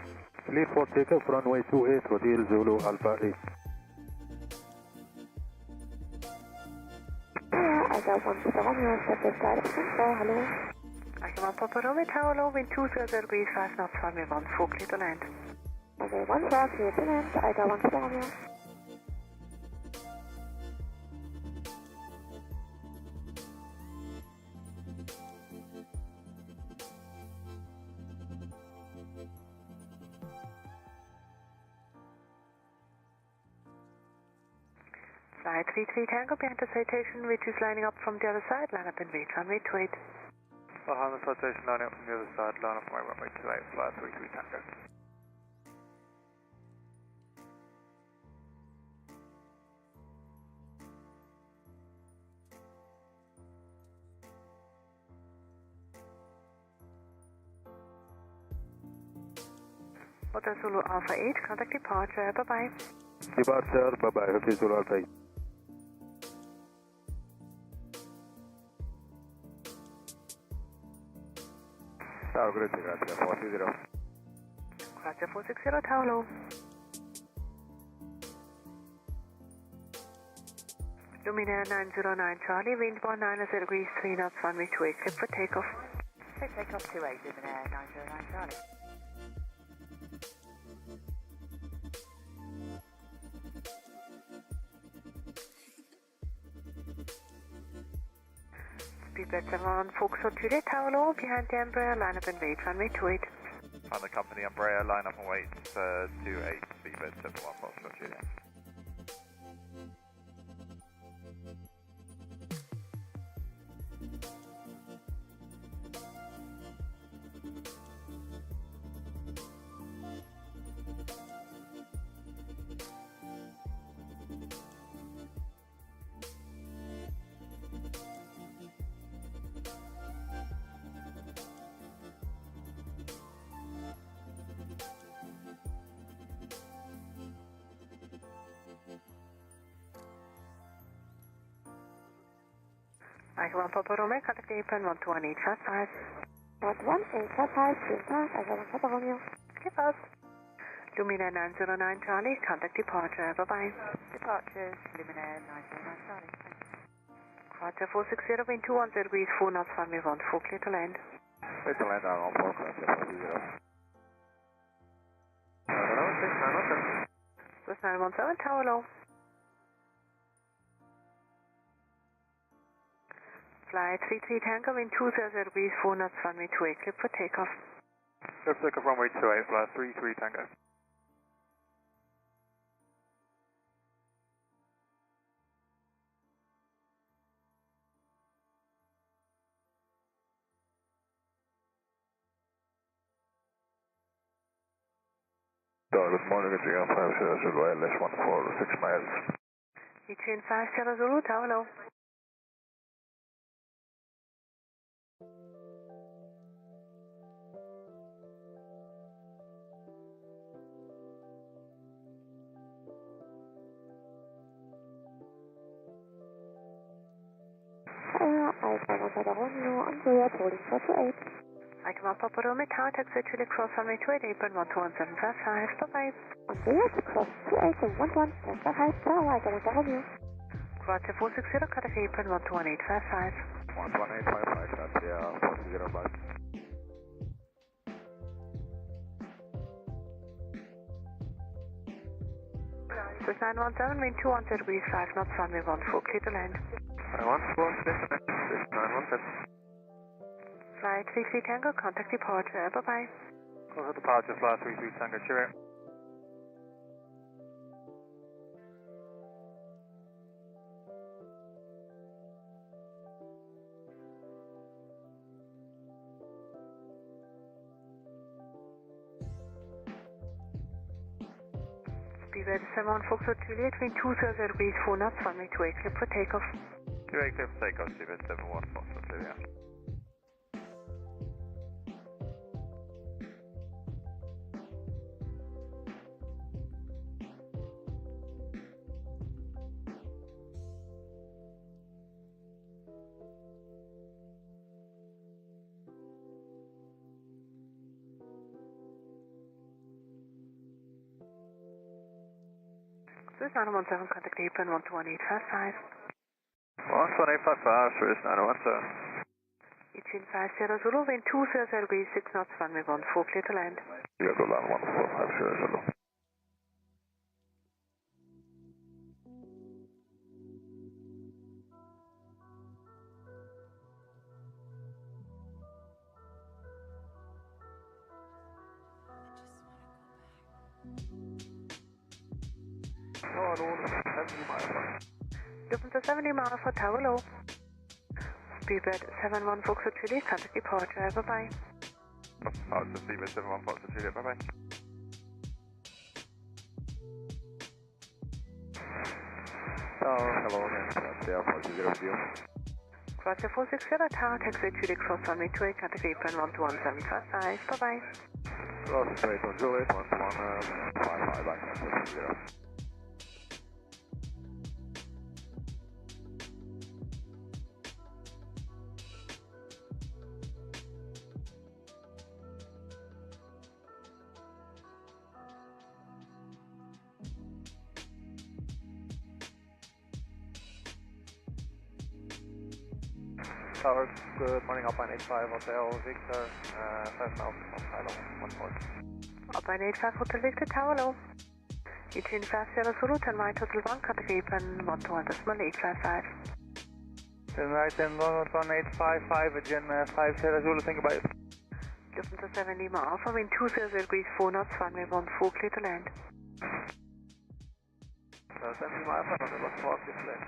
Clear for takeoff, runway 28, Hotel Zulu Alpha 8. Alpha 1 Romeo, Separate Direction, hello. Alpha Papa Romeo, Tower low, wind 230 degrees, 5 knots, runway 14, clear to land. Runway 14, clear to land, Alpha 1 Romeo. Flight 33 Tango behind the citation, which is lining up from the other side, line up and wait, runway 28. Behind the citation, lining up from the other side, line up my runway 28, flight 33 Tango. Hotel Zulu Alpha 8, contact departure, bye-bye. Departure, bye-bye, Hotel Zulu Alpha 8. Tower, grazie, 460. Grazie 460, Tower low. Luminaire 909 Charlie, wind 190 degrees, 3 knots, runway 28, clear for takeoff. So takeoff 28, Luminaire 909 Charlie. Speedbird 71 Foxtrot Juliet, Tower low, behind the Embraer, line up and wait, runway 28. On the company Embraer, line up and wait, 28, Speedbird 71 Foxtrot Juliet. Ike 1 Papa Romeo, contact apron 121 855. 118, Papa, Silver, Alpha 1 Papa Romeo. Skip us. Luminaire 909 Charlie, contact departure, bye-bye. Departures, Luminaire 909 Charlie. Roger 460, wind 210 degrees, 4 knots, runway 14, clear to land. Clear to land, on 4, grazie, 460. Swiss 917, Tower low. Flight 33 Tango, wind 230 degrees, 4 knots, runway 28, clear for takeoff. Clear for takeoff, runway 28, flight 33 Tango. Good morning, it's again 500 LS14, 6 miles. Between 50 Zulu, Tower low. I come up Papa Romeo Tower, taxi to cross runway 28, apron 12175, bye-bye. Cross 28 and 11755, Tower, I come up Papa Romeo. Roger 460, contact apron 11855. 11855, that's the 40 bike. Swiss 917, wind 210 degrees, 5 knots, runway 14, clear to land. 914, Swiss 917. Flight 33 Tango, contact departure, bye-bye. Close at departure, flight 33 Tango, cheerio. Speedway 71 Foxtrot Juliet, wind 230 degrees, 4 knots, runway 28, clear for takeoff. Clear for takeoff, Speedway 71 Foxtrot Juliet. Swiss 917, contact apron 11855. 11855, Swiss 917. Between 50 Zulu, wind 230 degrees, 6 knots, runway 14, clear to land. Yeah, go down 1450 Zulu. Oh, no, 70 miles. Lufthansa 70 miles for Tower low. Speedbird 71 Foxtrot Juliet, contact departure, bye-bye. Departure, Speedbird 71 Foxtrot Juliet, bye-bye. Hello again, that's the 40 view. Roger 460, Tower, taxi Juliet, cross runway 28, contact apron 11755, bye-bye. Cross 28 on Juliet, 1155, back to 0. Tower, good morning, Alpine 85 Hotel Victor, 5 miles from Thailand, 1 port. Alpine 85 Hotel Victor, Tower low. Between 50 Zulu, 10 right, Hotel 1, contact apron 121.855. 10 right and 11855, again 50 Zulu, thank you, bye. Lufthansa 70 miles, wind 230 degrees, 4 knots, runway 14, clear to land. 70 miles, runway 14, clear to land.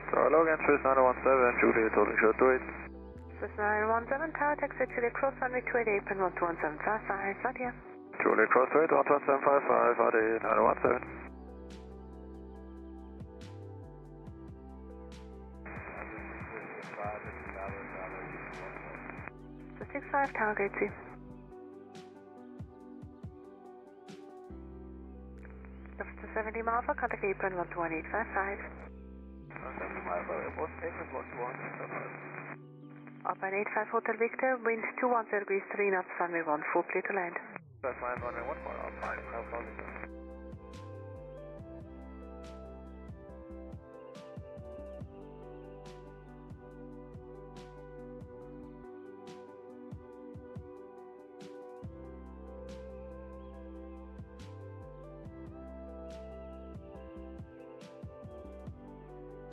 Hello again, Swiss 917, Juliet, holding short to it. Swiss 917, Tower, taxi Juliet, cross runway 28, apron 11755, Nadia. Juliet, cross to it, 11755, Nadia, 917. So 65, Tower, gate C. Lufthansa 70 miles, contact apron 11855. Alpine 85 Hotel Victor, wind 210 degrees, 3 knots, runway 14, clear to land. That's line runway 14, Alpine, Alpha Victor.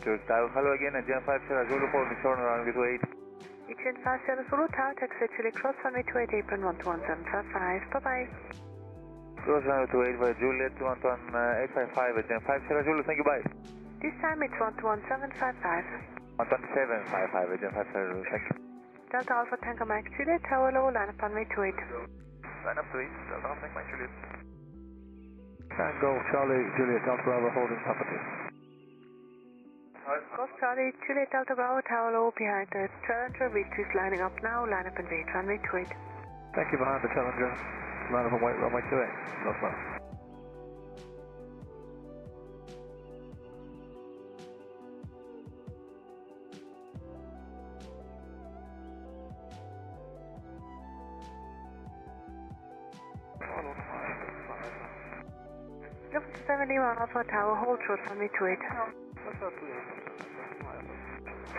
Zurich Tower. Hello again, Agent 5 Sierra Zulu, holding short runway 28. Agent 5 Sierra Zulu Tower, taxi Juliet cross runway 28, apron 12175. Bye-bye. Cross runway 28 by Juliet, 11855, Agent 5 Sierra Zulu, thank you, bye. This time it's 12175. 12755, Agent 5 Sierra Zulu, thank you. Delta Alpha Tango Mike Juliet, tower low, line up runway 28. Line up to 8, Delta Alpha Tango Mike Juliet. Tango Charlie Juliet Delta Bravo holding property. Golf Charlie, Juliet Delta Bravo, tower low behind the Challenger, V2's lining up now, line up and wait, runway 28. Thank you, behind the Challenger. Line up and wait, runway 28. North bound. Level 7 Lima Alpha Tower, hold short runway 28.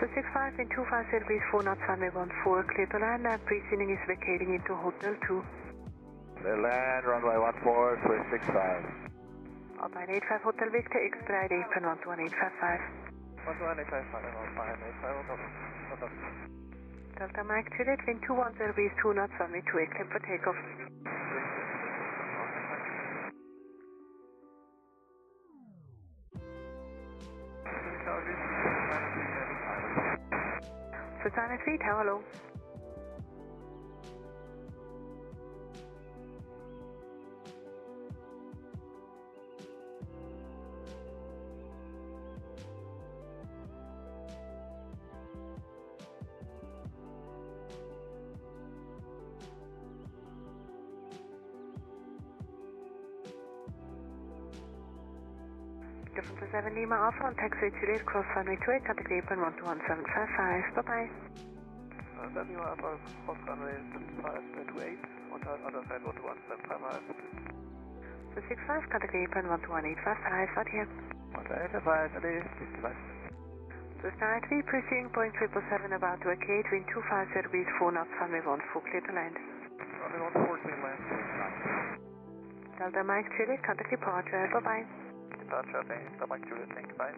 So 65 in 25 degrees 4 knots runway 14, clear to land, and pre-sealing is vacating into Hotel 2. Clear land, runway 14, switch 65. Alpine 85 Hotel Victor, expedite apron 11855. 11855, Delta Mike Juliet, wind 210 degrees 2 knots runway 28, clear for takeoff. So 93, tower low. Difference to 7 Lima Alpha on taxi Juliet, cross runway 28, contact apron 12175. Bye-bye. 7 Lima Alpha, cross runway 28, on the other side 12175. So 65, contact apron 12185, out here. 11855, that is 55. So 93, pursuing point 777, about to vacate, wind 250 degrees 4 knots, runway 14, clear to land. Runway 14, clear land. Delta Mike Juliet, contact departure, bye-bye. Departure, Delta Mike Juliet, thank you, bye.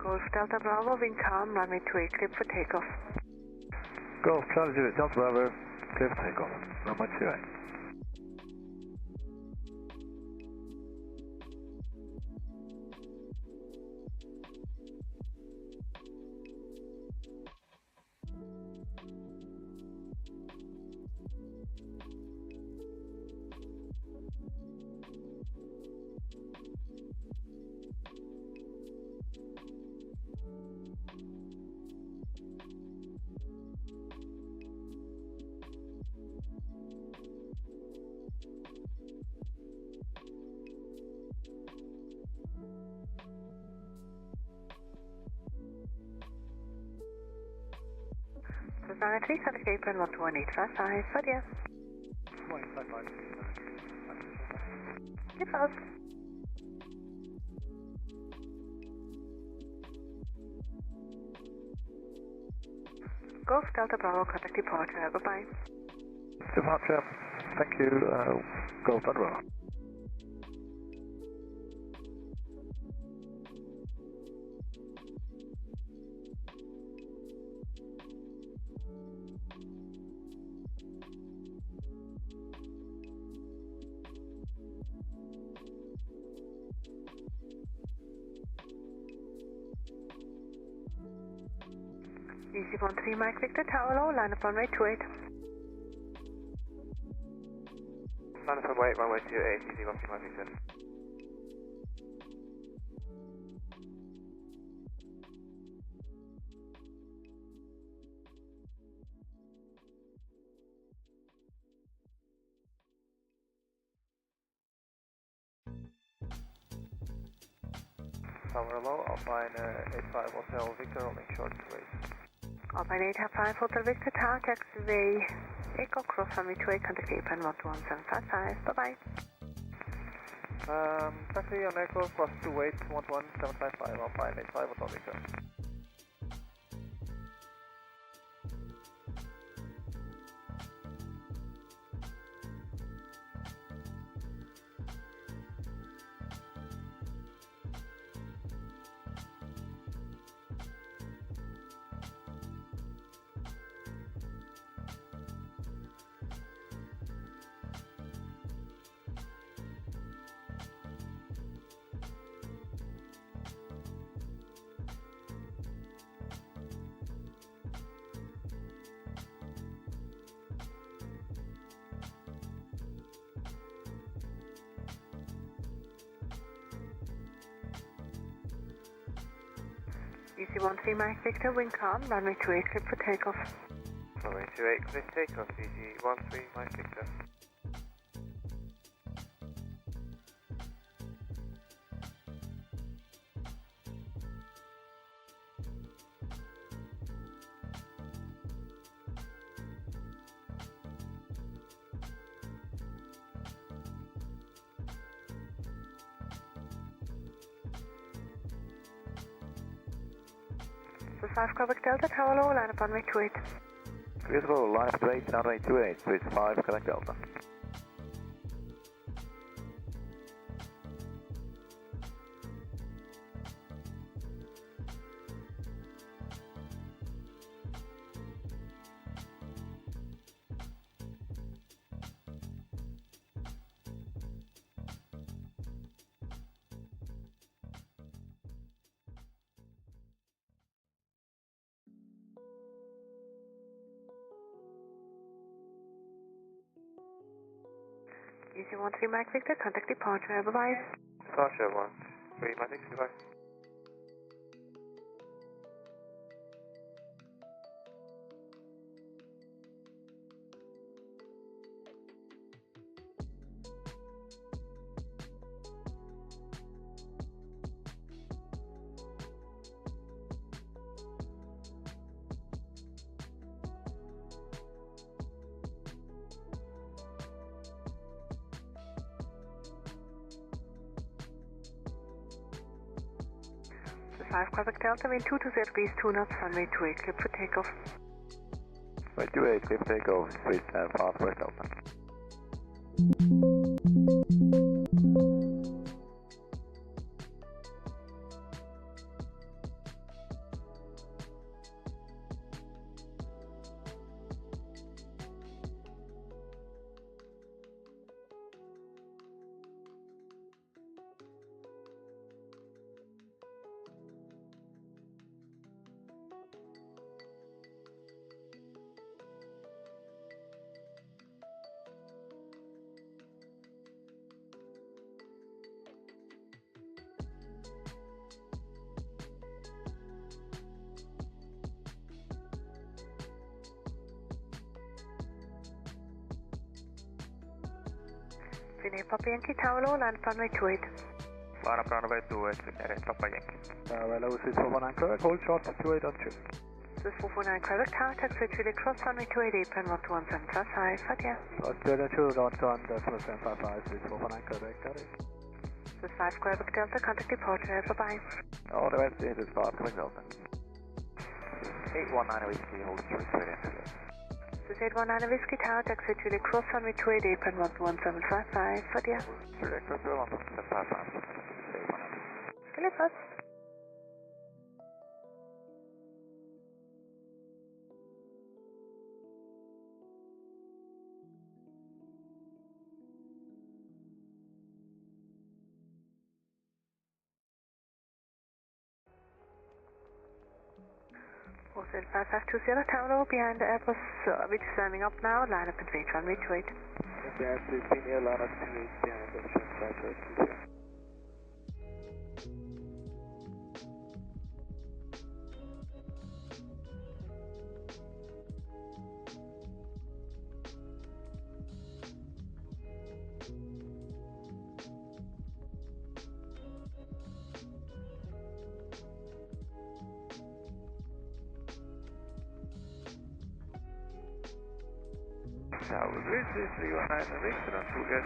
Golf Delta Bravo, wind calm, runway 28, clear for takeoff. Golf Charlie Juliet Delta Bravo, clear for takeoff. Runway 28. So 93, contact apron 12185, but yeah. 18555. Get fast. Golf Delta Bravo, contact departure, bye-bye. Departure, thank you, Golf Delta Bravo. Easy 13 Mike Victor, tower low, line up runway 28. Line up runway 28, easy 13 Mike Victor. Tower low, Alpine 85 Hotel Victor, holding short race. Alpine 855 Hotel Victor Tower, taxiway Echo, cross runway 28, contact apron 11755. Bye-bye. Taxi on Echo, cross 28, 11755, Alpine 85 Hotel Victor. EC13 Mike Victor, wing calm, runway 28, clear for takeoff. Runway 28, clear takeoff, EC13 Mike Victor. So 5 Quebec Delta, Tower low, line up runway 28. Visible, line up 28, runway 28, switch 5, Quebec Delta. EC13 Mike Victor, contact departure, bye-bye. Departure 13 Mike Victor, goodbye. So 5 Quebec Delta, wind 220 degrees, 2 knots, runway 28, clear for takeoff. Runway 28, clear for takeoff, switch 5, Quebec Delta. Vinay Papa Yankee, Tower low, line up runway 28. Line up runway 28, Vinay Papa Yankee. Hello, switch 419 Quebec, hold short 28 on 2. This is 449 Quebec Tower, taxiway Julie cross runway 28, apron 11755, Fatia. Australia 2.1.755, switch 419 Quebec, got it. This is 5 Quebec Delta, contact departure, bye-bye. All the rest is 5, Quebec Delta. 819 whiskey, hold short, straight into it. This is 819 Whiskey Tower, taxi Julie cross runway 28, apron 11755, Fatia. Julie, cross 11755. Delivered. Wholesale 5520, Tower low, behind the Airbus, which is landing up now, line up and wait runway 28. Behind 16 air, line up 28, behind the short 520. Tower, Bridge 319 Victor and Juliet.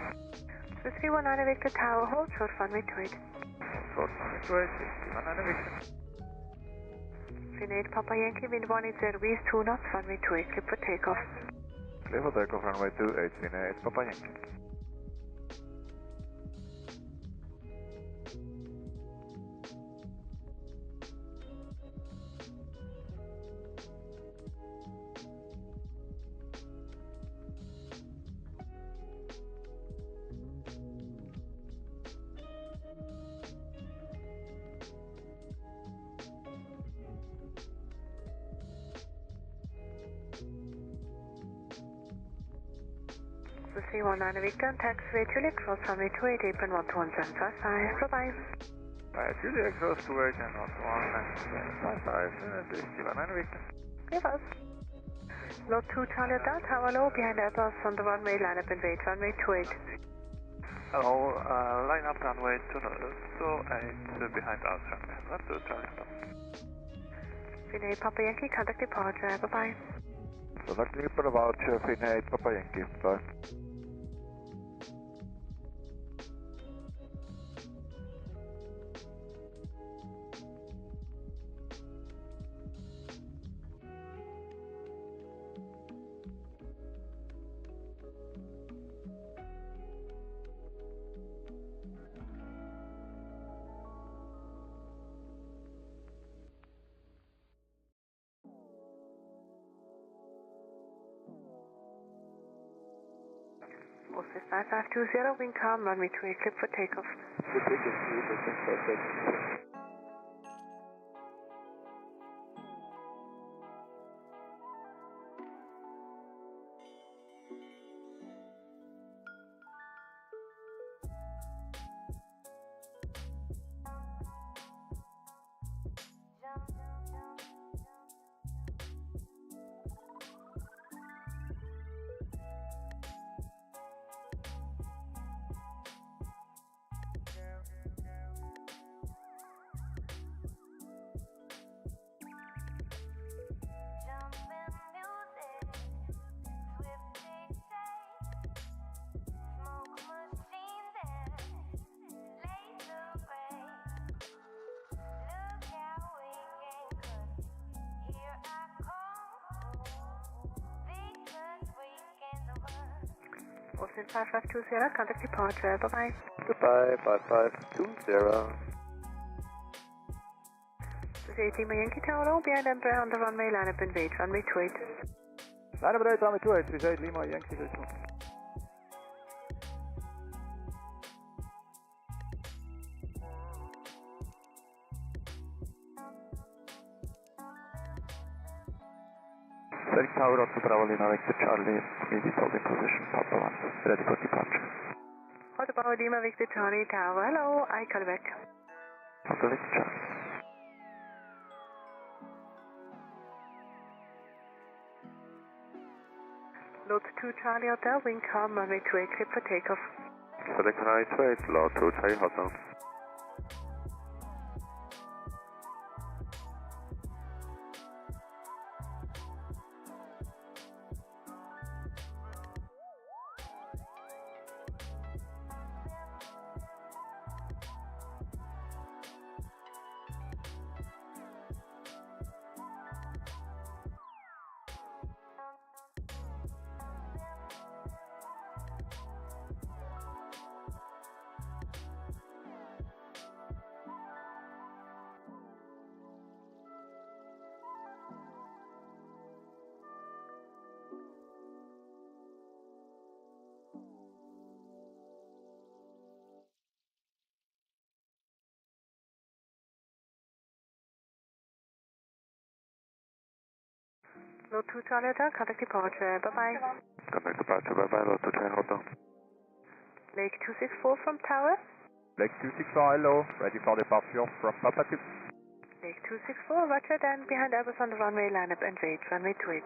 319 Victor Tower, hold short runway 28. Short runway 28, 319 Victor. Finade Papa Yankee, wind 180 east, 2 knots, runway 28, clear for takeoff. Clear for takeoff, runway 28, Finade Papa Yankee. So 319 Victor, taxiway Juliet, cross runway 28, apron 12175, bye-bye. Juliet, cross 28 and 12175, this is 319 Victor. Clear for us. Lot 2 Charlie Hotel, tower low, behind Airbus on the runway, line up and wait, runway 28. Hello, line up runway 28 behind us, runway 12 Charlie Hotel. Finade Papa Yankee, contact departure, bye-bye. Contact departure, Finade Papa Yankee, bye. Posted 5520, wind calm, runway 28, clip for takeoff. Boston 5520, contact departure, bye-bye. Goodbye, 5520. This is 18 Yankee Tower, low, behind Emperor on the runway, line up and wait, runway 28. Line up and wait, runway 28, 38 Lima Yankee Victor. Zurich Tower, Otto Bravo Lima Victor Charlie, immediate holding position, Papa 1, ready for departure. Otto Bravo Lima Victor Charlie Tower, hello, I call back. Otto Victor Charlie. Lot 2 Charlie Hotel, wind calm, runway 28, clip for takeoff. Zurich right, wait, Lot 2 Charlie Hotel. Lot 2 Charlie Hotel, contact departure, bye-bye. Contact departure, bye-bye, Lot 2 Charlie Hotel. Lake 264 from Tower. Lake 264, hello, ready for departure from Papa 2. Lake 264, roger, then behind Airbus on the runway, line up and wait, runway 28.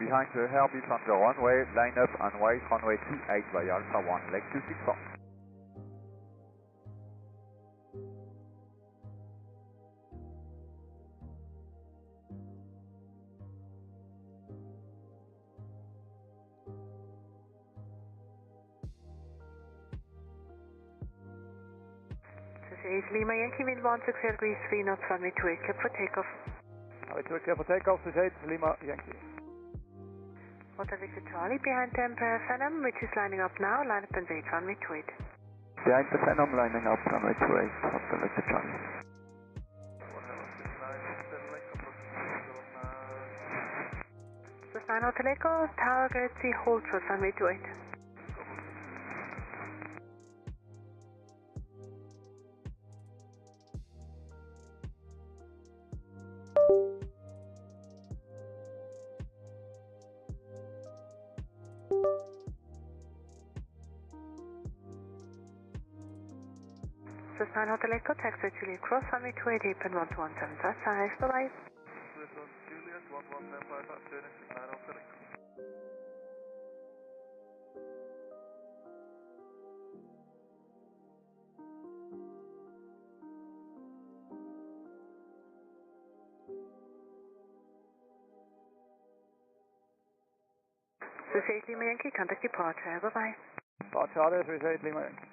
Behind the Airbus on the runway, line up and wait, runway 28 by Alpha 1, Lake 264. 8 Lima Yankee, wind 16 degrees, 3 knots, runway 28, clear for takeoff. Runway 28, clear for takeoff, this 8 Lima Yankee. Hotel Victor Charlie, behind the Emperor Phantom, which is lining up now, line up and wait, runway 28. Behind the Phantom, lining up, runway 28, Hotel Victor Charlie. This 9 Hotel Echo, Tower Gate C, hold short, runway 28. This 9 Hotel Echo, taxi Juliet Cross, runway 28, apron 12175, bye-bye. Juliet 11755, turning to 9 Hotel Echo. This 8 Lima Yankee, contact departure, bye-bye. Departure, this 8 Lima Yankee.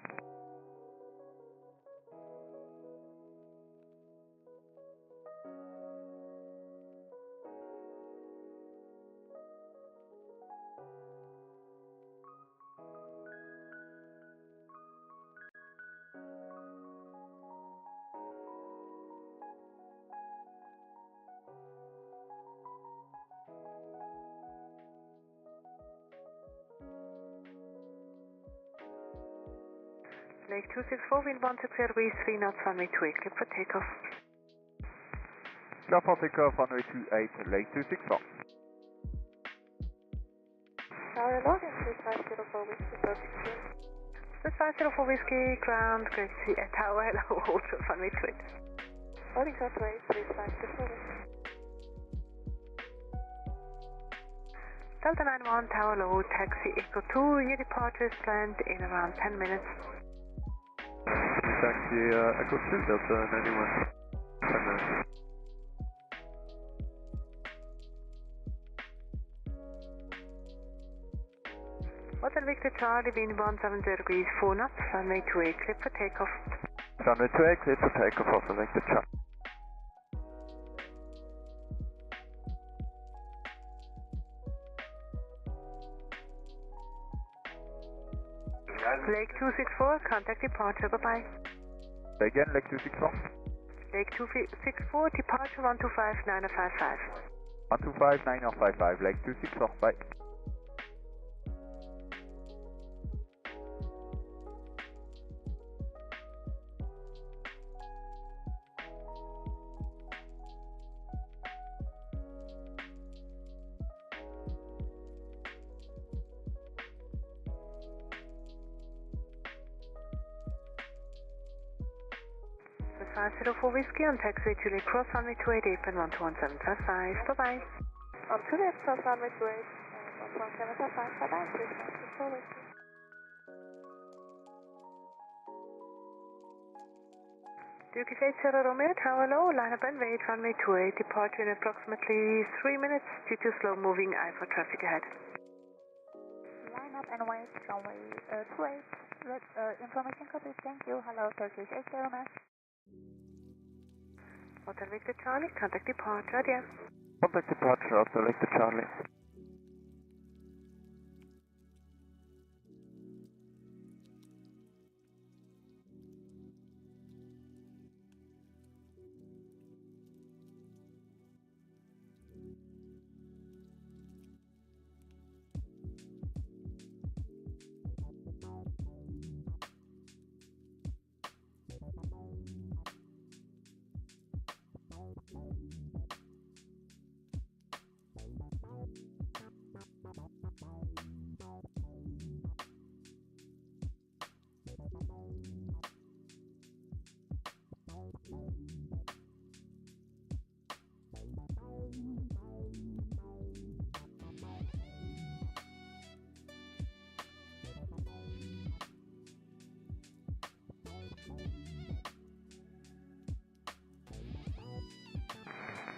Lake 264, wind 16 degrees, 3 knots, runway 28, clear for takeoff. Clear for takeoff, runway 28, Lake 264. Tower login, 3504 Whiskey, perfect. 504 Whiskey, ground, great sea, tower, hello, hold short, runway 28. Holding short rate, 3504 Whiskey. Delta 91, tower low, taxi Echo 2, your departure is planned in around 10 minutes. Taxi Echo 2, Delta 91. 10 minutes. Hotel Victor Charlie, wind 170 degrees, 4 knots, runway 28, clear for takeoff. Runway 28, clear for takeoff, Hotel Victor Charlie. Lake 264, contact departure, bye-bye. Again, Lake 264. Lake 264, departure 125-9055. 125-9055, Lake 264, bye. The 504 Whiskey on taxi Juliet Cross, runway 28, apron 12175, bye-bye. On Juliet Cross, runway 28, 11755, bye-bye, 3504 Whiskey. Turkish 80 Romeo, tower low, line up and wait, runway 28, departure in approximately 3 minutes due to slow-moving IFO traffic ahead. Line up and wait, runway 28, information copy, thank you, hello, Turkish 80 Romeo. Hotel Victor Charlie, contact departure, adieu. Contact departure, Hotel Victor Charlie.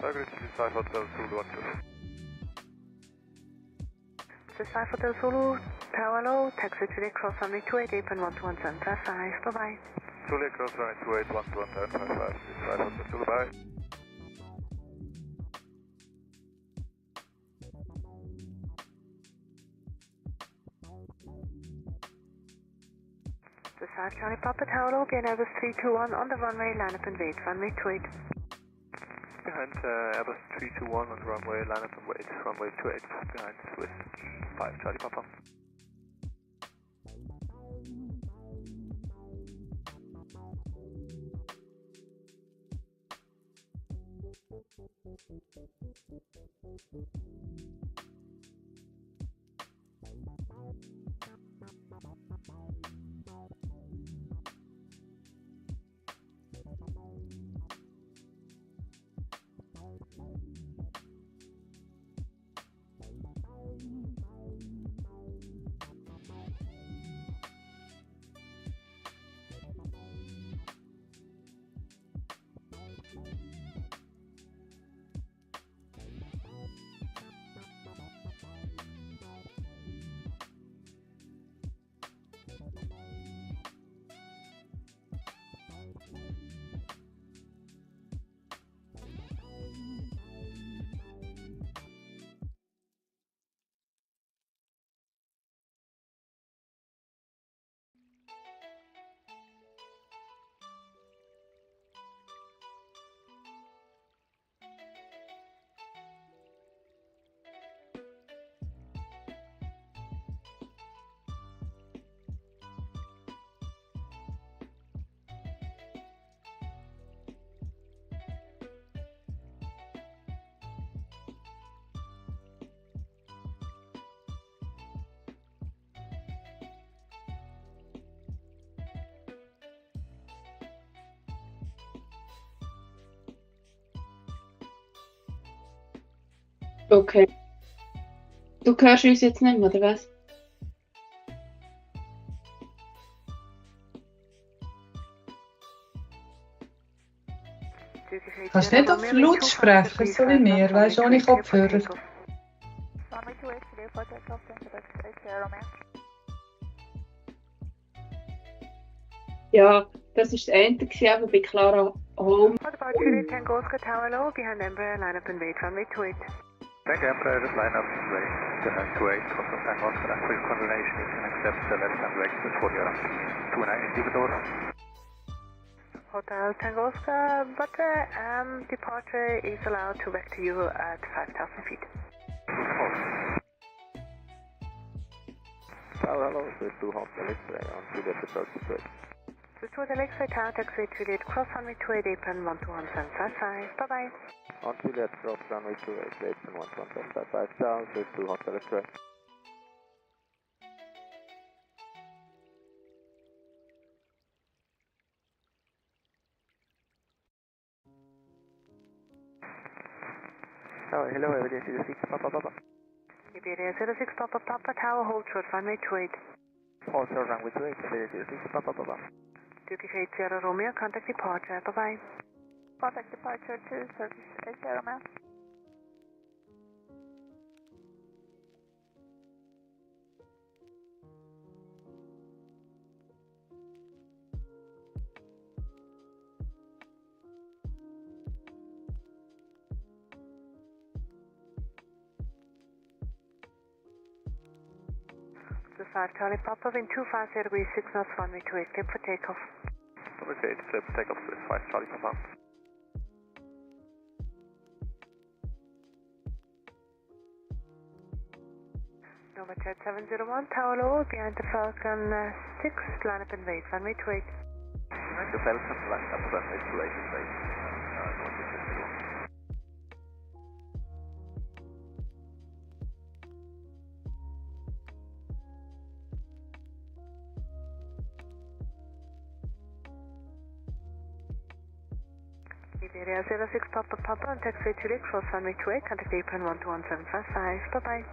Target 5 Hotel Zulu 12. This 5 Hotel Zulu, tower low, taxi Juliet Cross, runway 28, apron 12175, bye-bye. Juliet, cross runway 28, 121, 755, 500, goodbye. ZRH Charlie Papa Tower, again Airbus 321 on the runway, line up and wait, runway 28. Behind Airbus 321 on the runway, line up and wait, runway 28, behind Swiss 5 Charlie Papa. Okay. Du hörst uns jetzt nicht mehr, oder was? Kannst nicht auf laut sprechen, so wie mir, weißt du, ohne Kopfhörer. Ja, das ist das Ende, aber bei Clara Home. What about Juliet Tango Oscar Tower low, behind Embraer, line up and wait, runway 28. Thank you, Embraer, just line up and wait, behind 28, cross of Tango Oscar, and quick coordination, you can accept the left-hand leg before you're up to 290 Stevedore. Hotel Tango Oscar, but departure is allowed to back to you at 5,000 feet. Tower, hello, Swiss 2 Hotel X-ray on Juliet approach to Swiss. Swiss 2 Hotel X-ray Tower, taxi Juliet, cross runway 28, apron 121.755, bye-bye. On Juliet, cross runway 28, apron 121.755, down, Swiss 2 Hotel X-ray. Hello, Aviation 06 Papa Papa. Iberia 06 Papa Papa Tower, hold short runway 28. Hold short runway 28, Aviation 06 Papa Papa. Turkish 80 Romeo, contact departure, bye-bye. Contact departure to Turkish 80 Romeo. ZRH Charlie Papa, wind 250 degrees 6 knots, runway 28, clear for takeoff. Runway 28, clear for takeoff, Swiss 5 Charlie Papa. Nova Jet 701, Tower low, behind the Falcon 6, line up and wait, runway 28. Behind the Falcon, line up, runway 28, wait. North is Iberia 06 Papa Papa, on taxi Juliet, cross runway 28, contact apron 121.755, bye-bye.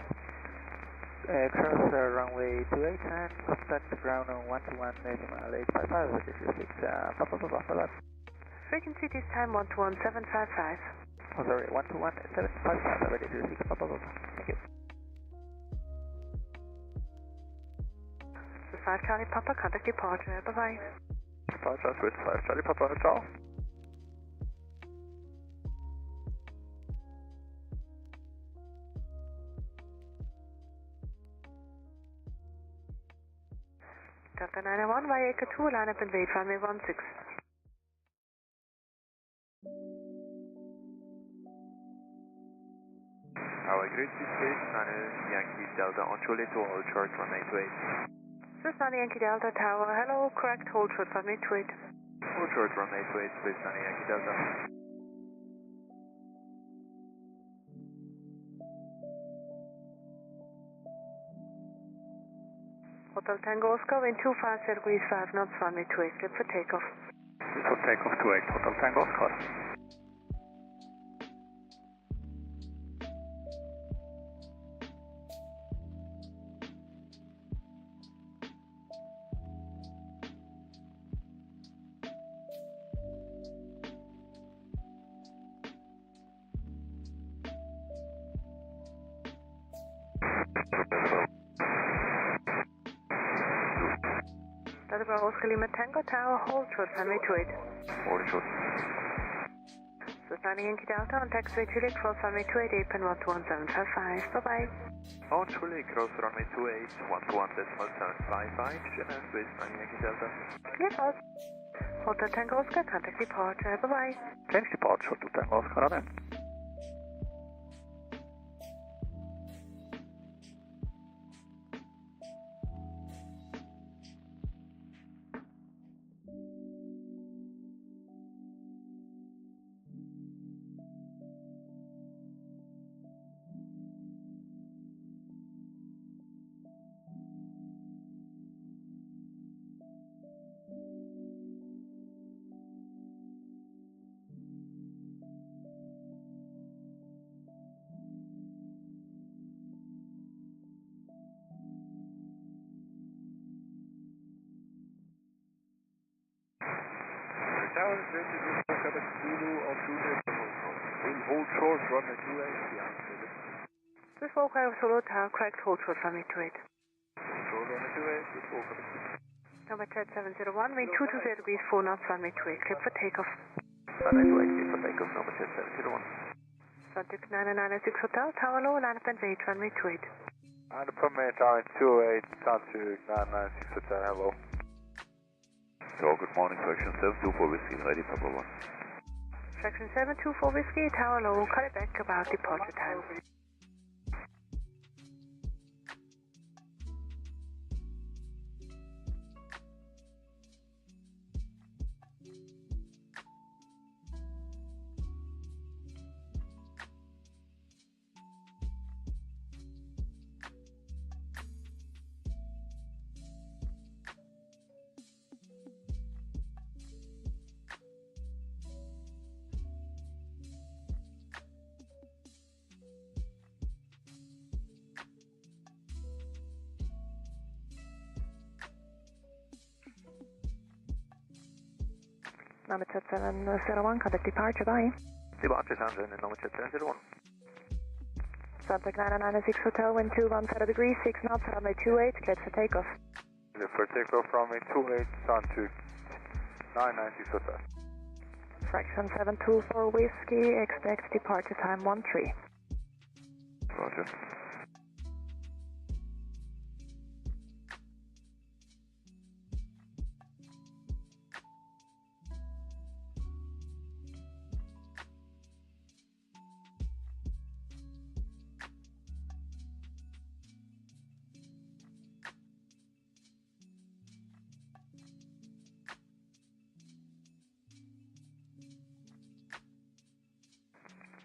Cross runway 28 and contact ground on 121.855, which is 6 Papa Papa, bye-bye. Frequency this time 121.755. Oh, sorry, 121.755, which is 6 Papa Papa. Thank you. ZRH Charlie Papa, contact departure, bye-bye. departure, Swiss 5 Charlie Papa, ciao. Delta 901 via Echo 2, line up and wait, runway 16. Our grid is Swiss 9 Yankee Delta on Charlie to all short runway 28. Swiss 9 Yankee Delta Tower, hello, correct, hold short runway 28. Hold short runway 28, Swiss 9 Yankee Delta. Hotel Tango Oscar, wind 250 degrees 5 knots, runway 28, clear for takeoff. This will take off to 8 Hotel Tango Oscar. Delta Bravo Oscar Lima Tango Tower, hold short runway 28. Hold short. Swiss 9 Yankee Delta on taxiway Juliet, cross runway 28, pin 121.755, bye-bye. On Juliet, cross runway 28, 121.755, Chennai, Swiss 9 Yankee Delta. Clear cross. Hotel Tango Oscar, contact departure, bye-bye. Change departure to Tango Oscar, runway. Tower, this is Quebec Zulu on Juliet. We'll hold short runway 28, yeah. Swiss Volker Solo Tower, correct, hold short runway 28. Short runway 28, Swiss Volker. Number 701, wind 220 degrees 4 knots, runway 28, clear for takeoff. Runway 28, clear for takeoff, number 701. Subject 996 Hotel, Tower Low, line up and wait, runway 28. And the permit on 28, Subject 996 Hotel, hello. So, good morning, Fraction 724 Whiskey, ready, Papa 1. Fraction 724 Whiskey, Tower Low, call it back about departure time. Number 701, contact departure, bye. Departure sounds in number 701. Subject 996 Hotel, wind 210 degrees, 6 knots, runway 28, cleared for takeoff. Clear for takeoff, runway 28, Subject 996 Hotel. Fraction 724 Whiskey, expect departure time 13. Roger.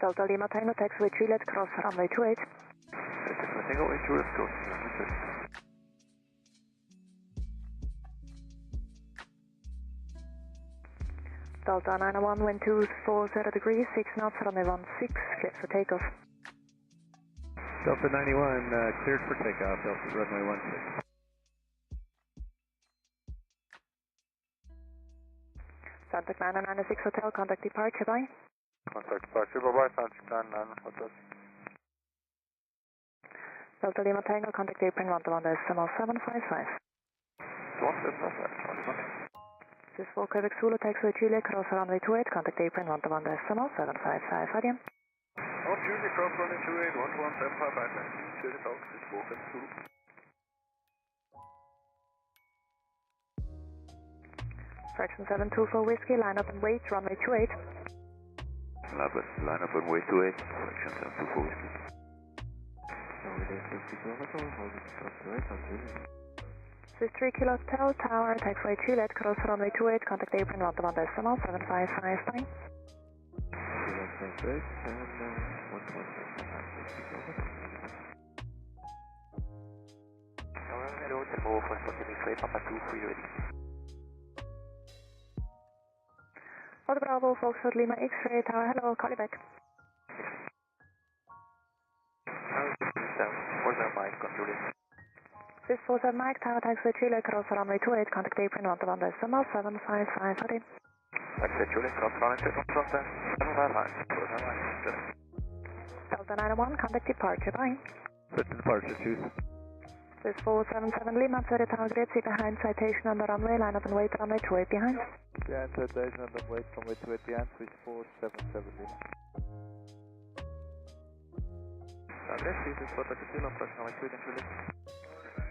Delta Lima Tango, taxiway Juliet, cross runway 28. Tango, Juliet, cross runway 28. Delta 901, wind 240 degrees, 6 knots, runway 16, cleared for takeoff. Delta 91, cleared for takeoff, Delta runway 16. Subject 996 Hotel, contact departure, bye. Contact departure, bye-bye, Subject 996 Hotel. Delta Lima Tango, contact apron 121.755. 175, This is 4 Quebec Zulu, taxiway Julia, cross runway 28, contact apron 121 decimal 755, Adieu. On Julia, cross runway 28, 12175, Iceland. Julia Talks, this is 4 Quebec Zulu. Fraction 724 Whiskey, line up and wait, runway 28. Line up and wait 28, fraction 724 Whiskey. This is 3 Kilo Hotel Tower, taxiway Juliet, cross runway 28, contact apron 121 decimal 755, Otto Bravo, Foxtrot Lima X-ray Tower, hello, call you back. This is 47 Mike Tower, taxiway Juliet, cross runway 28, contact apron 121 decimal 755, Adieu. Taxiway Juliet, cross runway 28, 755, Delta 901, contact departure, bye. Set to departure, choose. This is 477 Lima, 30 Tower, grid, see behind, citation on the runway, line up and wait, runway 28 behind. Behind citation and then wait, runway 28 behind, switch 477 Lima. Address, this is 4 Delta Kilo, cross runway 28, Juliet.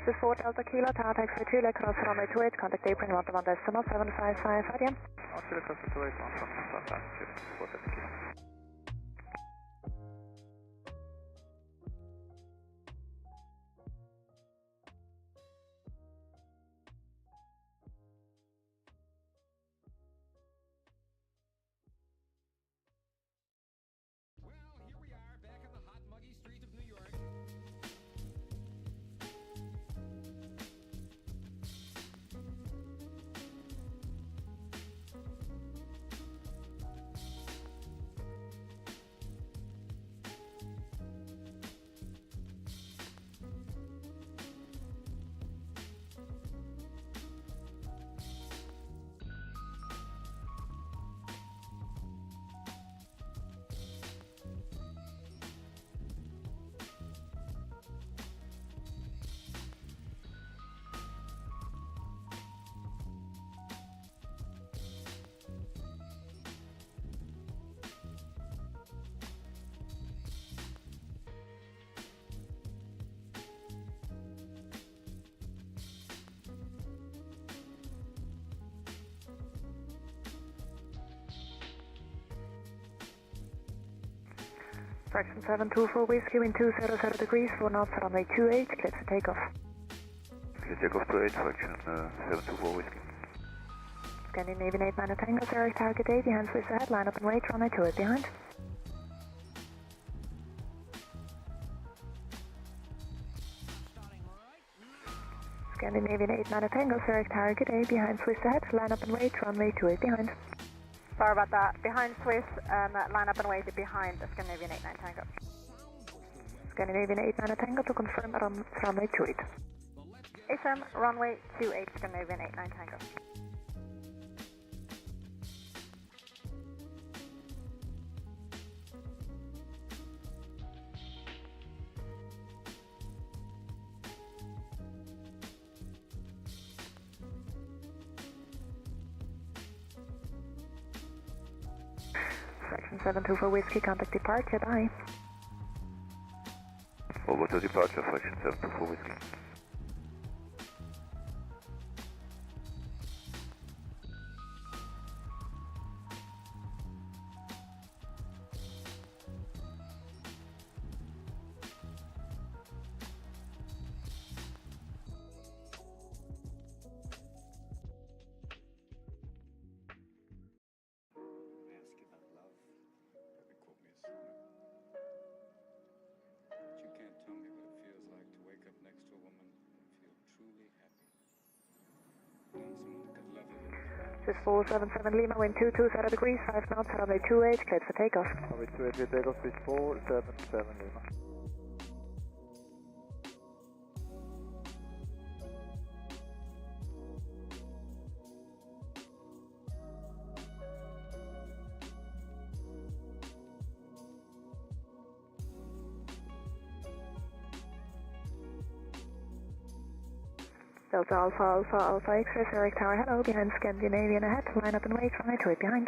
This is 4 Delta Kilo, Tower, taxiway Juliet, cross runway 28, contact apron 121 decimal 755, Adieu. Juliet, cross runway 28, 121 Juliet, 4 Delta Kilo. Fraction 724 Whiskey, wind 200 degrees, 4 knots, runway 28, clear for takeoff. Clear takeoff to 8, fraction 724 Whiskey. Scandinavian 8 minor Tango, Zurich target 8, behind Swiss ahead, line up and wait, runway 28 behind. Scandinavian 8 minor Tango, Zurich target 8, behind Swiss ahead, line up and wait, runway 28 behind. Sorry about that. Behind Swiss, line up and wait behind the Scandinavian 89 Tango. Scandinavian 89 Tango to confirm runway 28. ASM, runway 28, Scandinavian 89 Tango. Fraction 724 Whiskey, contact departure, bye. Over to departure, fraction 724 Whiskey. This is 477 Lima, wind 220 degrees, 5 knots, runway 28, cleared for takeoff. Runway 28, takeoff, switch 477 Lima. Delta Alpha Alpha Alpha X-ray Zurich Tower, hello, behind Scandinavian ahead, line up and wait, runway 28 behind.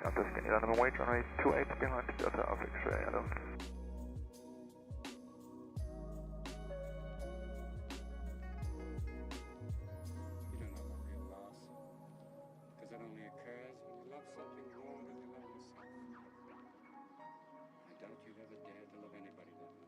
Delta Scandinavian and wait, runway 28 behind, Delta Alpha X-ray, hello. You don't know about real loss, because it only occurs when you love something more than you love yourself. I doubt you've ever dared to love anybody that much.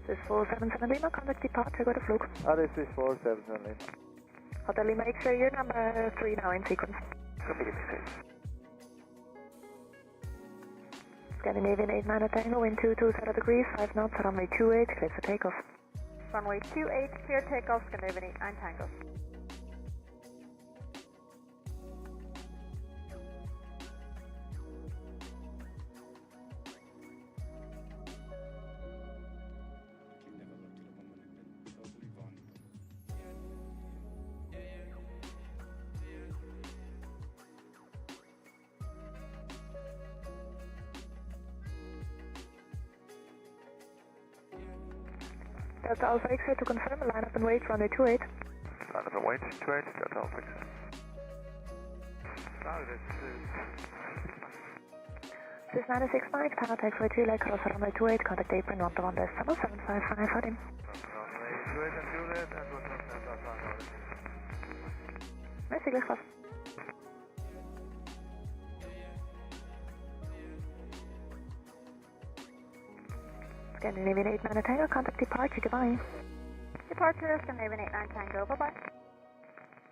This is 477 Lima, contact departure, go to Flug. This is 477 Lima. Hotel Lima X-ray, you're number 3 now in sequence. Scandinavian 89 Tango, wind 220 degrees, 5 knots, runway 28, clear for takeoff. Runway 28, clear takeoff, Scandinavian 89 Tango. Delta Alpha X-ray to confirm, line up and wait, runway 28. Line up and wait, 28, Delta Alpha X-ray. This is 96 Mike, power taxiway 2, leg cross runway 28, contact apron 121 decimal 755, hold him. Merci, gleich was. Scandinavian 89 Tango, contact departure, goodbye. Departure, Scandinavian 89 Tango, bye-bye.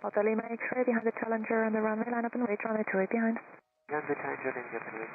Hotel Lima X-ray behind the Challenger on the runway, line up and wait, runway 28 behind. Behind the Challenger, India 28.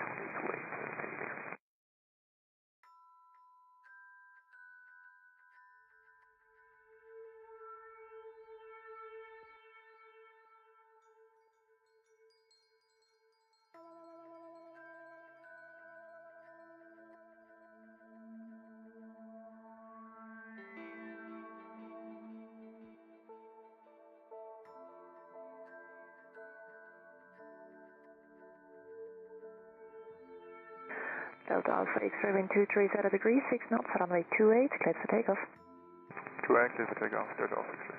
Delta Alpha X-ray, wind 230 degrees, 6 knots, runway 28, clear for takeoff. 28, clear for takeoff, Delta Alpha X-ray.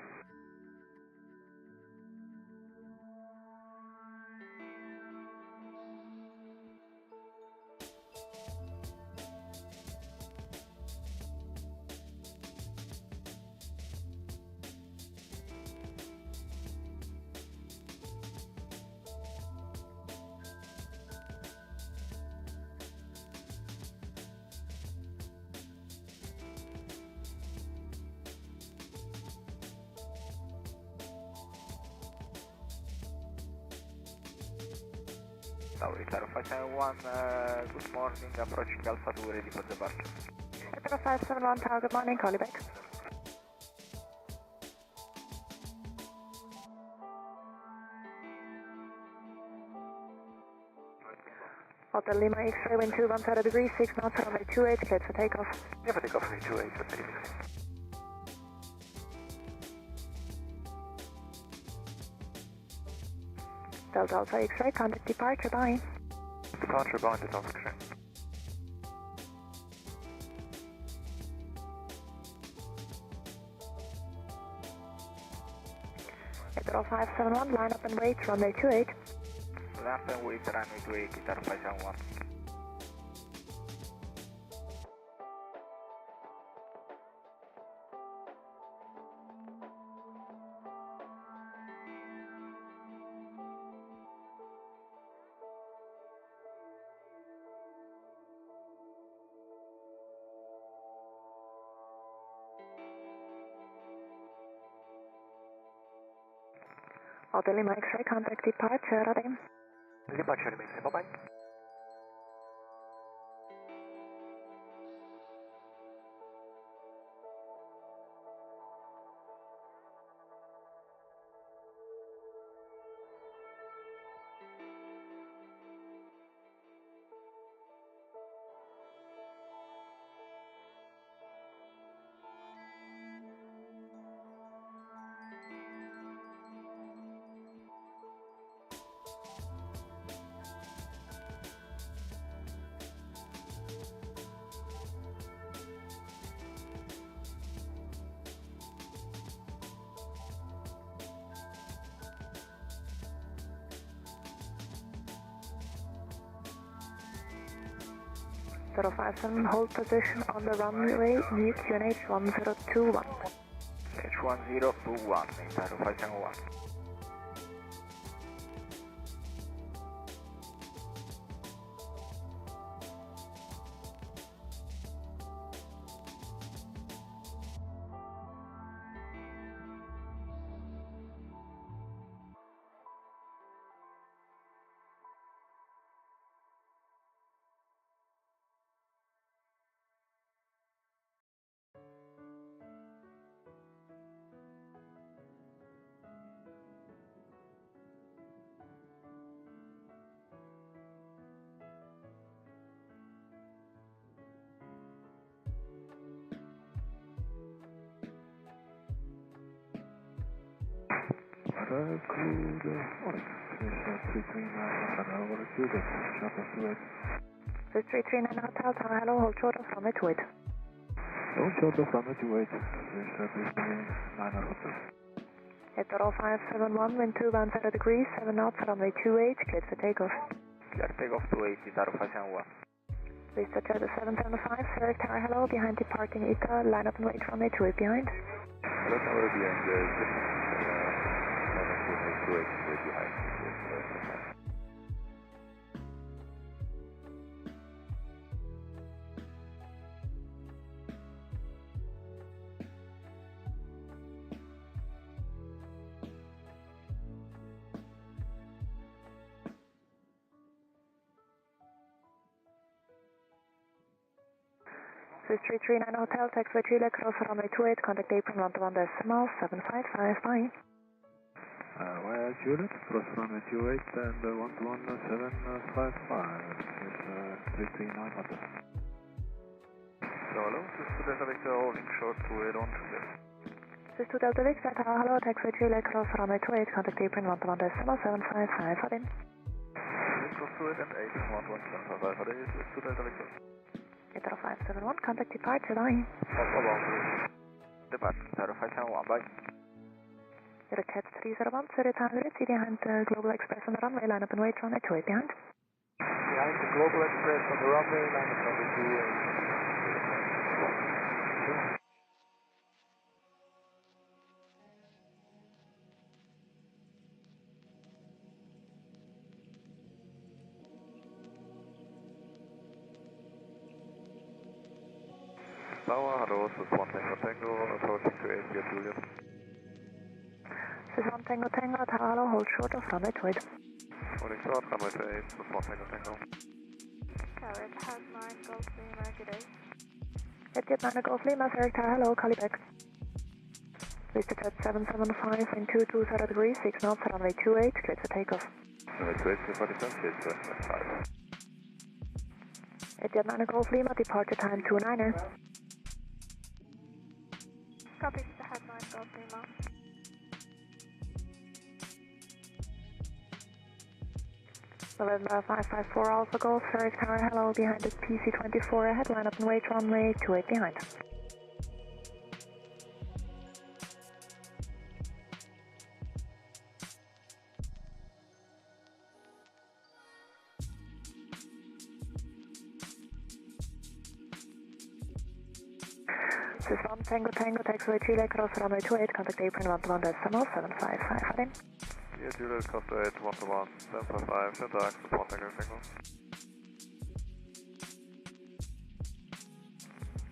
Tower, Alpha 71, good morning, approaching Alpha 2, ready for departure. Echo 571 Tower, good morning, call you back. Hotel Lima X-ray, wind 210 degrees, 6 knots, runway 28, clear for takeoff. Yeah, for takeoff, runway 28, for takeoff. Delta Alpha X-ray, contact departure, bye. Departure, bye, Delta Alpha X-ray. Echo 571, line up and wait, runway 28. Line up and wait, runway 28, Echo 571. Hotel Lima X-ray, contact departure, Radim. Departure, bye-bye. 057, hold position on the runway, new QNH 1021. H1021, Itaru 571. This 339 Hotel Tower, hello, hold short of runway 28. Hold short of runway 28, this 339 Hotel. Hit 0571, wind 2 bound 0 degrees, 7 knots, runway 28, cleared for takeoff. Clear takeoff 28, Itaru 571. Please touch at the 775, Zurich Tower, hello, behind departing ITA, line up and wait runway 28 behind. Hello, Tower behind the runway 28 behind. This 339 Hotel, taxiway Chile, cross runway 28, contact apron 121.755, bye. Where Juliet, cross runway 28 and 11755, it's 339 Hotel. Hello, this is Delta Victor holding short to 8 on clear. This is 2 Delta Victor, hello, taxiway Chile, cross runway 28, contact apron 121.755, hot in. Cross 28 and 8 on 11755, hot in, this is 2 Delta Victor. Itaru 571, contact departure, bye. Departure, Itaru 571, bye. You're a Cat 301, Zurich Airport, behind Global Express on the runway, line up and wait, runway 28 behind. Behind the Global Express on the runway, line up runway 28. Tower, hello, this is 1 Tango Tango, approaching to 8 via Juliet. This is 1 Tango Tango, Tower, hello, hold short of runway 28. Holding short, runway 28, this is 1 Tango Tango. Tower, has 9 Golf Lima, good day. Jet 9 Golf Lima, Zurich Tower, hello, call you back. Please touch at 775, wind 220 degrees, 6 knots, runway 28, cleared for takeoff. Runway 28, 247, it's 5. Jet 9 Golf Lima, departure time 29er. Copy, the head 9 Golf Lima. November 554 Alpha Golf, Zurich Tower, hello, behind the PC-24 ahead, line up and wait, runway 28 behind. This is 1 Tango Tango, taxiway Chile, cross runway 28, contact apron 121.755, hot in. Yeah, Juliet, cross 8, 121.755, syntax, 1 Tango Tango.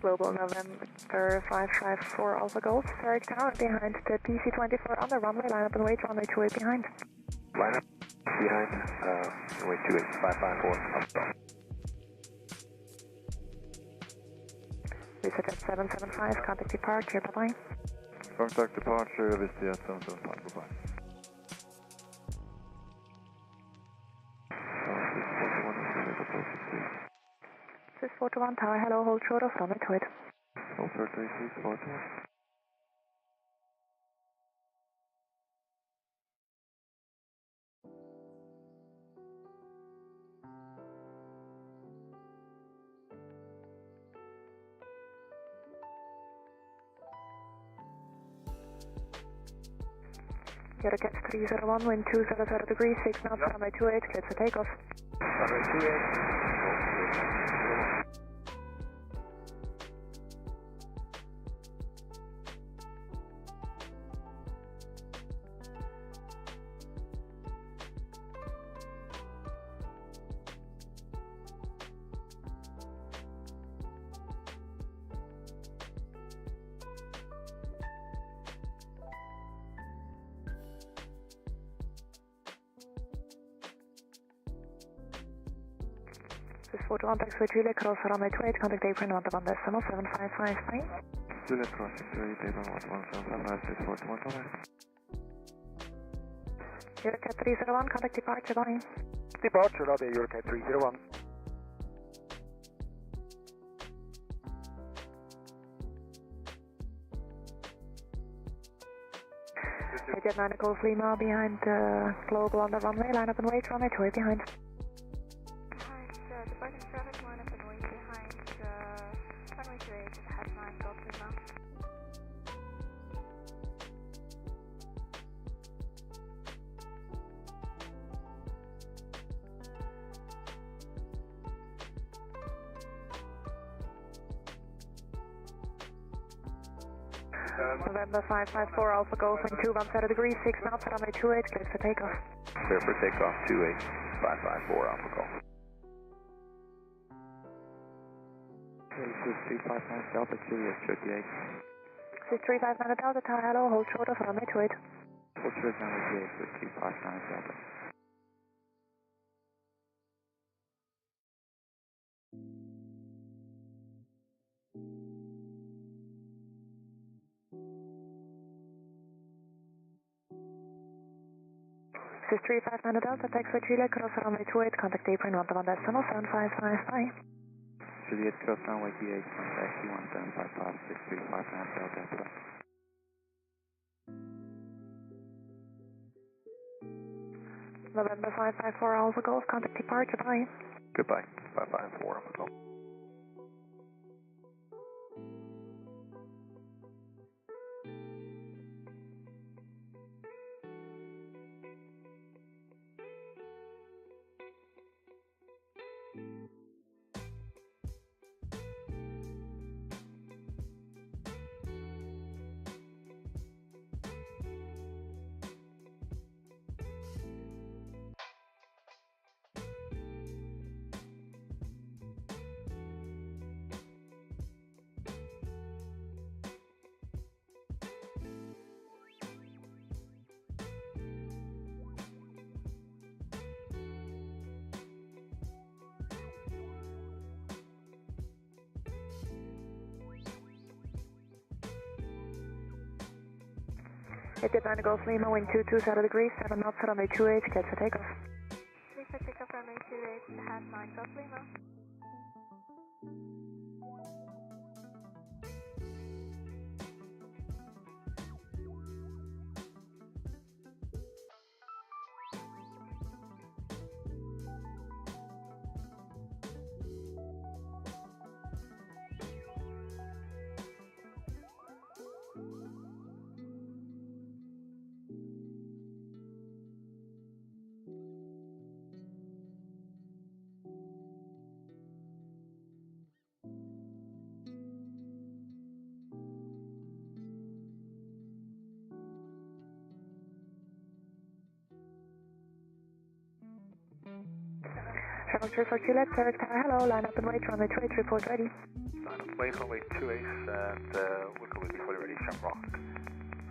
Global November 554 Alpha Golf, Zurich Tower, behind the PC-24 on the runway, line up and wait, runway 28 behind. Line up behind, runway 28, 554, up stop. Reset at 775, contact departure, bye-bye. Contact departure, Vista at 775, bye-bye. This is 421 Tower, hello, hold short of runway 28. Hold short, 28, 421. You're a Cat 301, wind 200 degrees, 6 knots, runway 28, cleared for takeoff. Runway 28. Swiss 41, taxi Juliet, cross runway 28, contact apron 117.755. Juliet crossing 28, apron 117.755, Swiss 41, over. Zurich 301, contact departure, bye. Departure, lobby, Zurich 301. Jet 9 Golf Lima behind global on the runway, line up and wait, runway 28 behind. Departing traffic, line up and wait behind runway 28, head 9 Golf Lima. November 554 Alpha Golf in 217 degrees, 6 knots, runway 28, clear for takeoff. Clear for takeoff, 28554 Alpha Golf. Swiss 359 Delta, Juliet 38. Swiss 359 Delta, tower, hello, hold short of runway 28. Hold short of runway 28, Swiss 359 Delta. Swiss 359 Delta, taxi Juliet, cross runway 28, contact apron 117.755. Juliet cross runway 28, contact 1755, 6359 Delta, goodbye. November 554 Alpha Golf, contact departure, bye. Goodbye, 554 Alpha Golf. Jet 9 Golf Lima, wind 227 degrees, 7 knots, runway 28, clear for takeoff. Clear for takeoff, runway 28, head 9 Golf Lima. Travel 34 Juliet, Zurich Tower, hello, line up and wait, runway 28, report ready. Line up and wait, runway 28, and we'll be fully ready, Shamrock.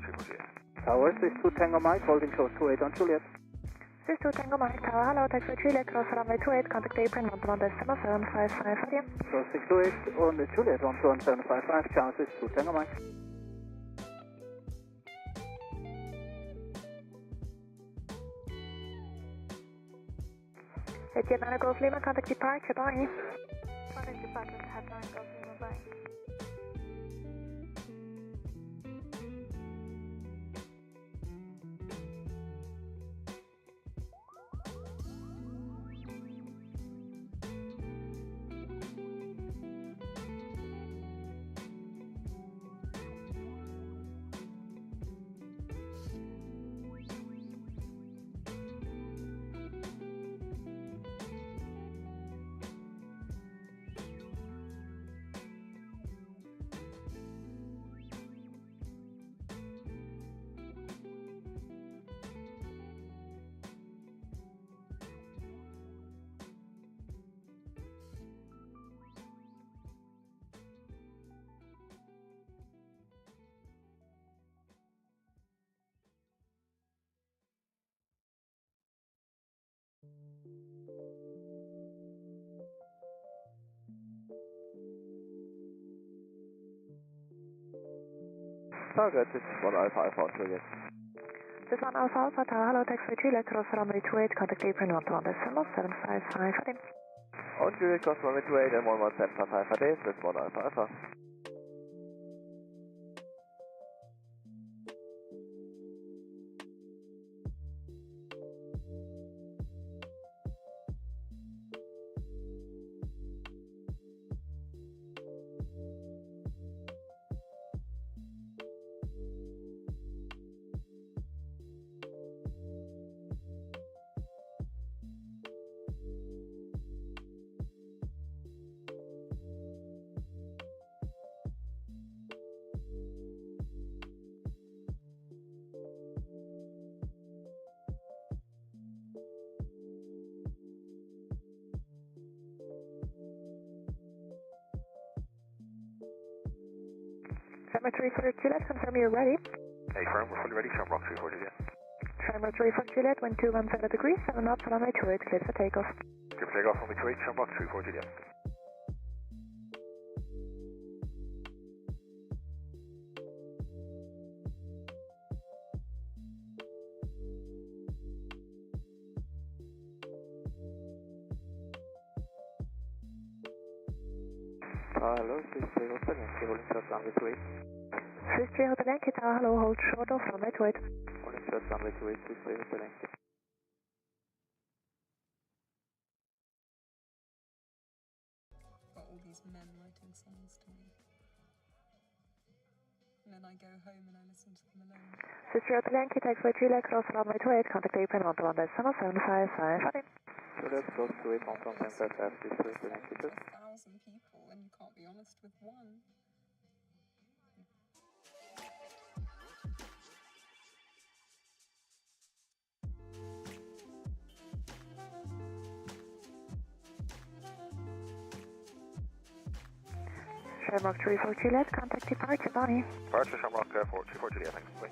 34 Juliet. Tower, Swiss 2 Tango Mike, holding short 28 on Juliet. Swiss 2 Tango Mike, Tower, hello, taxi Juliet, cross runway 28, contact apron 117.755, again. Crossing 28 on the Juliet, 117.755, Charles, Swiss 2 Tango Mike. Jet 9 Golf Lima, contact departure, bye. Contact departure, head 9 Golf Lima, bye. target, this is 1 Alpha Alpha Juliet. This is 1 Alpha Alpha Tower, hello, taxi Juliet, cross runway 28, contact apron 121.755 for them. On Juliet, cross runway 28 and 11755 for days, this is 1 Alpha Alpha. Trimmer 3 for Juliet, confirm you're ready. Hey, firm, we're fully ready. Shamrock 3 for Juliet. Trimmer 3 for Juliet, wind 210 degrees, 7 knots, runway 28, clear for takeoff. Clear for takeoff, runway 28, Shamrock 3 for Juliet. Hello, this is Zero Yankee, holding short runway 28. Swiss 3 Hotel Yankee Tower, hello, hold short of runway 28. Holding short runway 28, Swiss 3 Hotel Yankee. Got all these men writing songs to me. And then I go home and I listen to them alone. Swiss 3 Hotel Yankee, taxi Juliet, cross runway 28, contact apron 121.755 for them. Juliet, cross 28, 11755, Swiss 3 Hotel Yankee. 1,000 people and you can't be honest with one. Shamrock 3 for Juliet, contact departure, bye. Departure, Shamrock 3 for Juliet, thanks. Bye.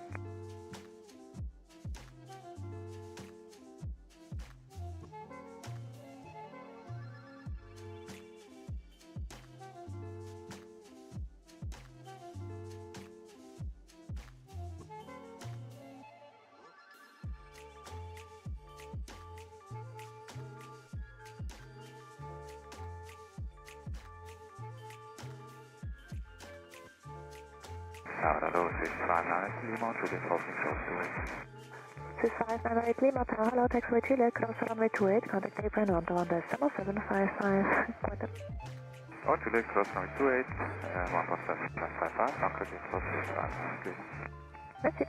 Tower, hello, 659 Lima, Juliet, crossing short 28. 6598 Lima Tower, hello, taxi Juliet, cross runway 28, contact apron 121.755, quarter. On Juliet, cross runway 28, 11755, Anchor, cross runway 28. Merci.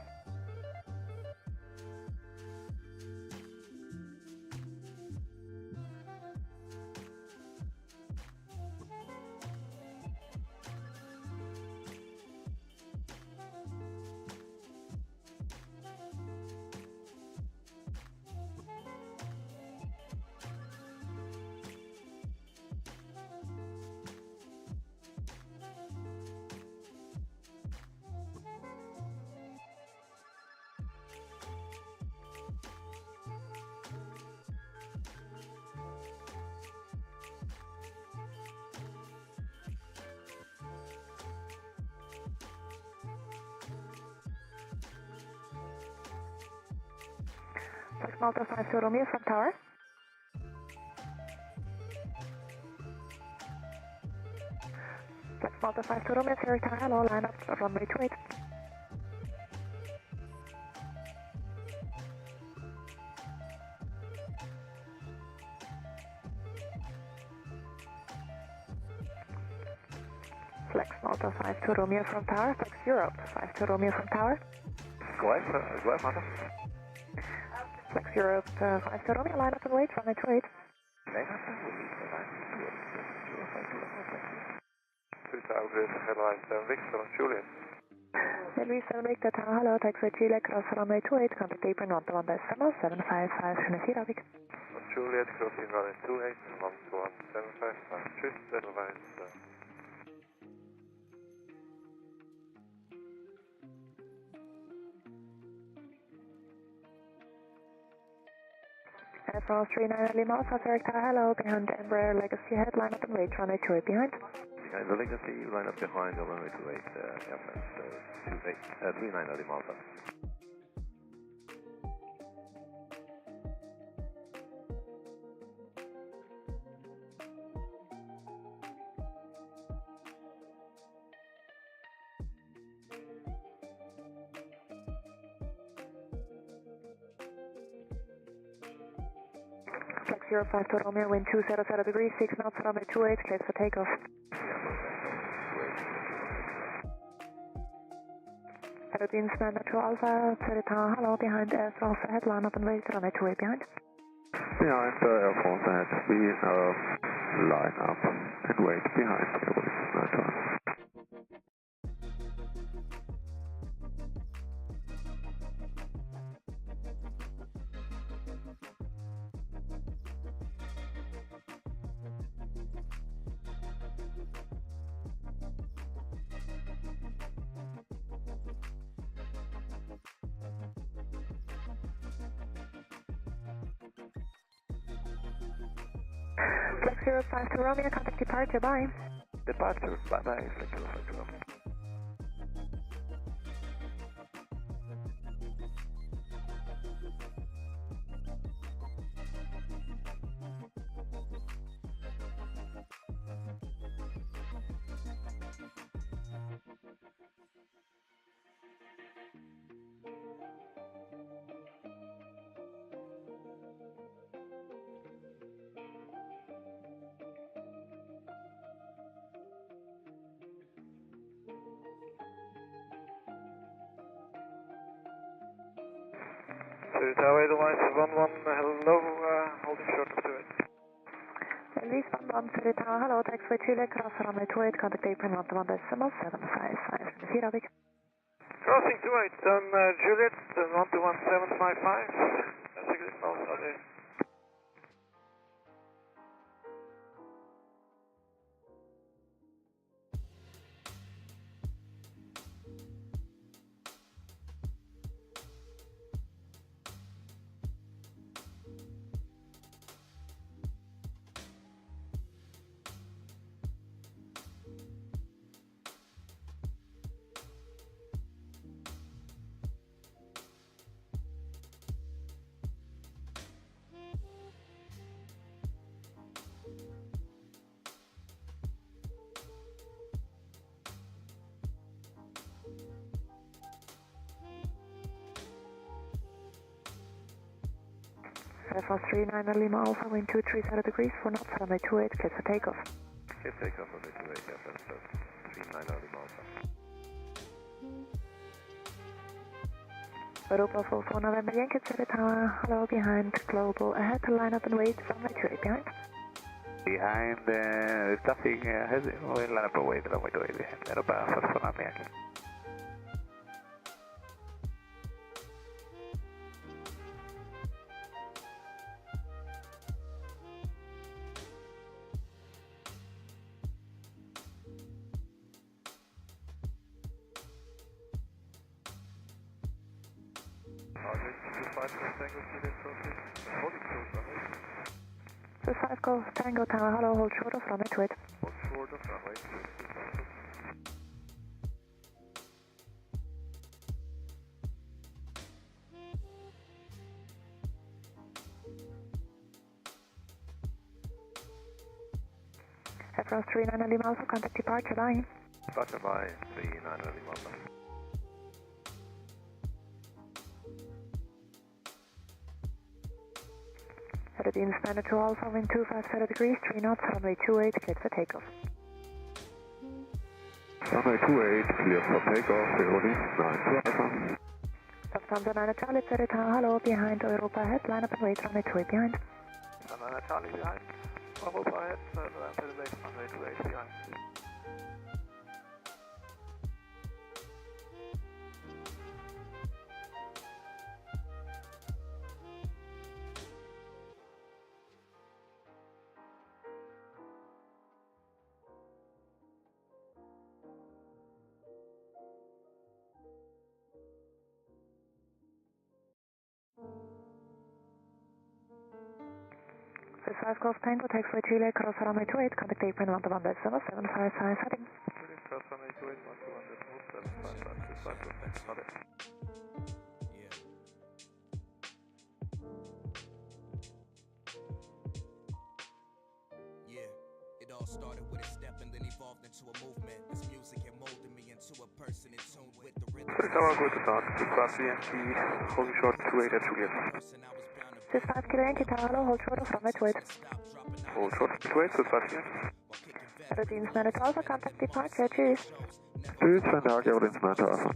Flex Malta 5 to Romeo from tower. Flex Malta 5 to Romeo, Zurich Tower, hello, line up, runway 28. Flex Malta 5 to Romeo from tower, Flex Europe 5 to Romeo from tower. Go ahead, Martha. Flex Europe 5 to Romeo, line up and wait, runway 28. 2000, headline 7 Victor on Juliet. Louis 7 Victor Tower, hello, taxi Chile, cross runway 28, contact apron 121.755, Genevieve Ravik. On Juliet, crossing runway 28, 11755, tschüss, Edelweiss. Air France 39 Lima, South Zurich Tower, hello, behind Embraer Legacy headline up and wait, runway 28 behind. And the legacy, line up behind the runway 28, airplane 39 Lima Alpha. Flex 05 to Romeo, wind 200 degrees, 6 knots, runway 28, cleared for takeoff. Aerobeam Standard to Alpha, Zurich, hello, behind Airforce ahead, line up and wait, runway 28 behind. Behind Airforce ahead, we line up and wait behind Airways. Flex 05 to Romeo, contact departure, bye. Departure, bye-bye, Flex 05 to Romeo. Zurich Tower, Edelweiss 11, hello, holding short of 28. Elise 11, Zurich Tower, hello, taxiway Chile, cross runway 28, contact apron 121.755, here, Abik. Crossing 28, then Juliet, 121.755, signal, sorry. Airforce 39 Lima Alpha, wind 230 degrees, 4 knots, runway 28, cleared for takeoff. Okay, takeoff on the 28, airplane 39 Lima Alpha. Europa full 4 November Yankee, Zurich Tower, hello, behind Global ahead, line up and wait, runway 28 behind. Behind staffing, line up and wait, runway 28 behind. Europa full 4 November Yankee. So 5 Golf Tango Tower, hello, hold short of runway 28. Hold short of runway 28. Airforce 39 Lima Alpha, contact departure, bye. Departure by 39 Lima Alpha. Aerobeam Standard to Alpha, wind 250 degrees, 3 knots, runway 28, cleared for takeoff. Runway 28, clear for takeoff, Aerobeam 9 to Alpha. Lufthansa 9 Charlie, Zurich Tower, hello, behind Europa ahead, line up and wait, runway 28 behind. 9 Charlie behind, Europa ahead, runway 28 behind. Zurich 5 Golf Tango, taxiway Chile, cross runway 28, contact apron 121 decimal 755, heading. Cross runway 28, 121 decimal 755, thanks, not it. It all started with a step and then evolved into a movement. This music had molded me into a person in tune with the rhythm. Tower, good start. Cross Yankee, holding short 28 at Juliet. This 5 Kilo Yankee Tower, hold short of runway 28. Hold short 28, so 5 Yankee. Routine Minute Alpha, contact departure, cheers. Tschüss, Van Tag, Routine Minute Alpha.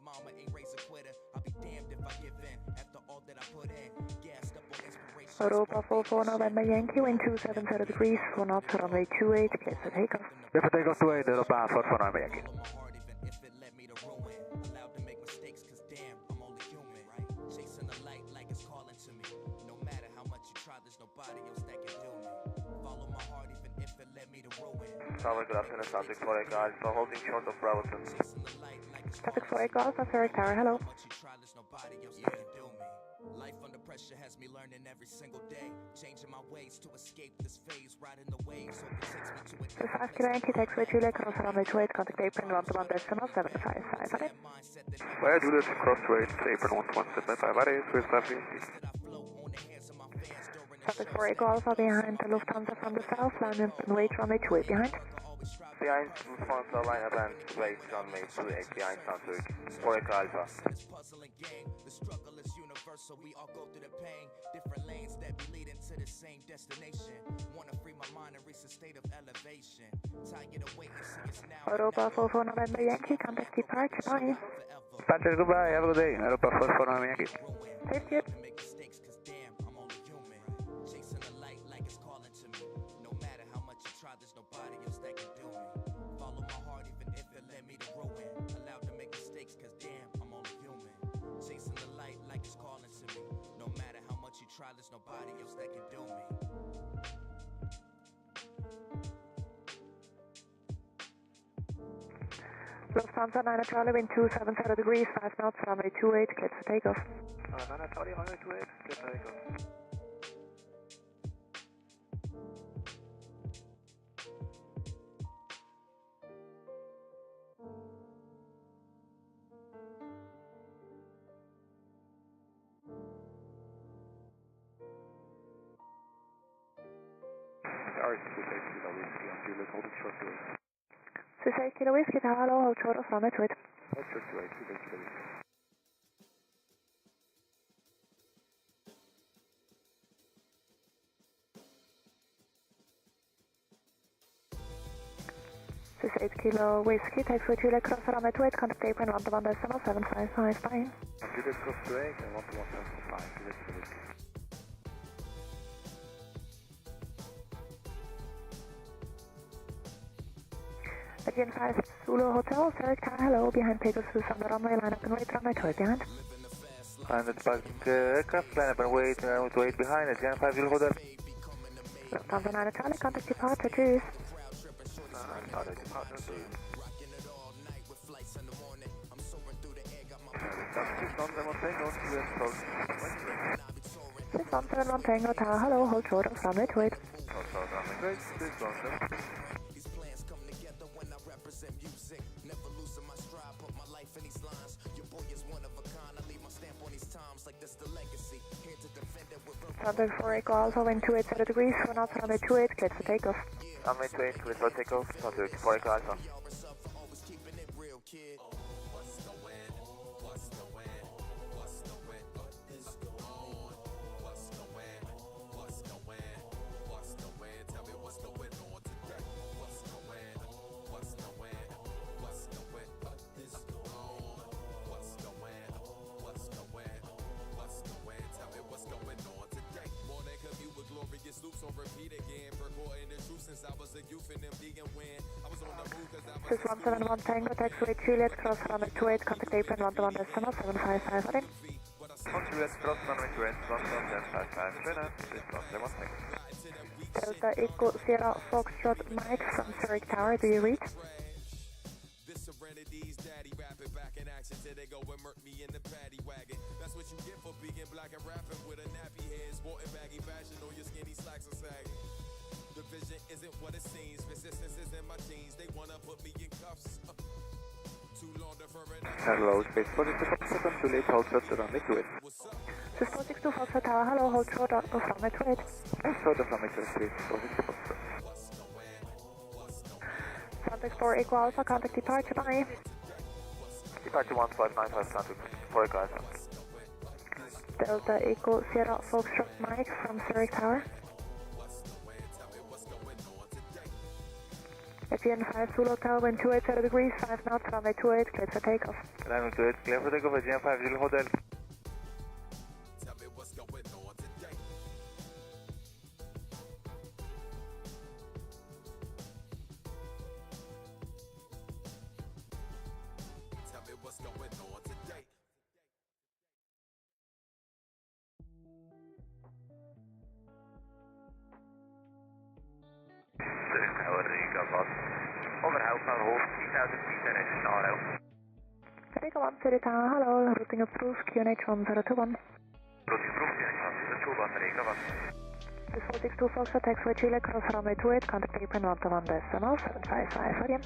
Mama ain't raised a quitter. I'll be damned if I give in after all that I put in. Gassed up on inspiration. Europa 44 November Yankee, wind 270 degrees, 1 knots, runway 28, clear for takeoff. Clear for takeoff 28, Europa 44 November Yankee. If it led me to ruin, allowed to make mistakes, cause damn, I'm only human, right? Chasing the light like it's calling to me. No matter how much you try, there's nobody else that can do me. Follow my heart even if it led me to ruin. Tower, good afternoon, subject for Echo Alpha, holding short of Bravo 2. Traffic for Echo Alpha, Zurich Tower, hello. Life under pressure has me learning every single day. Changing my ways to escape this phase. Riding the waves, hope it takes me to a 5 Kilo Yankee, taxiway Chile, cross runway 28, contact apron 121 decimal 755, okay? Where do this cross rate, apron 121 755, what is with 5 Yankee? Traffic for Echo Alpha behind the Lufthansa from the south, line up and wait runway 28 behind. Behind Lufthansa, line up and wait runway 28 behind Zurich for Echo Alpha. The struggle is universal, we all go through the pain. Different lanes that be leading to the same destination. Wanna free my mind and reach a state of elevation. Tired of waiting, see it's now. Europa 44 November Yankee, contact departure, bye. Dispatcher, goodbye, have a good day. Europa 44 November Yankee. Thank you. Chasing the light like it's calling to me. No matter how much you try, there's nobody else that can do me. Follow my heart even if it led me to ruin. Allowed to make mistakes cause damn, I'm only human. Chasing the light like it's calling to me. No matter how much you try, there's nobody else that can do me. Lufthansa 9 Charlie, wind 270 degrees, 5 knots, runway 28, clear for takeoff. 9 Charlie, runway 28, clear for takeoff. Zurich Kilo Whiskey Tower, hello, hold short of runway 28. Hold short 28, Zurich Kilo Whiskey. Zurich Kilo Whiskey, taxiway Chile, cross runway 28, contact apron 121 decimal 755, bye. Juliet cross 28 and 121 755, Juliet Kilo Whiskey. Again 5 Zulu Hotel, Zurich Tower, hello, behind Pegasus on the runway, line up and wait, runway 28 behind. And it's parking aircraft, line up and wait, runway 28 behind, again 5 Zulu Hotel. Lufthansa 9 Charlie, contact departure, cheers. Contact departure, cheers. This 171 Tango Tower, hello, hold short of runway 28. Hold short runway 28, please go on. Music, never losing my stride, put my life in these lines. Your boy is one of a kind, I leave my stamp on these times like this the legacy. Here to defend it with Traffic for Echo Alpha, wind 280 degrees, 1 knots, runway 28, clear for takeoff. Runway 28, clear for takeoff, Zurich for Echo Alpha. always keeping it real, kid. This 171 Tango, taxiway Juliet, cross runway 28, contact apron 121 decimal 755, heading. Juliet, cross runway 28, 121 755, clear, this 171 Tango. Delta Echo Sierra Foxtrot Mike from Zurich Tower, do you read? attention till they go and murk me in the paddy wagon. That's what you get for being black and rapping with a nappy head, sporting baggy fashion, or your skinny slacks are sagging. The vision isn't what it seems. Resistance is in my genes. They wanna put me in cuffs. Too long deferring. Hello, Space 42 Foxtrot, Juliet, hold short to runway 28. 6462 Foxtrot Tower, hello, hold short of runway 28. Short of runway 28, 6462 Foxtrot. Front Explorer Equal Alpha, contact departure, bye. Departure 1595, contact for guys. Delta Equal Sierra Foxtrot Mike from Zurich Tower. Aviation 5 Zulu Tower, wind 280 degrees, 5 knots, runway 28, cleared for takeoff. Runway 28, clear for takeoff, Aviation 5 Zulu Hotel. Tell me what's going on today. Tell me what's going on today. Zurich Tower, Riga, Bus. Overhoud naar hoofd, 3000 feet and engine RL. Riga 1 Zurich Tower, hello, routing approved, QNH 1021. Routing approved, QNH 1021, Riga 1. 6462 Foxtrot, taxiway Chile, cross runway 28, contact apron 121 decimal 755, Audion.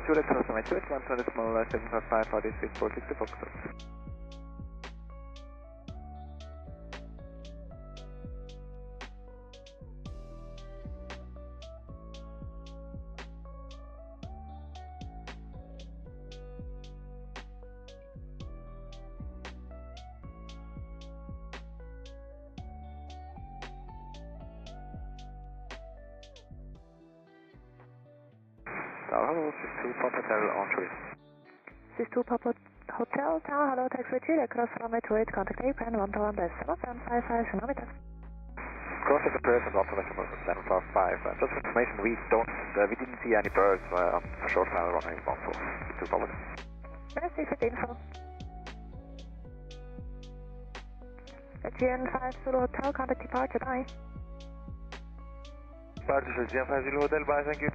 Juliet, cross runway 28, 120 decimal 755, Audion, 6462 Foxtrot. Hello, 62 Papa Hotel on 3. 62 Papa Hotel Tower, hello, taxiway Chile, cross runway 28, contact apron 121 decimal 755, kilometers. Cross the person, 1.755. Just for information, we didn't see any birds for short time running 14, 62 Papa. Merci for the info. Aviation 5 Zulu Hotel, contact departure, bye. Departure, Aviation 5 Zulu Hotel, bye, thank you.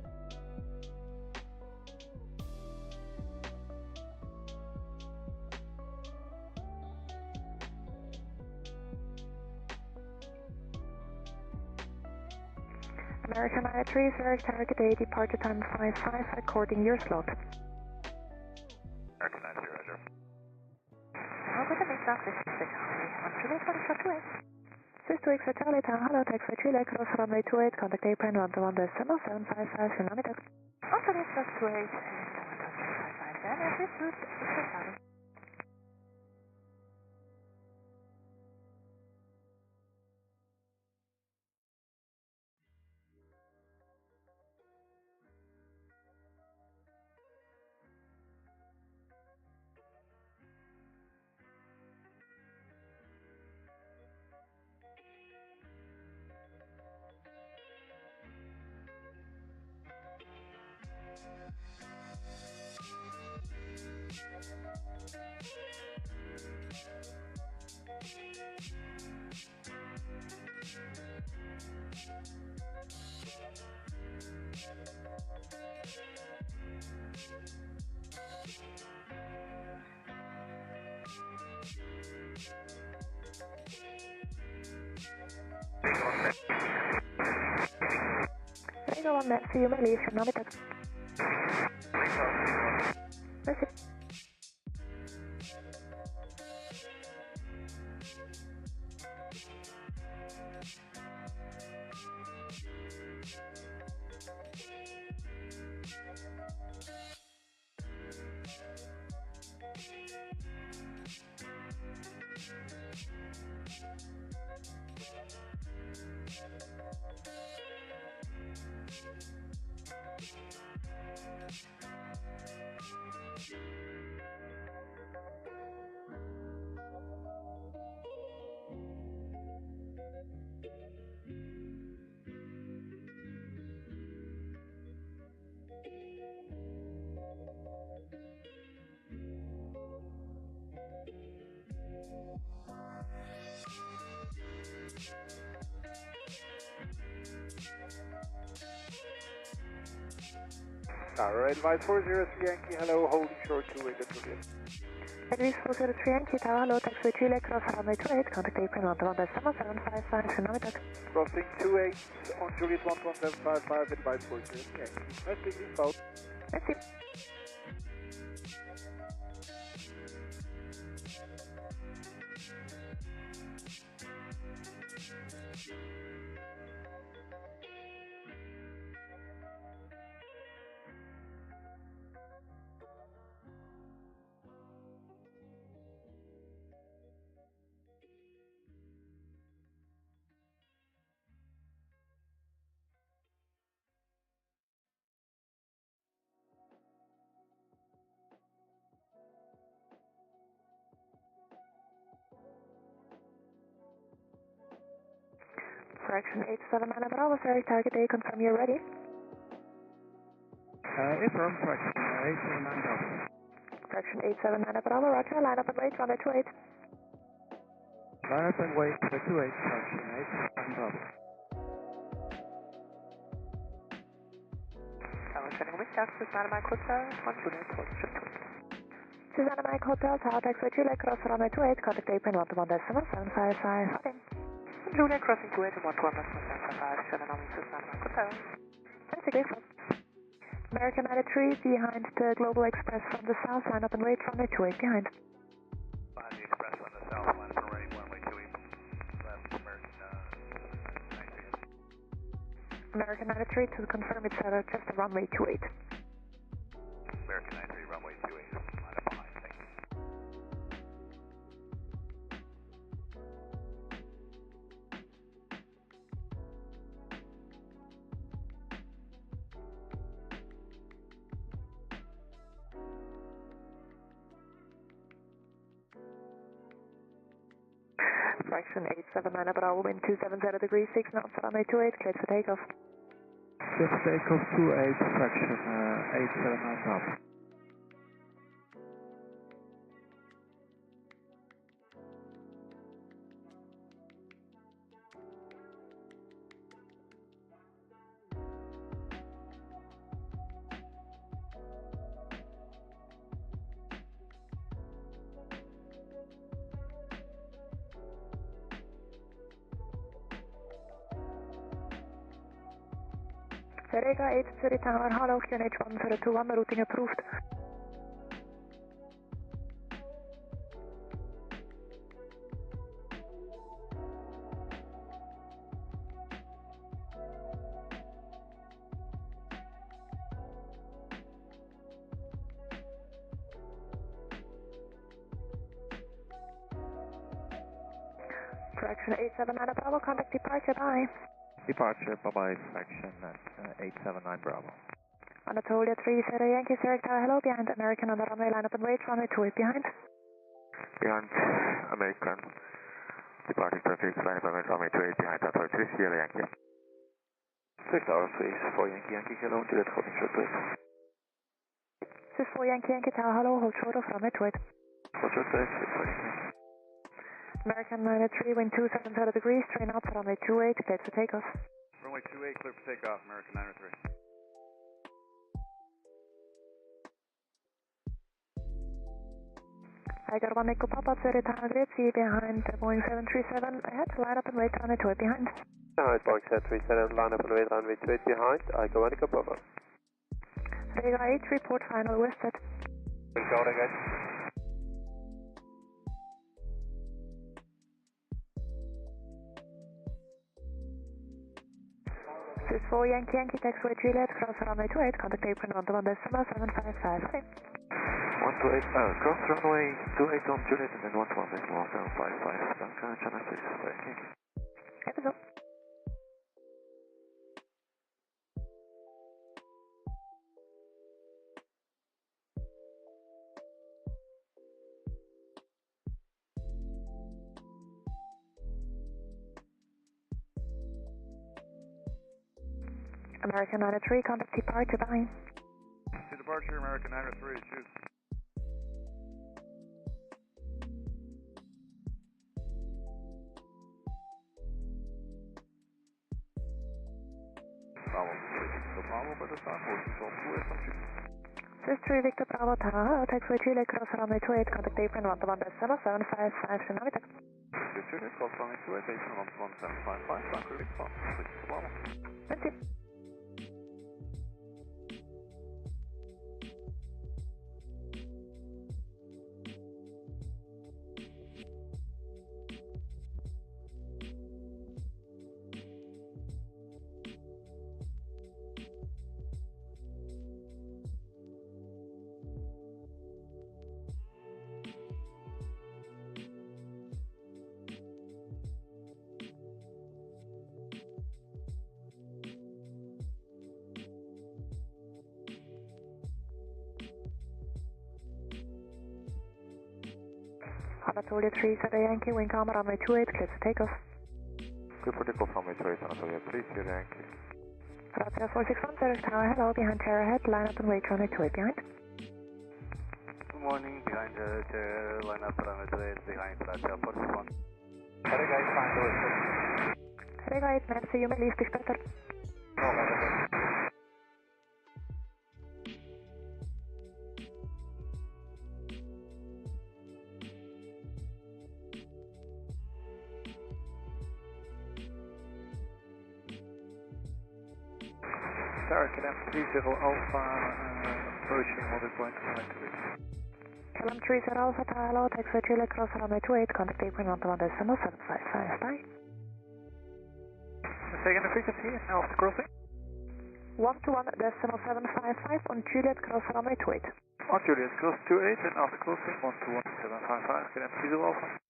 American I-3, Zurich target A, departure time 55, according your slot. American I-3, Roger. Over the mid-south, this is the Charlie, on Juliet 128. 62 Charlie Tower, hello, taxiway Chile, cross runway 28, contact apron 121 decimal 755, kilometers. On Juliet 128, and 125 then, and this route is the Charlie. Riga 1 net, see you may leave, kilometers. Merci. Tower advice 403 Yankee, hello, holding short to Wigan Juliet. Degrees 403 Yankee Tower, hello, taxiway Juliet, cross runway 28, contact apron 11755, Tsunami Crossing 28 on Juliet 11755, advice for you. Okay. Nice speaking, both. Merci. Correction 879 Bravo, sorry, target A, confirm you're ready. Affirm, correction 879 Bravo. Correction 879 Bravo, roger, line up and wait, runway 28. Line up and wait for the 28, correction 879 Bravo. Sending with tax, Susanna Mike Hotel, 1 Juliet, position 2. Susanna Mike Hotel, Tower taxiway Juliet, cross runway 28, contact apron 11755, okay. Juliet crossing 28 and 11755, Shannon on Susanna Mike Hotel. Thanks, great. American 93 behind the Global Express from the south, line up and wait, runway 28 behind. Behind the Express on the south, line up and wait, runway 28, left American 93. American 93 to confirm it's just a runway 28. American 93, runway 28, line up behind, thank you. Fraction 879 Bravo, wind 270 degrees, 6 knots, runway 28, cleared for takeoff. Cleared for takeoff 28, fraction 879 Bravo. Zurich 8, Zurich Tower, hello, QNH 1021, routing approved. Correction 879 Bravo, contact departure, bye. Departure, bye-bye, fraction 879 Bravo. Anatolia 30 Yankee, Zurich Tower, hello, behind American on the runway, line up and wait, runway 28 behind. Behind American, departing traffic, line up and wait, runway 28 behind, Anatolia 3 Sierra Yankee. 6 hours, please, 4 Yankee, Yankee, hello, Juliet, holding short, please. 64 Yankee, Yankee Tower, hello, hold short of runway 28. Hold short, please, 64 Yankee. American 93, wind 270 degrees, 3 knots, runway 28, cleared for takeoff. Runway 28, clear for takeoff, American 93. I got 1 Echo Papa, Zurich Tower, Gritzy, behind Boeing 737, ahead, line up and wait, runway 28 behind. Alright, Boeing 737, line up and wait, runway 28 behind, I go 1 Echo Papa. Vega 8, report final, Wested. Go again. 64 Yankee Yankee, taxiway Juliet, cross runway 28, contact apron 11755, okay. 128, cross runway 28 on Juliet and then 11755, Channel 6, okay. Episode. American 93, contact departure, bye. To departure, American 93, shoot. Bravo, so Bravo by the start, hold control 2 from shoot. 3 Victor Bravo Tower, hello, taxiway Juliet, cross runway 28, contact apron 121.755, Tsunami. Juliet, cross runway 28, apron 11755, Franco response, switch to Bravo. Thank you. Anatolia 3, Sierra Yankee, wing calm, runway 28, clear to take off. Clear for takeoff, runway 28, Anatolia 3, Sierra Yankee. Razzia 461, Zurich Tower, hello, behind chair ahead, line up and wait, runway 28, behind. Good morning, behind the chair, line up, runway 28, behind Razzia 461. Hey guys, fine, do it. Hey guys, merci, you may leave dich better. Tower, Cadet 30 Alpha, approaching 100.5 Calam 30 Alpha Tower, hello, taxiway Juliet, cross runway 28, contact apron 121.755, bye. Second frequency, after crossing. 121.755 on Juliet, cross runway 28. On Juliet, cross 28 and after crossing 121.755, Cadet 30 Alpha.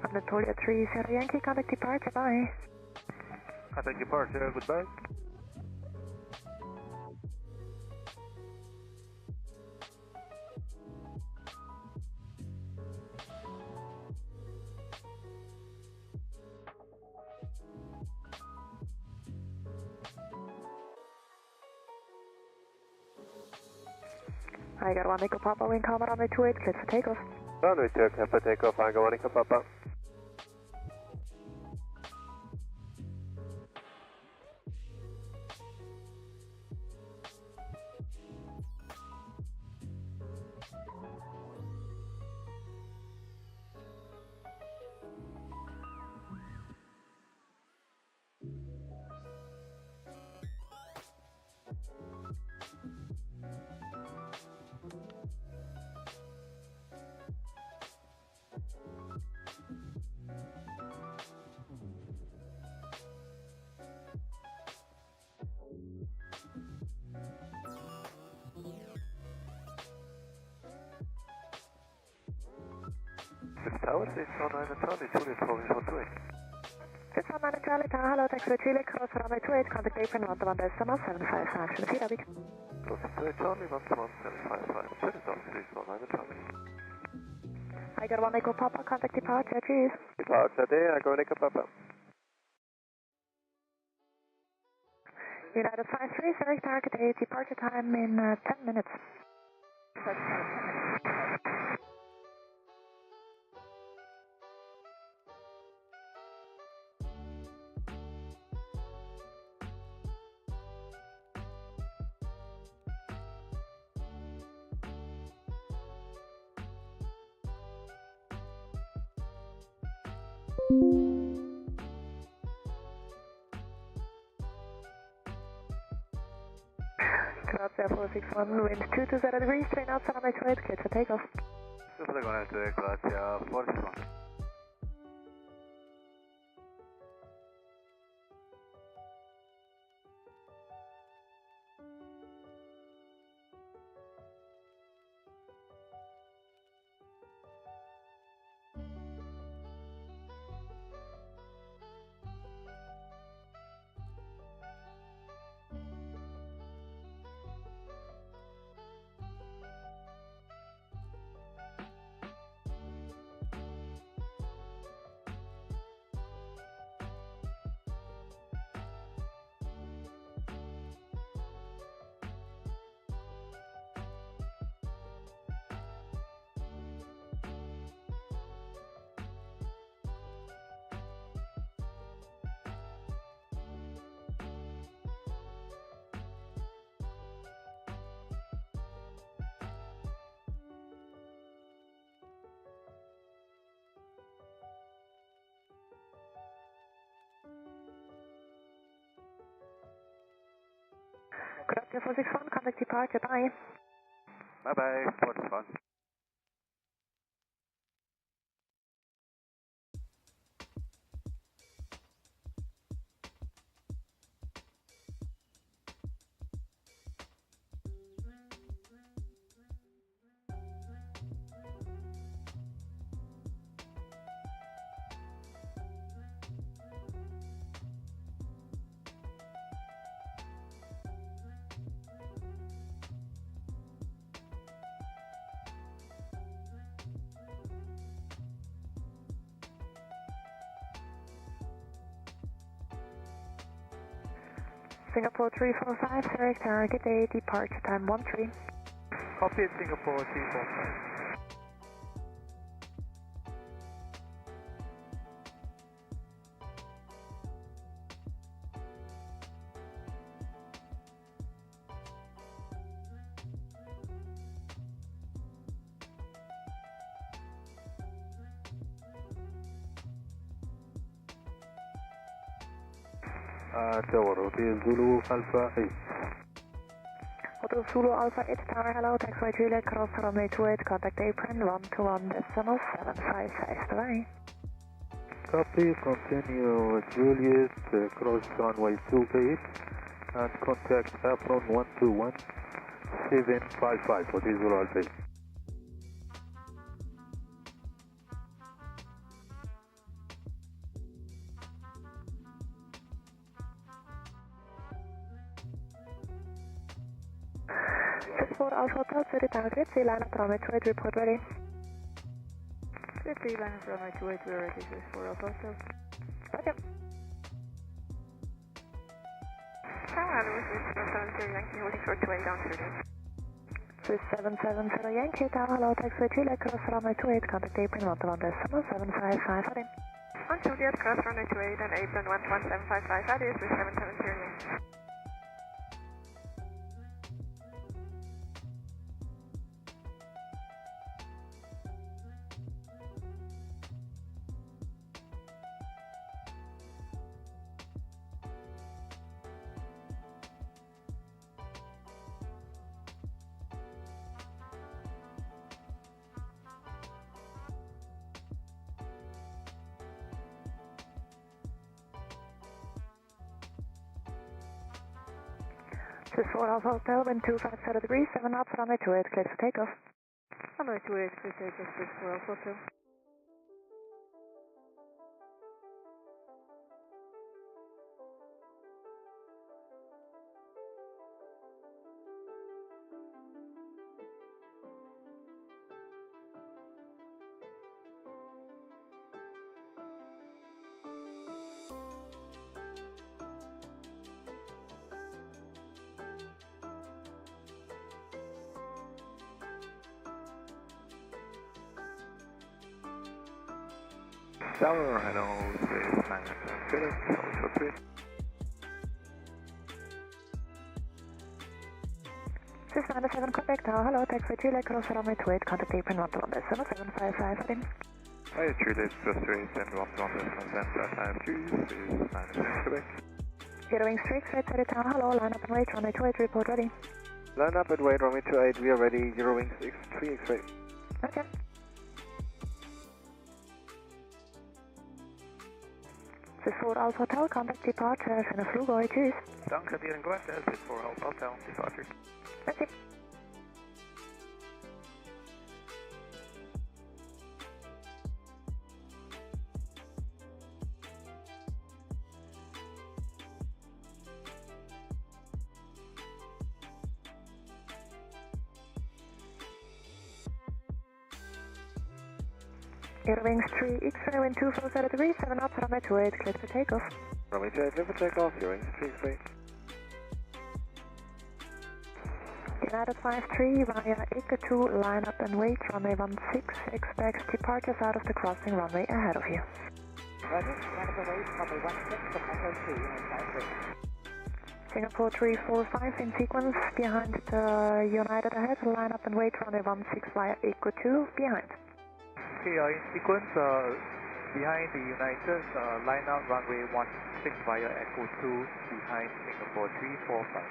Anatolia 3, Sierra Yankee, contact departure, bye. Contact departure, goodbye. I got 1 Echo Papa, wing calm, runway 28, clear for takeoff. Runway 2, clear for takeoff, I got 1 Echo Papa. Six Tower, 619 Charlie, Juliet, calling 128. 619 Charlie Tower, hello, taxiway Juliet, cross runway 28, contact apron 121.755, Tsunami David. Cross 28 Charlie, 11755, Juliet, 619 Charlie. I got 1 Echo Papa, contact departure, cheers. Departure there, I got 1 Echo Papa. United 53, Zurich target 8, departure time in 10 minutes. Grazia 461, wind 220 degrees, train outside runway 28, clear for takeoff. Super Dragon 28, Grazia 461. 461, contact departure, bye. Bye bye, port 1. Singapore 345, Zurich Tower, good day, departure time 13. Copy Singapore 345. Tower Hotel Zulu Alpha 8. Hotel Zulu Alpha 8 Tower, hello, taxiway Juliet, cross runway 28, contact apron 121.755, bye. Copy, continue Juliet, cross runway 28 and contact apron 121.755 for Hotel Zulu Alpha 8. For Alpha Hotel, Zurich Tower, grid C, line up runway 28, report ready. Grid C, line up runway 28, we're ready, Swiss for Alpha Hotel. Roger. Tower, hello, Swiss 770 Yankee, holding short 28 down 30. Swiss 770 Yankee, Tower, hello, taxiway Juliet, cross runway 28, contact apron 121.755, ready. On Juliet, cross runway 28 and apron 11755, that is Swiss 770 Yankee. Swiss 4 Alpha Hotel, wind 250 degrees, 7 knots, runway 28, clear for takeoff. Runway 28, clear takeoff, Swiss 4 Alpha Hotel. Tower, hello, Swiss 907, also 3. Swiss 907, contact Tower, hello, taxiway Juliet, cross runway 28, contact apron 121.755, ready. Hi, Juliet, just 28 and 121.755, Swiss 907, Quebec. Zero wings 3, straight to the Tower, hello, line up and wait, runway 28, report ready. Line up and wait, runway 28, we are ready, 0 wings 3 X-ray. Okay. Swiss 4 Alpha Hotel, contact departure, schöne Flug euch, tschüss. Danke dir, ein Gleichfalls, Swiss 4 Alpha Hotel, departure. Merci. Airwings 3 X-ray, wind 240 degrees, 7 knots, runway 28, clear for takeoff. Runway 28, clear for takeoff, Airwings 3 X-ray. United 53 via Acre 2, line up and wait, runway 16, expects departures out of the crossing runway ahead of you. Roger, line up and wait, runway 16 from Echo 2, United 53. Singapore 345 in sequence, behind the United ahead, line up and wait, runway 16 via Acre 2, behind. Okay, in sequence, behind the United, line up runway 16 via Echo 2, behind Singapore 345.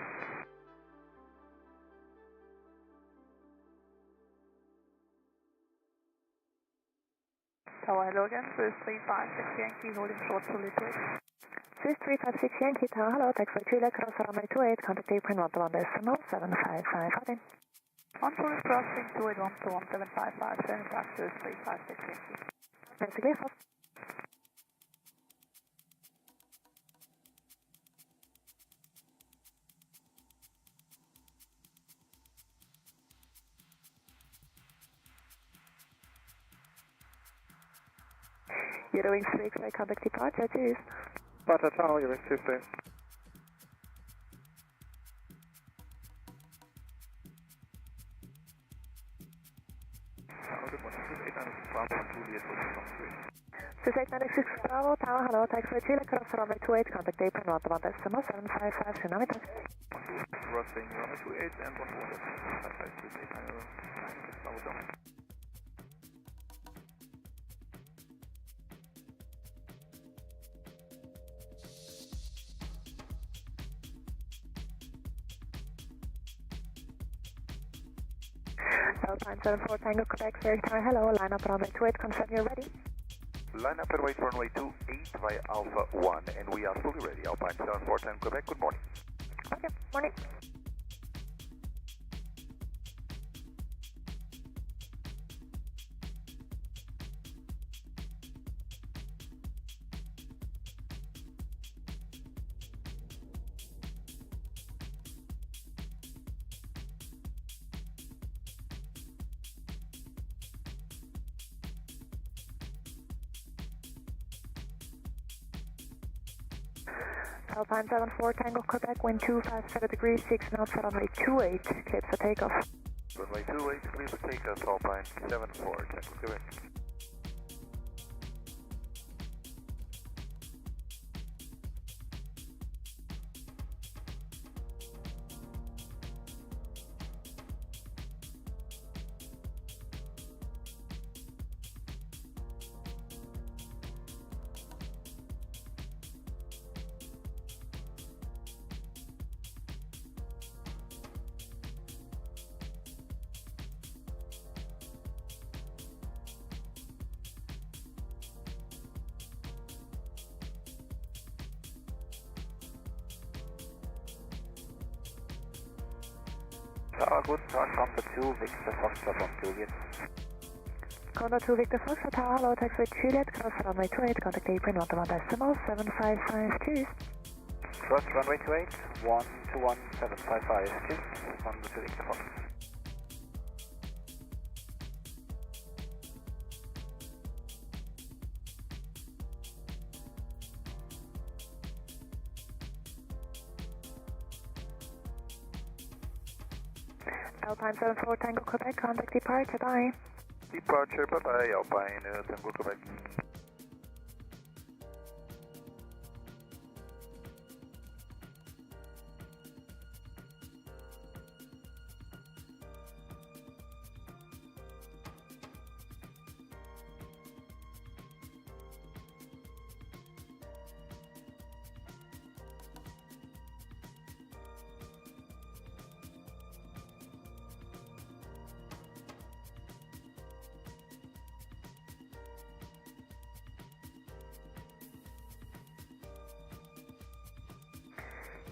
Tower, hello again, Swiss 356 Yankee, holding short to Lithuania. Swiss 356 Yankee Tower, hello, taxiway Juliet, cross runway 28, contact apron 121.755, 1 full is crossing 281 to 1755, sending back Swiss 356 Yankee. Basically, You're doing 6, I contact departure, cheers. Departure Tower, you're Tuesday. Swiss 896 Bravo, Tower, hello, taxiway Chile, cross runway 28, contact apron 121.755, tsunami taxi. Crossing runway 28 and 121.755, Swiss 896 Bravo down. Alpine 74 Tango, Quebec, Zurich Tower, hello, line up runway 28, confirm you're ready. Line up and wait runway 28 via Alpha 1, and we are fully ready. Alpine 74 Tango, Quebec, good morning. Okay, morning. Alpine 74 Tango, Quebec, wind 257 degrees, 6 knots, runway 28, cleared for takeoff. Runway 28, clear for takeoff, Alpine 74 Tango, Quebec. Guten Tag, Contact 2, Victor Foxtrot on Juliet. Contact 2, Victor Foxtrot Tower, hello, taxiway Juliet, cross runway 28, contact apron 121.755, cheers. Cross runway 28, 121.755, cheers. On the Victor Fox. Alpine 74 Tango, Quebec, contact departure, bye. Departure, bye-bye, Alpine Tango, Quebec.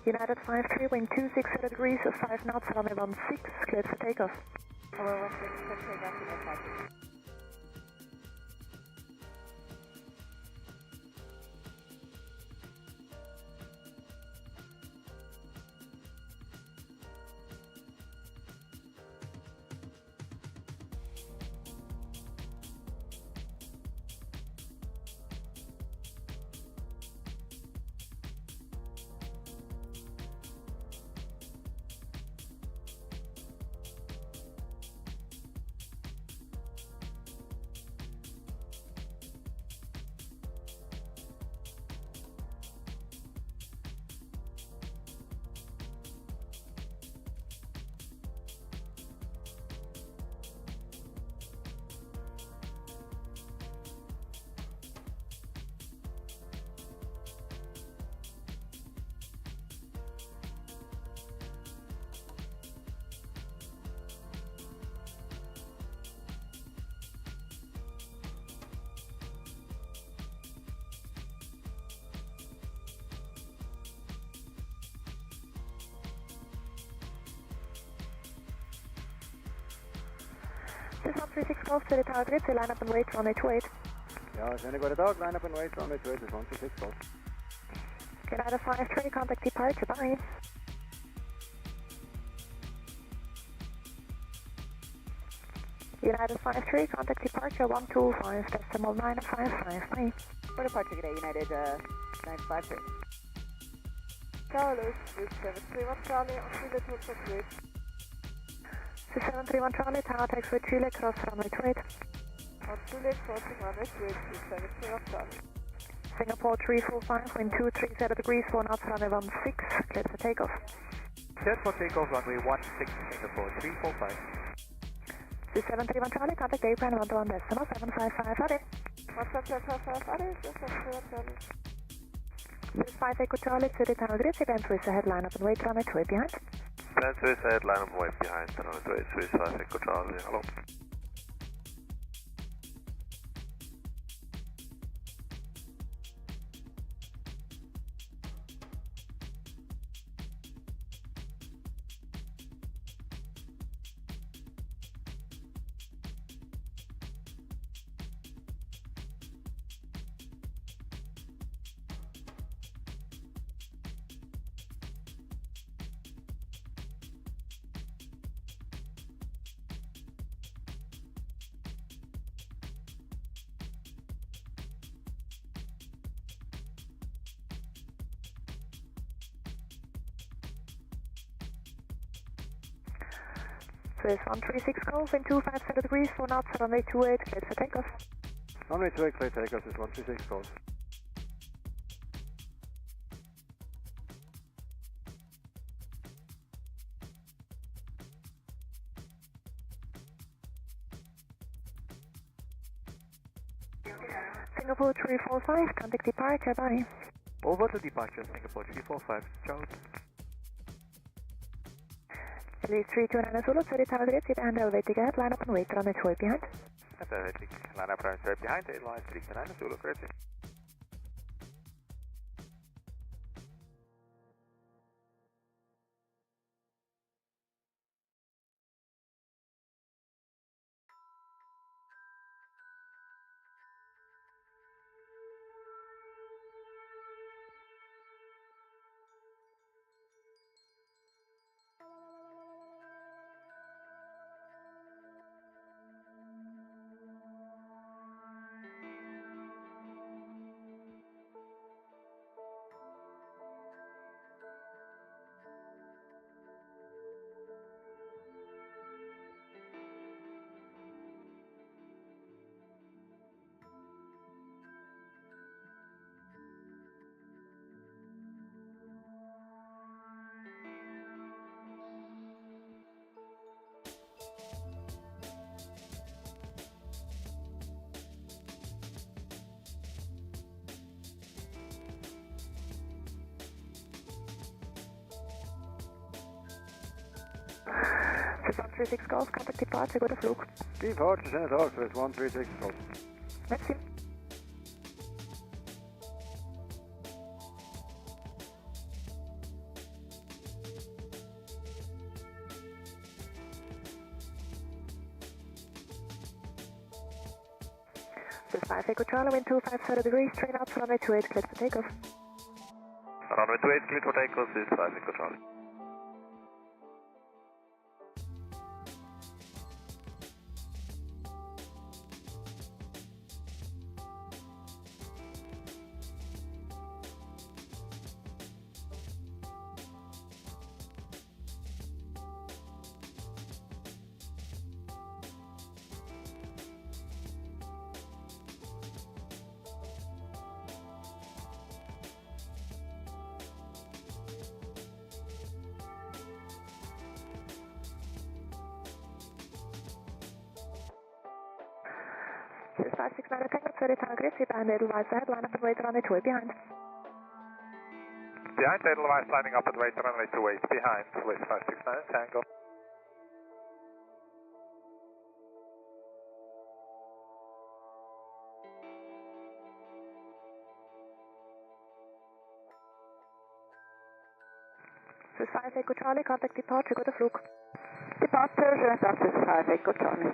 United 53, wind 260 degrees, 5 knots, runway 16, cleared for takeoff. Hello, 16, clear for takeoff, This is 136 Golf to the tower grid, so line up and wait, runway 28. Ja, schöne gute Tag, line up and wait, runway 28, this is 136 Golf. United 53, contact departure, bye. United 53, contact departure 125, decimal 955, bye. For departure today, United 953. Tower Lewis, 731 Charlie, on Chile to Grid. 731 Charlie, tower taxi with Chile, cross runway 28. On Chile, crossing runway 28, 731 Charlie. Singapore 345, wind 230 degrees, 4 knots, runway 16, clear for takeoff. Cleared for takeoff, runway 16, Singapore 345. 731 Charlie, contact apron 121 decimal 755, Adi. 1755, Adi, 731 Charlie. This is 5 Echo Charlie to the tower grid, event Swiss ahead, line up and wait, runway 28 behind. Plan Swiss ahead, line up and wait behind, runway 28, Swiss 5 Echo Charlie, hello. Swiss 136 Golf, wind 250 degrees, 4 knots, runway 28, clear for takeoff. Runway 28, clear takeoff, this is 136 Golf. Singapore 345, contact departure, bye. Over to departure, Singapore 345, ciao. Release 329 Zulu, to the tower grid, sit and elevating ahead, line up and wait, runway 28 behind. And elevating, line up, runway 28 behind, airline 329 Zulu, correct. Swiss 136 Golf, contact departure, guter Flug. Departure, schönen Tag, Swiss 136 Golf. Merci. This is 5 Echo Charlie, wind 250 degrees, 3 knots, runway 28, clear for takeoff. Runway 28, clear for takeoff, Swiss 5 Echo Charlie. This is 569 Tango, to the tower grid, sit and Edelweiss ahead, line up and wait, runway 28 behind. Behind, Edelweiss lining up at wait, runway 28 behind, Swiss 569 Tango. Swiss 5 Echo Charlie, contact departure, guter Flug. Departure, schönen Tag, Swiss 5 Echo Charlie.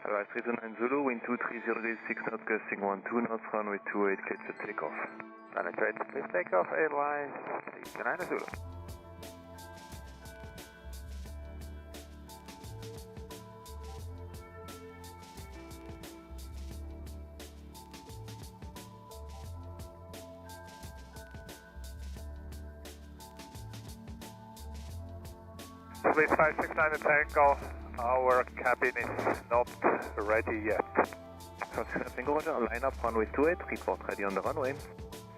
Advise 329 Zulu, wind 230 degrees, 6 knots, gusting 12 knots, runway 28, cleared for takeoff. Runway 28, please take off, Advise 329 Zulu. Please 569 to tango. Our cabin is not ready yet. Tango Roger, line up runway 28, report ready on the runway.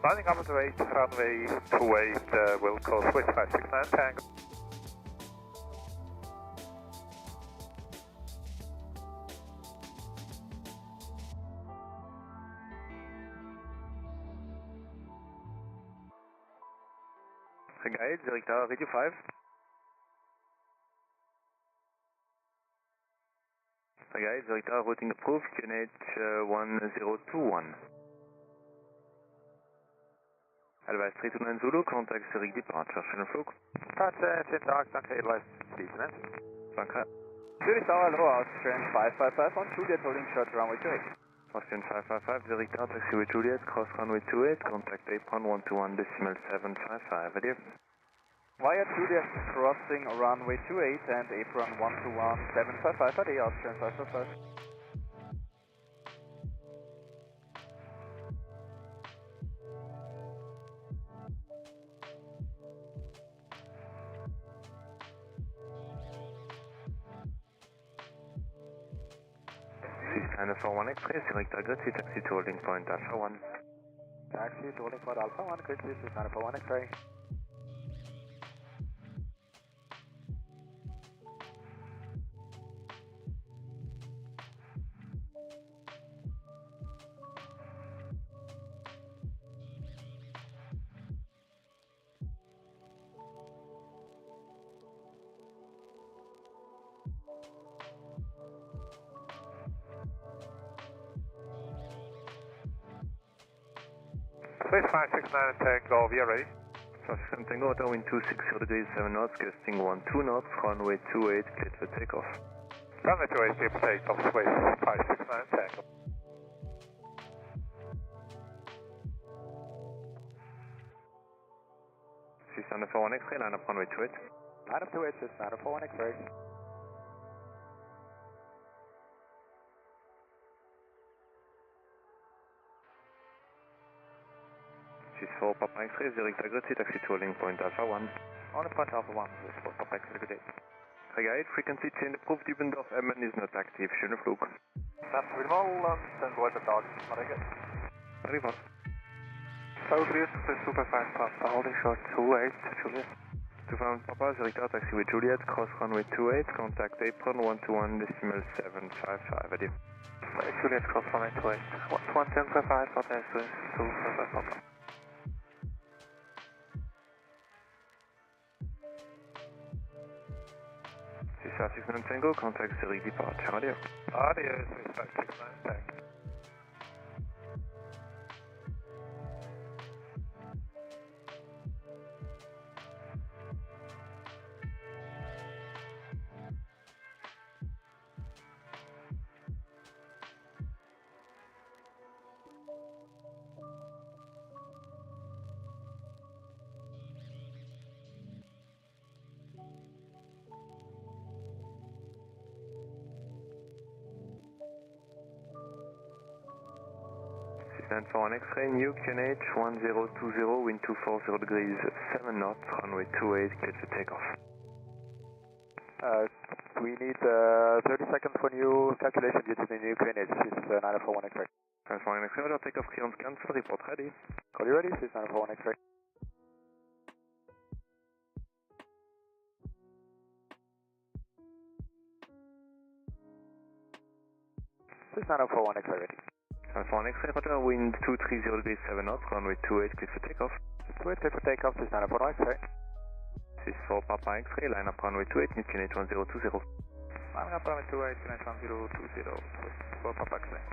Lining up to 8, runway 28, will call Swiss 569 tango. Guide, Zurich Tower, radio 5. Guide, Zurich Tower, routing approved, QNH 1021. Advise 329 Zulu, contact Zurich departure, schönen Flug. Vielen Dank, danke, Advise 329. Danke. Zurich Tower, hello, Austrian 555 on Juliet, holding short runway 28. Austrian 555, Zurich Tower, taxiway Juliet, cross runway 28, contact apron 121 decimal 755, adieu. Via Juliet, crossing runway 28 and apron 121 755, adieu, Austrian 555. China 41 Express, Zurich Tower, Grid, taxi to holding point Alpha 1. Taxi to holding point Alpha 1, Grid, China 41 X-ray. Swiss 569 tango, we are ready. 569 Tango, Hotel, wind 260 degrees, 7 knots, gusting 12 knots, runway 28, cleared for takeoff. Runway 28, clear for takeoff, Swiss 569 tango. Swiss 941 X-ray, line up runway 28. Line up to 8, Swiss 941 X-ray. Swiss 4 Papa X-ray, Zurich Tower, Grid, taxi to holding point Alpha 1. On point Alpha 1, Swiss 4 Papa X-ray, good day. Guide, frequency change approved, Dübendorf MN is not active, schönen Flug. Das will mal, dann wollen wir Tag, Marike. Arriva. Tower 3, Super 5 Papa, holding short 28, Juliet. 25 Papa, Zurich Tower, taxiway Juliet, cross runway 28, contact apron 121 decimal 755, adieu. Juliet, cross runway 28, 11755, Papa, Swiss 255 Papa. Swiss 569 Tango, contact Zurich departure, adieu. Adieu, Swiss 569 tango. Stand for one X-ray, new QNH 1020, wind 240 degrees, 7 knots, runway 28, cleared for takeoff. We need 30 seconds for new calculation due to the new QNH, Swiss 941 X-ray. Stand for one X-ray, order takeoff clearance cancel, report ready. Call you ready, Swiss 941 X-ray. Swiss 941 X-ray ready. Stand for one X-ray, roger, wind 230 degrees, 7 knots, runway 28, cleared for takeoff. Swiss 28, clear for takeoff, Swiss 941 X-ray. Swiss 4 Papa X-ray, line up runway 28, new QNH 1020. Lining up runway 28, QNH 1020, Swiss 4 Papa X-ray.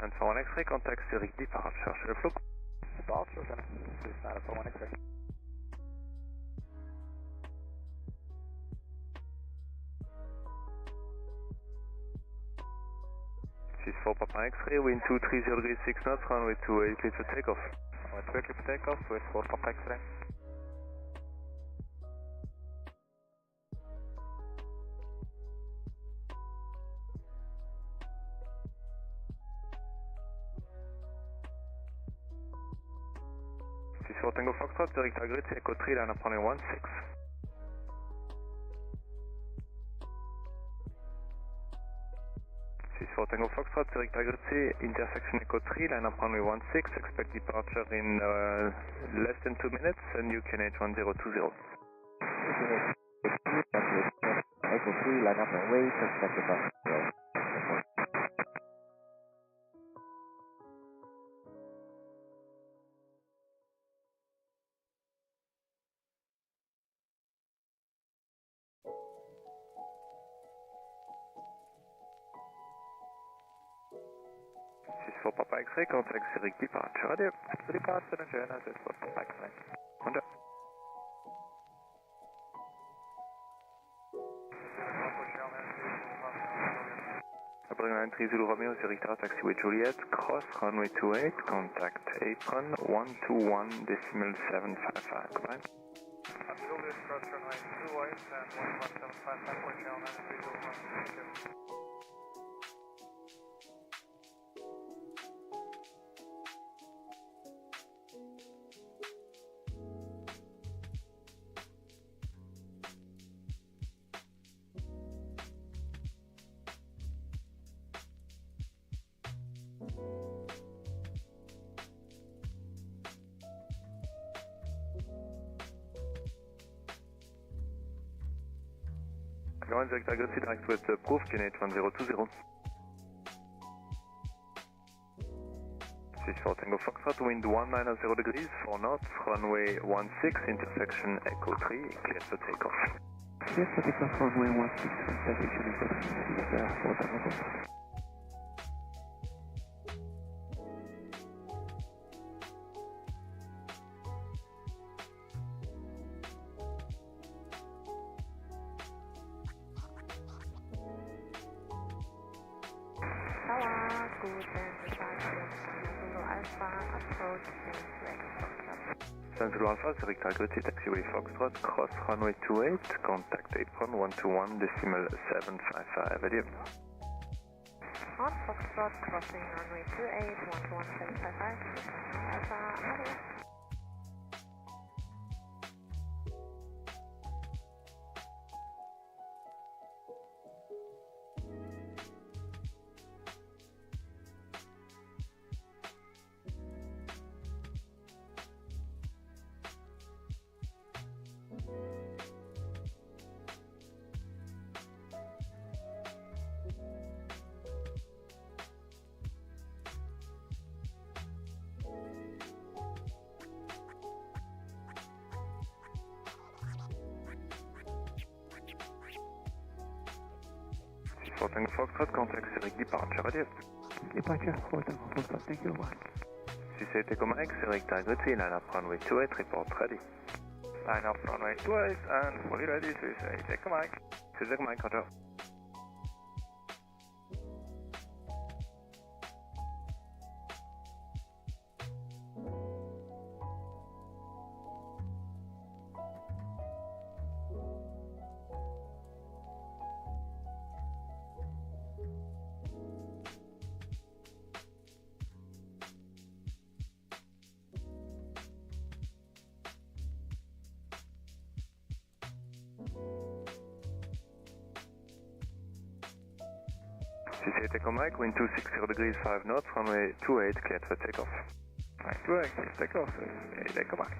Stand for 1 X-ray, contact Zurich departure. Show the flow. Departure, then. Please stand for 1 X-ray. This is 4 Papa X-ray, wind 230 degrees 6 knots, runway 28, clear for takeoff. Runway 28, clear for takeoff, with 4 Papa X-ray. This is 4 Tango Foxtrot, Zurich Target, Echo 3, line up runway 16. This is 4 Tango Foxtrot, Zurich Target, intersection Echo 3, line up runway 16, expect departure in less than 2 minutes, and you can H1020. Echo 3, line up and wait, expect departure. This is 4 Papa X-ray, contact Zurich departure. Radio. Departure, then join us with 4 Papa X-ray. Roger. Bring line 30 Romeo, Zurich Tower, taxiway Juliet, cross runway 28, contact apron 121.755. Goodbye. Juliet, cross runway 28 and 11755, for channel 9301. Go on, Zurich Target, direct with proof, Kenneth 1020. This is 4 Tango Foxtrot, wind 190 degrees, 4 knots, runway 16, intersection Echo 3, clear for takeoff. Clear for takeoff, runway 16, intersection Echo 3, this is 4 Tango Foxtrot. Zulu Alpha, Zurich Target, taxiway Foxtrot, cross runway 28, contact apron 121.755. Radio. On Foxtrot, crossing runway 28, 121.755, Alpha, radio. For Tango Foxtrot, contact Zurich departure. Radio. Departure, 4 Tango Foxtrot, thank you, bye. This is Echo Mike, Zurich Target, line up runway 28, report ready. Line up runway 28 and fully ready, so you say Echo Mike. This is Echo Mike, roger. This is Echo Mike, wind 260 degrees 5 knots, runway 28, cleared for takeoff. Right, 28, clear takeoff, Echo Mike.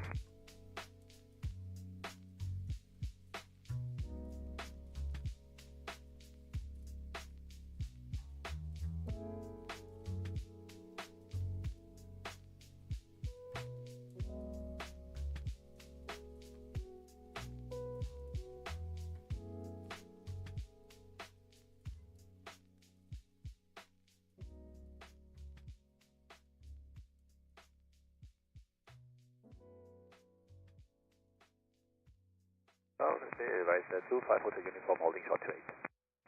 rise 25 Hotel Uniform holding short to 8.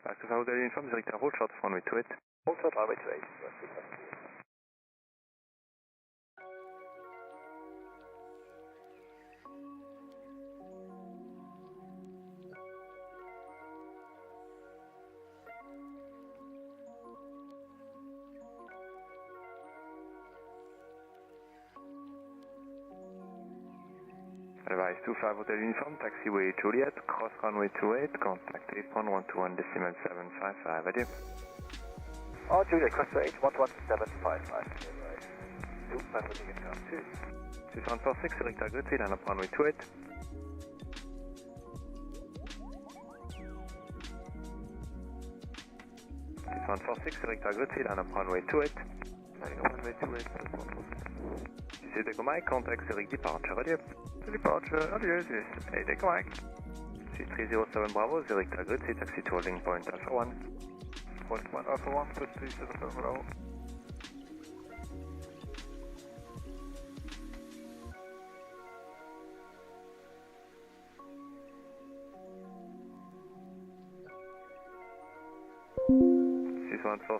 25 Hotel Uniform, Zurich Airport, short runway 28. Hold short runway to 8. Advise 25 Hotel Uniform, taxiway Juliet, cross runway 28, contact 8.121.755, adieu. Juliet, cross 8.11755, right. 25 Hotel Uniform, 2. 6146, Zurich Target, line up runway 28. 6146, Zurich Target, line up runway 28. Runway 28, C'est Echo Mike, contact Zurich Departure, adieu. Departure, adieu, yes. Hey, Echo Mike. 307 Bravo, Zurich Target, c'est taxi to holding point Alpha 1. Point Alpha 1, 307 Bravo.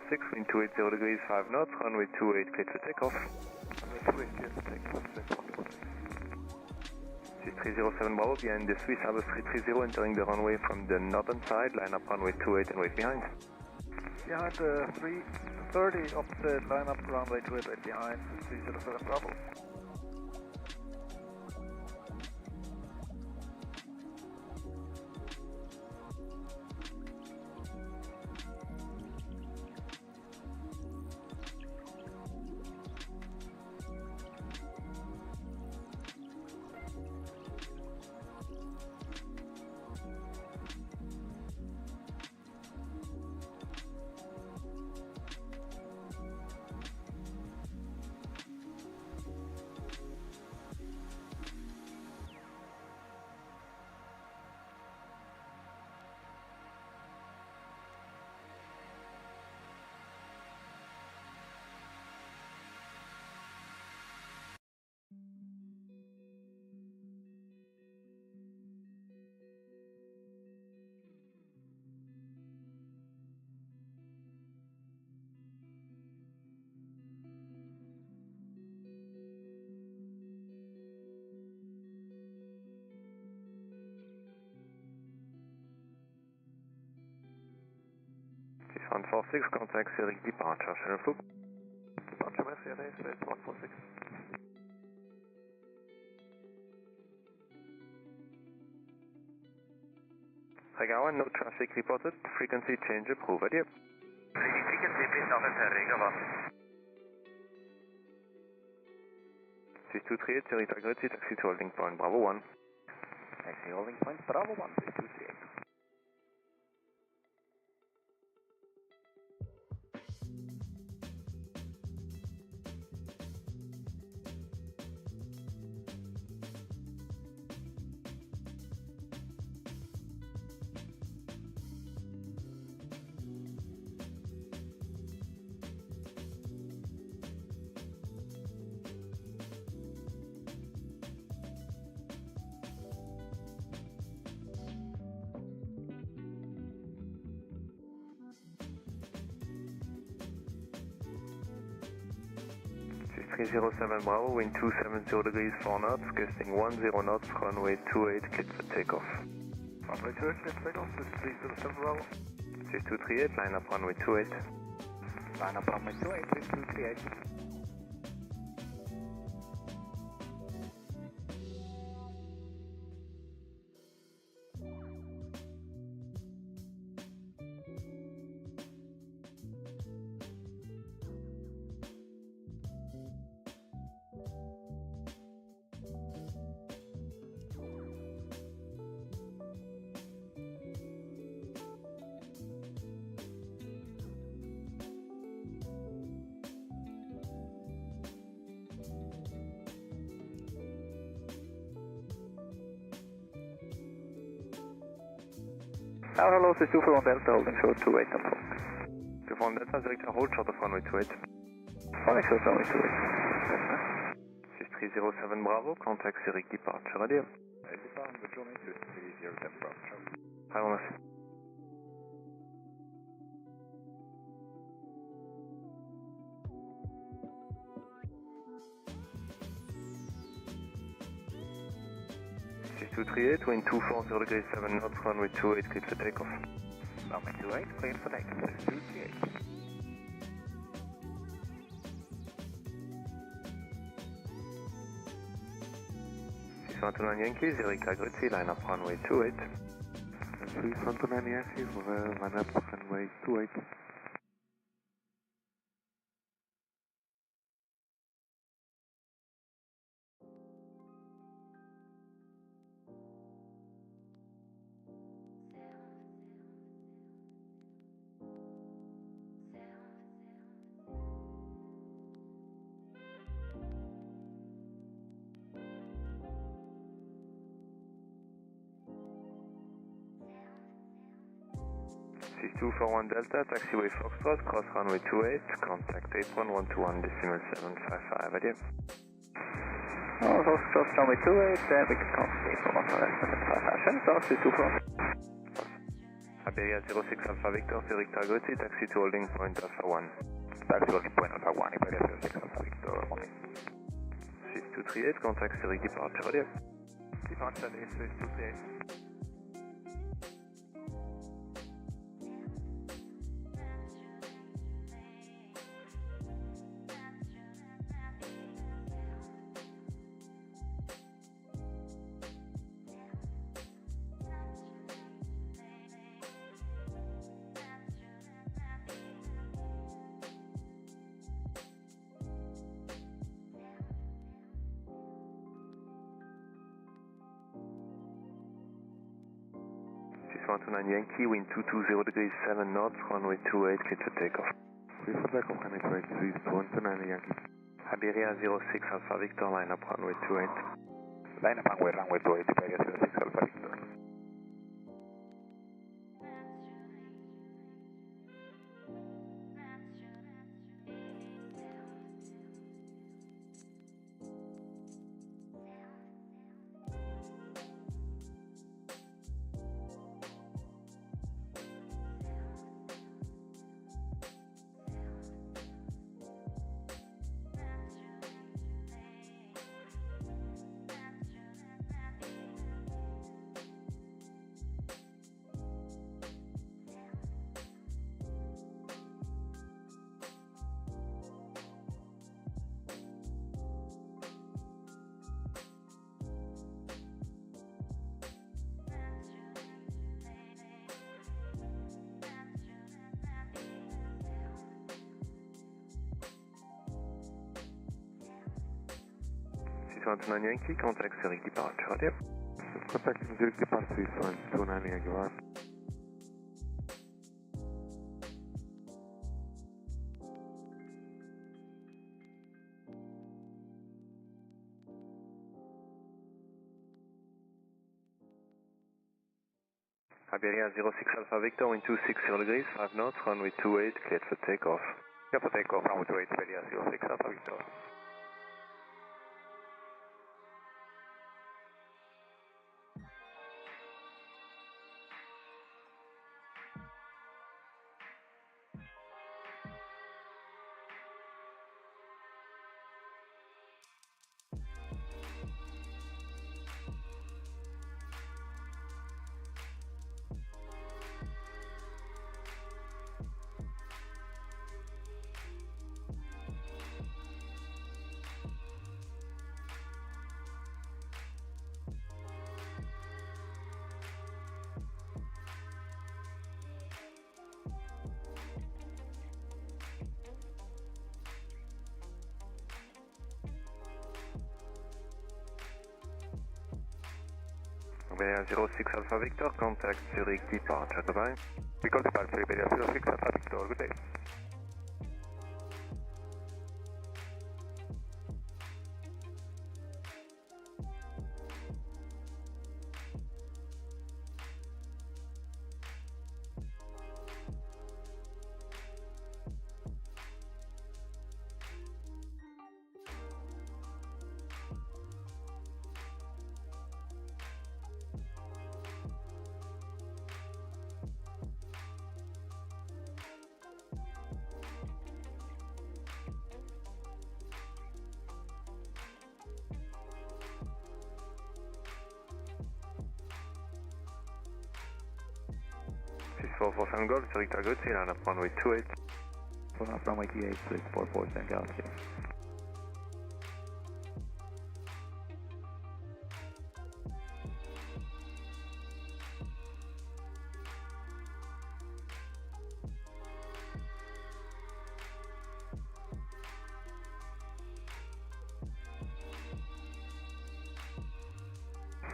Six, wind 280 degrees, 5 knots, runway 28, cleared for takeoff. Runway 28, cleared for takeoff, 307 Bravo, behind the Swiss Airbus 330, entering the runway from the northern side, line up runway 28 and wait behind. Behind 330 opposite, line up runway 28, wait behind 307 Bravo. Six 146, contact Zurich Departure, channel flip. Departure, merci, airspace 146. Rega 1, no traffic reported, frequency change approved, adieu. Frequency please noted, Rega 1. 6238, Zurich Target, taxi to holding point Bravo 1. Taxi holding point Bravo 1, 6238. Three 307 Bravo, wind 270 degrees, 4 knots, gusting 10 knots, runway 28, cleared for takeoff. Runway 28, cleared for takeoff, 307 Bravo. 6238, line up runway 28. Line up runway 28, 6238. Hello, 624 Delta, holding short 28 and full. 24 Delta, Zurich hold short of runway 28. Holding short runway 28. 6307 Bravo, contact Zurich Departure, adieu. Departure, journey 53. 010 Bravo. I want to 6238, wind 240 degrees 7 knots, runway 28, cleared for takeoff. Runway 28, cleared for takeoff, 6238. Yankee, Zurich Airport, line up runway 28. 329 Yankee, line up runway 28. One Delta, taxiway Foxtrot, cross runway 28, contact apron 121.755, adieu. Foxtrot, runway 28, we can contact apron 121.755, Shenzhou, 224. Iberia 06 Alpha Victor, Zurich Target, taxi to holding point Alpha 1. Taxi to holding point Alpha 1, Iberia 06 Alpha Victor, morning. 6238, contact Zurich departure, adieu. Departure, 6238. Yankee, wind 220 degrees 7 knots, runway 28, cleared for takeoff. Clear for takeoff, runway 28, 229 Yankee. Iberia 06 Alpha Victor, line up runway 28. Line up runway 28, Iberia 06 Alpha Victor. Yankee, contact Zurich departure, adieu. Contact Zurich departure, 229 Yankee, right. Iberia 06 Alpha Victor, wind 260 degrees 5 knots, runway 28, cleared for takeoff. Cleared for takeoff, runway 28, Iberia 06 Alpha Victor. Iberia 06 Alpha Victor, contact Zurich departure, goodbye. We call departure, Iberia 06 Alpha Victor, good day. 6447 Golf, Zurich Airport, line up runway 28. Line up runway 28, 6447 Galaxy.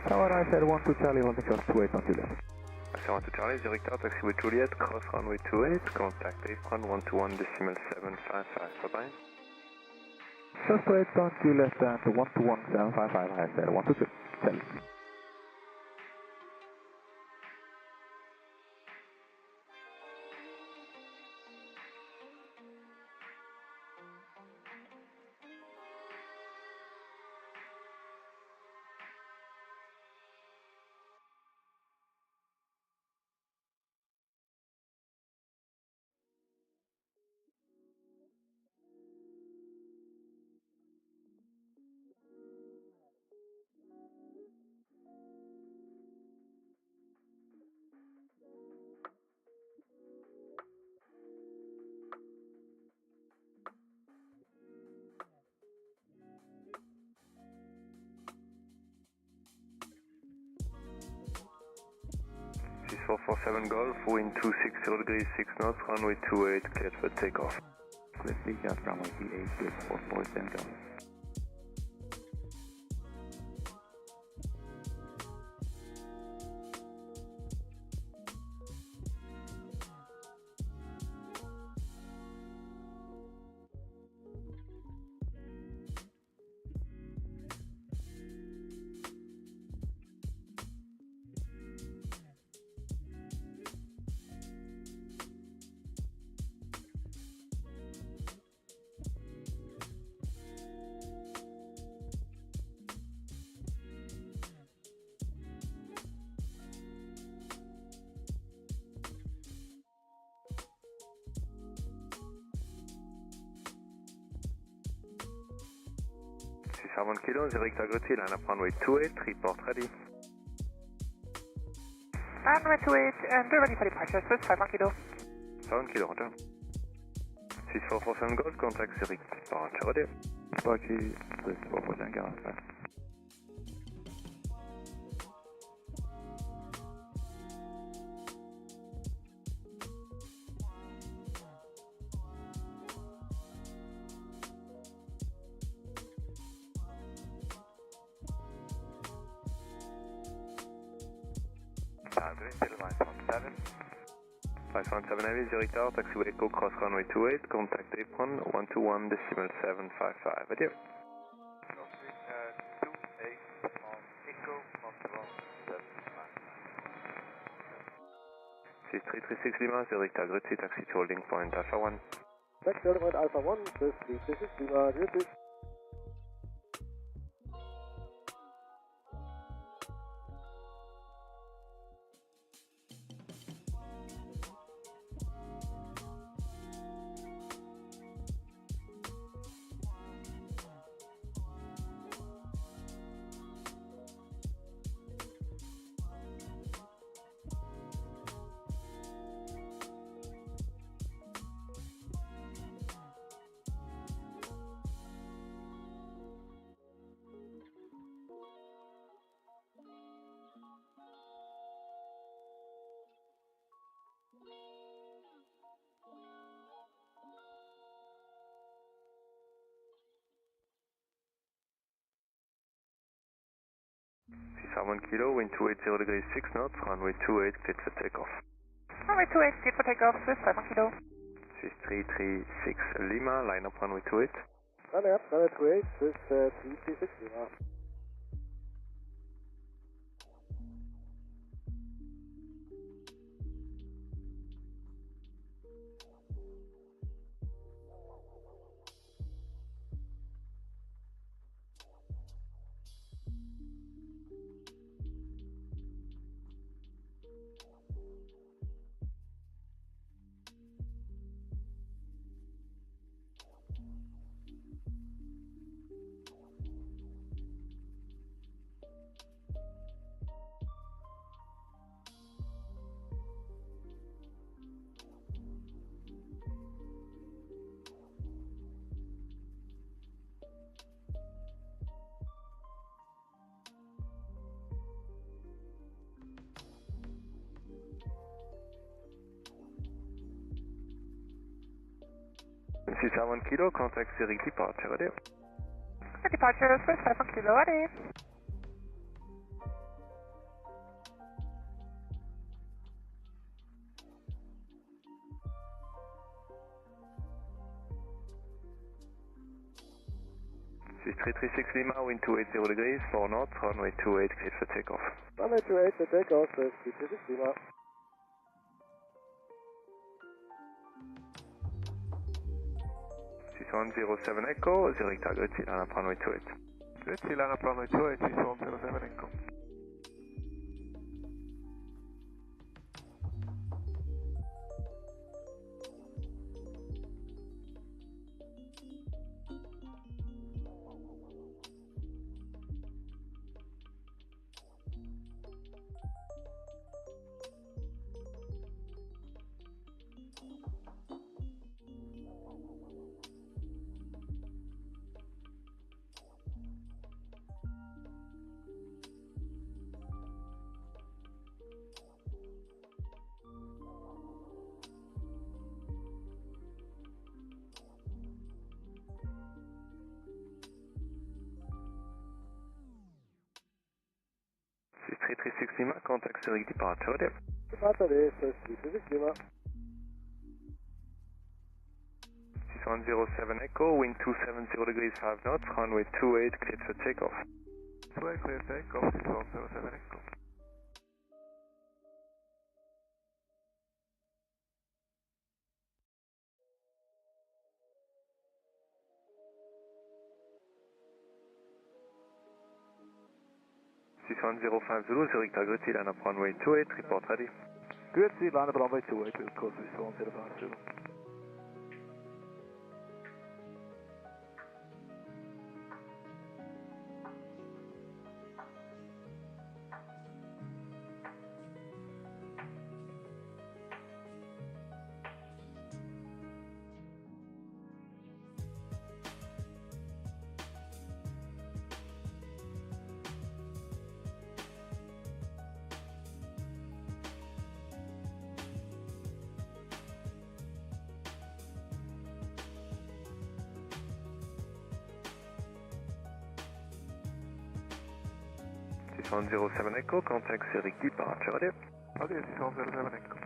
Tower I said 1 to Charlie, holding course 28 on Juliet. I said 1 to Charlie, Zurich Tower, taxi with Juliet, cross runway 28, contact apron 121.755, bye-bye. Cross 28 on Juliet and 121.755, I said 1 to Charlie. Four four seven Golf, wind 260 degrees 6 knots, runway 28, cleared for takeoff. Clear takeoff, runway 28, 6447 Golf. Seven kilo, Zurich Airport, line up runway 28, report ready. Runway 28 and we're ready for departure, Swiss 51 kilo. 7 kilo, roger. 6447 Golf, contact Zurich, departure ready. Departure, Swiss 447 Galaxy. Line 517 Heavy, Zurich Tower, taxiway Echo, cross runway 28, contact apron 121.755, adieu. 28 on Echo, 121.755. 6336 Lima, Zurich Airport, taxi to holding point Alpha 1. Taxi holding point Alpha 1, 6336 Lima, good. One kilo, wind 280 degrees 6 knots, runway 28, cleared for takeoff. Runway 28, cleared for takeoff, Swiss 51 kilo. 6336 Lima, line up runway 28. Runway up, runway 28, Swiss 336 Lima. 671 Kilo, contact Zurich departure, ready? Departure, Swiss 7 Kilo, ready. Swiss 336 Lima, wind 280 degrees, 4 knots, runway 28, cleared for takeoff. Runway 28 for takeoff, Swiss 336 Lima. Six-107 Echo, Zurich target, line up runway 28. Grüezi, line up runway 28, 6107 Echo. Swiss 336 Lima, contact Zurich departure, ready? Departure ready, Swiss 336 Lima. 6107 Echo, wind 270 degrees, 5 knots, runway 28, cleared for takeoff. 28 clear takeoff, 6107 Echo. Six-105 Zulu, Zurich target, line up runway 28, report ready. Grüezi, line up runway 28, Wilco, Swiss 105 Zulu. Six-107 Echo, contact Zurich departure, ready? Okay, 6107 Echo.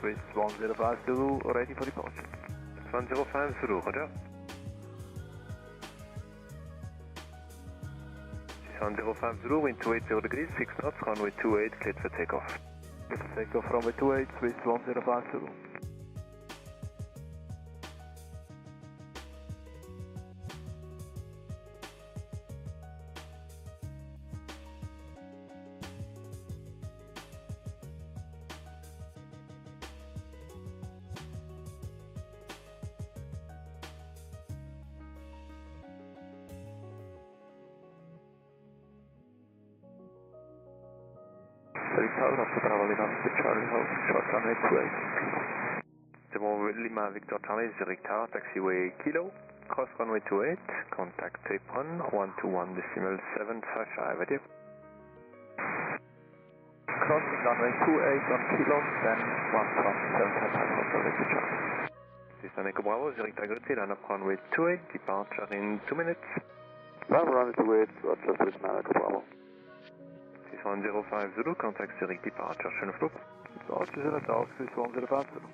Swiss 105 Zulu, ready for departure. 105 Zulu, roger. 6105 Zulu, wind 280 degrees, 6 knots, runway 28, cleared for takeoff. Cleared for takeoff, runway 28, Swiss 105 Zulu. Zurich Tower, after traveling off to Charlie House, short runway 28. Demon Lima Victor Charlie, Zurich Tower, taxiway Kilo, cross runway 28, contact apron 121.755, ready? Crossing runway 28 on Kilo, then 11755 for Victor Charlie. System Echo Bravo, Zurich target, line up runway 28, departure in 2 minutes. Line runway 28, Roger, Swiss Echo Bravo. 6105 Zulu, contact Zurich departure, schönen Flug. Departure is in a talk, Swiss 105 Zulu.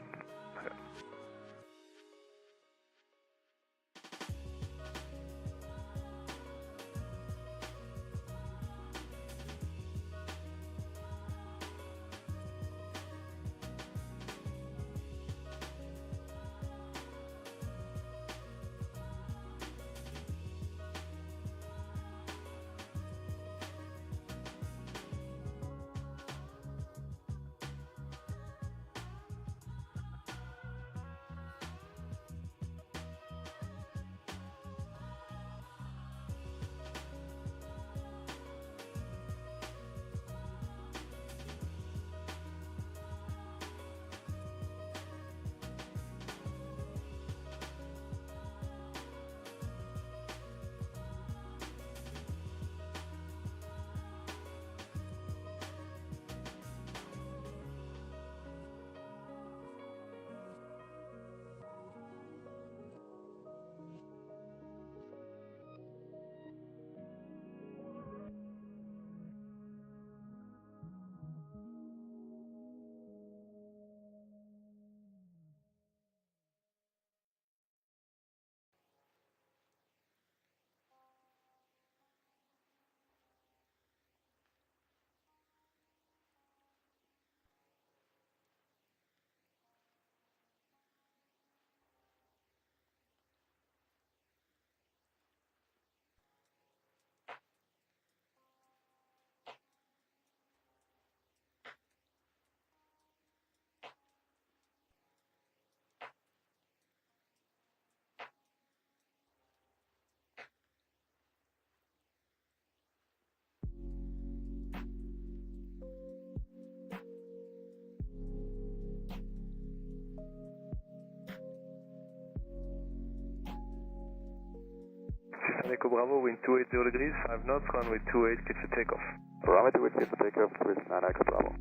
Echo Bravo, wind 280 degrees, 5 knots, runway 28, clear for takeoff. Runway 28, clear for takeoff with 9 Echo Bravo.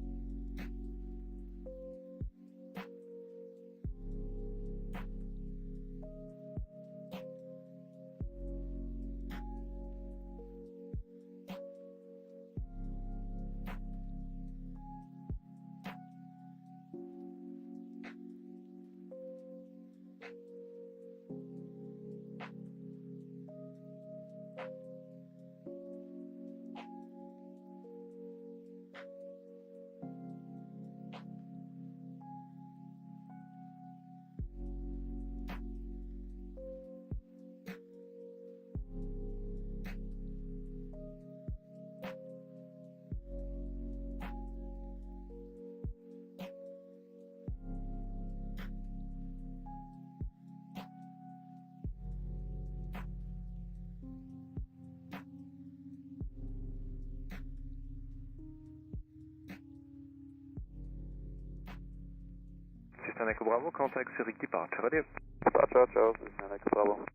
System Echo Bravo, contact Zurich departure, ready? Departure, Charles, System Echo Bravo.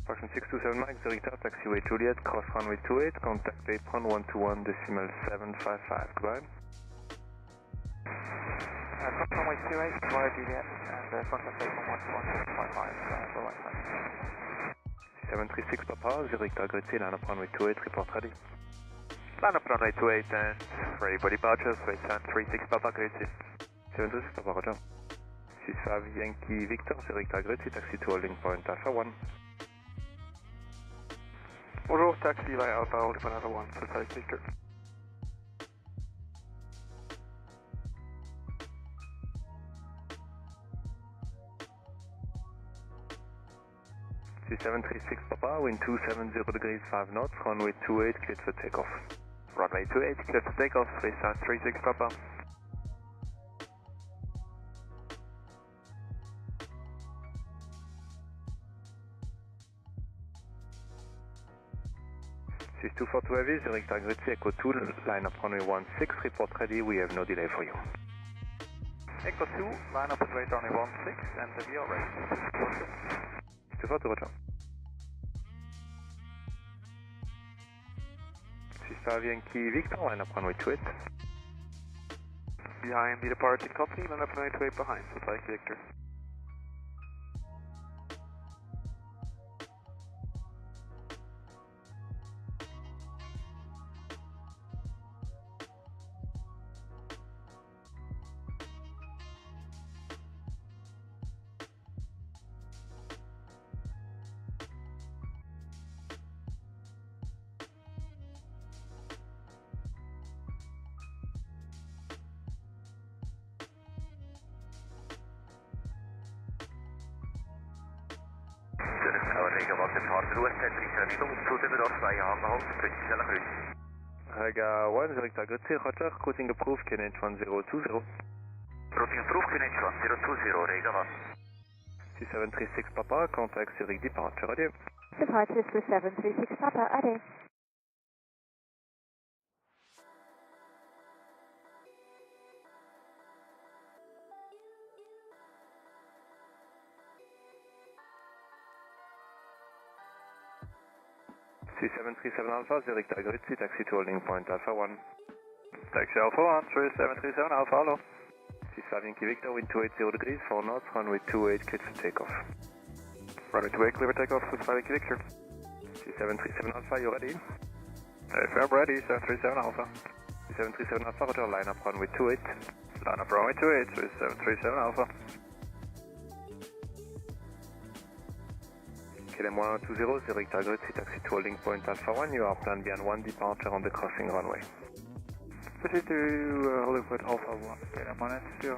Function 627 Mike, Zurich Tower, taxiway Juliet, cross runway 28, contact apron 121 decimal 755, goodbye. Cross runway 28, via Juliet, and contact apron 121 755, C736 Papa, Zurich Tower, Grüezi, line up runway 28, report ready. Line up runway 28 and ready for departure, sway 36 Papa, Grüezi. 736 Papa, roger. 65 Yankee Victor, Zurich Tower, Grüezi, taxi to holding point Alpha 1. Bonjour, taxi via Alpha, holding point Alpha 1, Zurich Victor. C736 Papa, wind 270 degrees, 5 knots, runway 28, cleared for takeoff. Runway 28, cleared for takeoff, space 36 Papa. C242 Heavy, Zurich Tower, Grüezi, Echo 2, line up runway 16, report ready, we have no delay for you. Echo 2, line up at rate runway 16, and we are ready. C242, roger. C5 Yankee Victor, line up runway 28. Behind the departing company, line up runway 28 behind, Zurich Victor. Rega 1, Zurich Tower, Grüezi, roger, routing approved, QNH 1020. Routing approved, QNH 1020, Rega 1. C736 Papa, contact Zurich departure, ready. Departure for 736 Papa, ready. C737 Alpha, Zurich Tower, Grüezi, taxi to holding point Alpha 1. Taxi Alpha 1, 737 Alpha, hello. C5 Yankee Victor, wind 280 degrees, 4 knots, runway 28, cleared for takeoff. Runway 28, clear for takeoff, with 5 Yankee Victor. C737 Alpha, you ready? I'm ready, 737 Alpha. C737 Alpha, roger, line up runway 28. Line up runway 28, with 737 Alpha. KLM 1020, Zurich Tower, Grüezi, taxi to holding point Alpha 1, you are planned beyond 1 departure on the crossing runway. Proceed to holding point Alpha 1, KLM 120.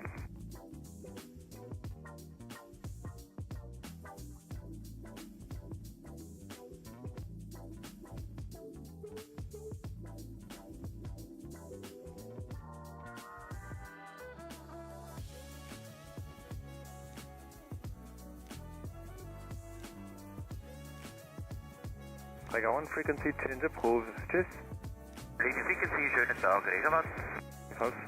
Vega 1, frequency change approved. Tschüss. Frequency, schönen Tag, Regelmann. False.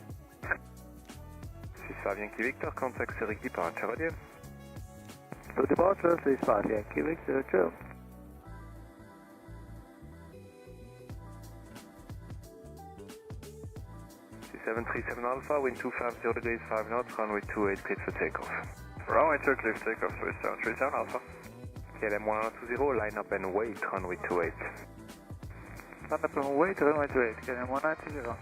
65 Yankee Victor, contact Zurich departure, adieu. To departure, 65 Yankee Victor, chill. 737 Alpha, wind 250 degrees, 5 knots, runway 28, cleared for takeoff. Runway 2 clear for takeoff, 737 Alpha. KLM 1020, line up and wait, runway 28. Line up and wait, runway 28, KLM 1020.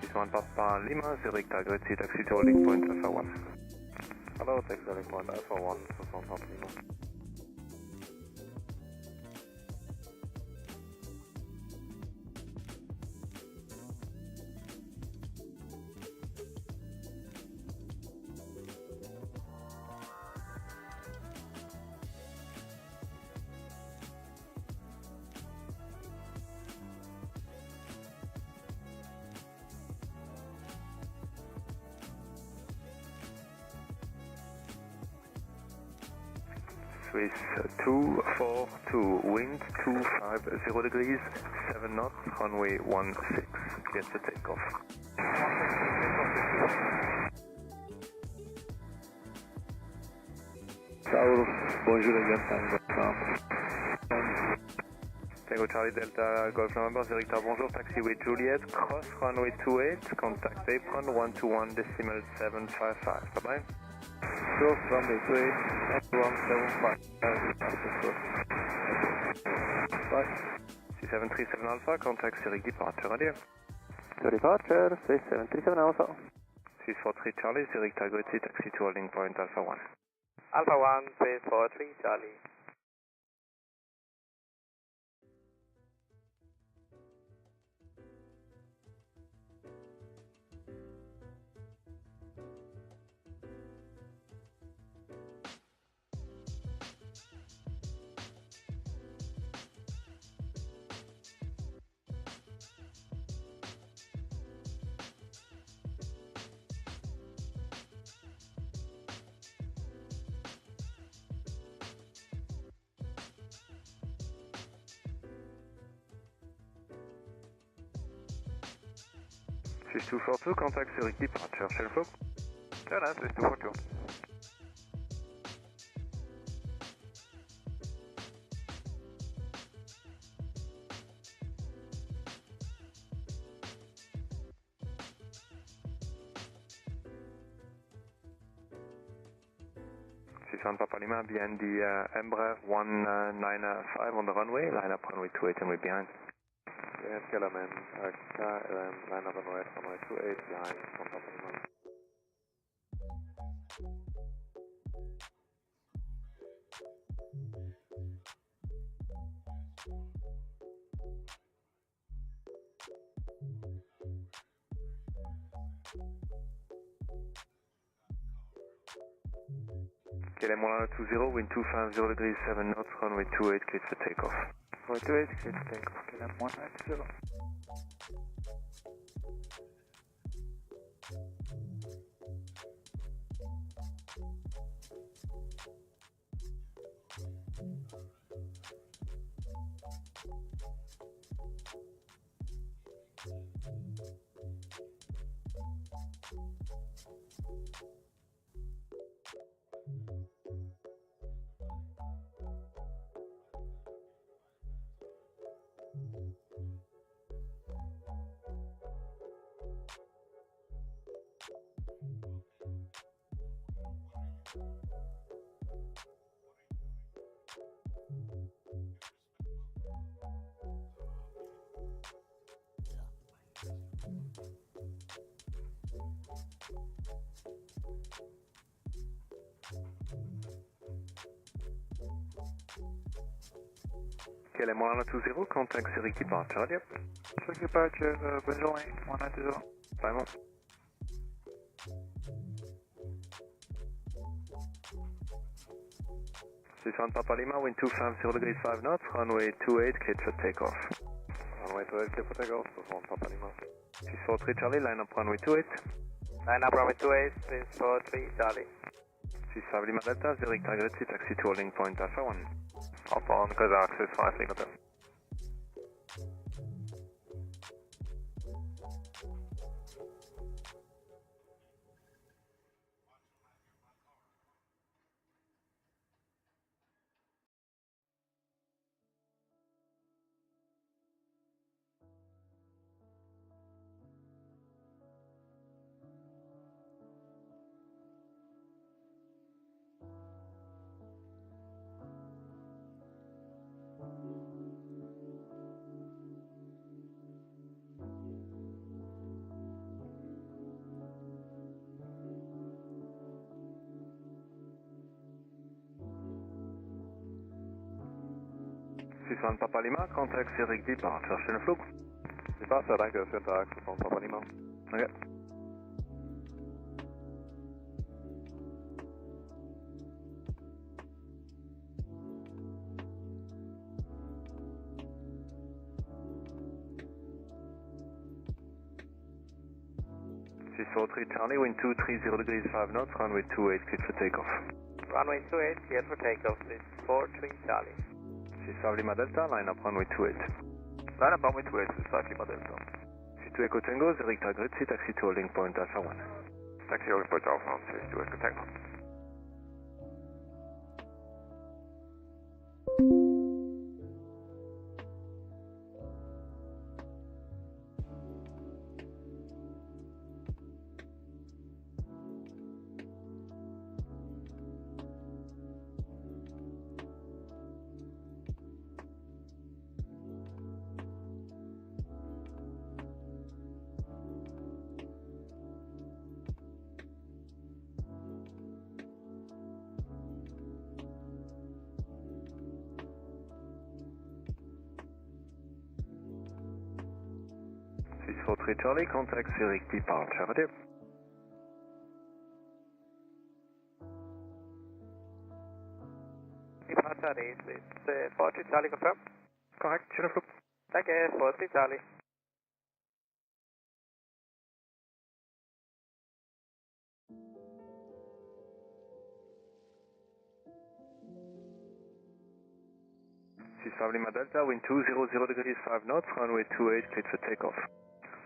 61 Papa Lima, Zurich target, taxi to holding point Alpha 1. Hello, taxi holding point Alpha 1, 61 Papa Lima. Swiss 242, wind 250 degrees, 7 knots, runway 16, cleared for takeoff. Tower, bonjour again, Tango Charlie Delta Golf November, Zurich Tower, bonjour, taxiway Juliet, cross runway 28, contact apron 121.755, bye bye. Cross runway 28, 121.755. Bye. 6737 Alpha, contact Zurich departure, adieu. To departure, 6737 Alpha. 643 Charlie, Zurich target, taxi to holding point Alpha 1. Alpha 1, 643 Charlie. Swiss 242, contact Zurich departure, Shellflow. Turn Swiss 242. Swiss 1 Papa Lima, behind the Embraer 195 on the runway, line up runway 28 and we're behind. Behind KLM, KLM, line up and wait, runway 28, behind, on Papa Lima. KLM 1020, wind 250 degrees, 7 knots, runway 28, cleared for takeoff. Runway 28, cleared for takeoff, KLM 190. KLM 1020, contact Zurich departure, adieu. Zurich departure, Brazil 190. Final. Swiss 1 Papa Lima, wind 250 degrees, 5 knots, runway 28, cleared for takeoff. Runway 28, cleared for takeoff, Swiss 1 Papa Lima. 643 Charlie, line up runway 28. Line up runway 28, 643 Charlie. 65 Lima Delta, Zurich target, taxi to holding point Alpha 1. Alpha 1, good access, 5 Lima Delta. Swiss 1 Papa Lima, contact Zurich departure. Schönen Flug. Departure, danke, schönen Tag, von Papa Lima. Okay. Swiss 43 Charlie, wind 230 degrees 5 knots, runway 28, cleared for takeoff. Runway 28, cleared for takeoff, Swiss 43 Charlie. Swiss 5 Lima Delta, line up runway 28. Line up runway 28, Swiss 5 Lima Delta. Swiss 2 Echo Tango, Zurich Grüezi, taxi to holding point Alpha 1. Taxi holding point Alpha 1, Swiss 2 Echo Tango. Swiss 43 Charlie, contact Zurich departure. Ready? Departure ready, Swiss 43 Charlie, confirm. Correct, schönen Flug. Danke, 43 Charlie. Swiss 5 Lima Delta, wind 200 degrees 5 knots, runway 28, cleared for takeoff.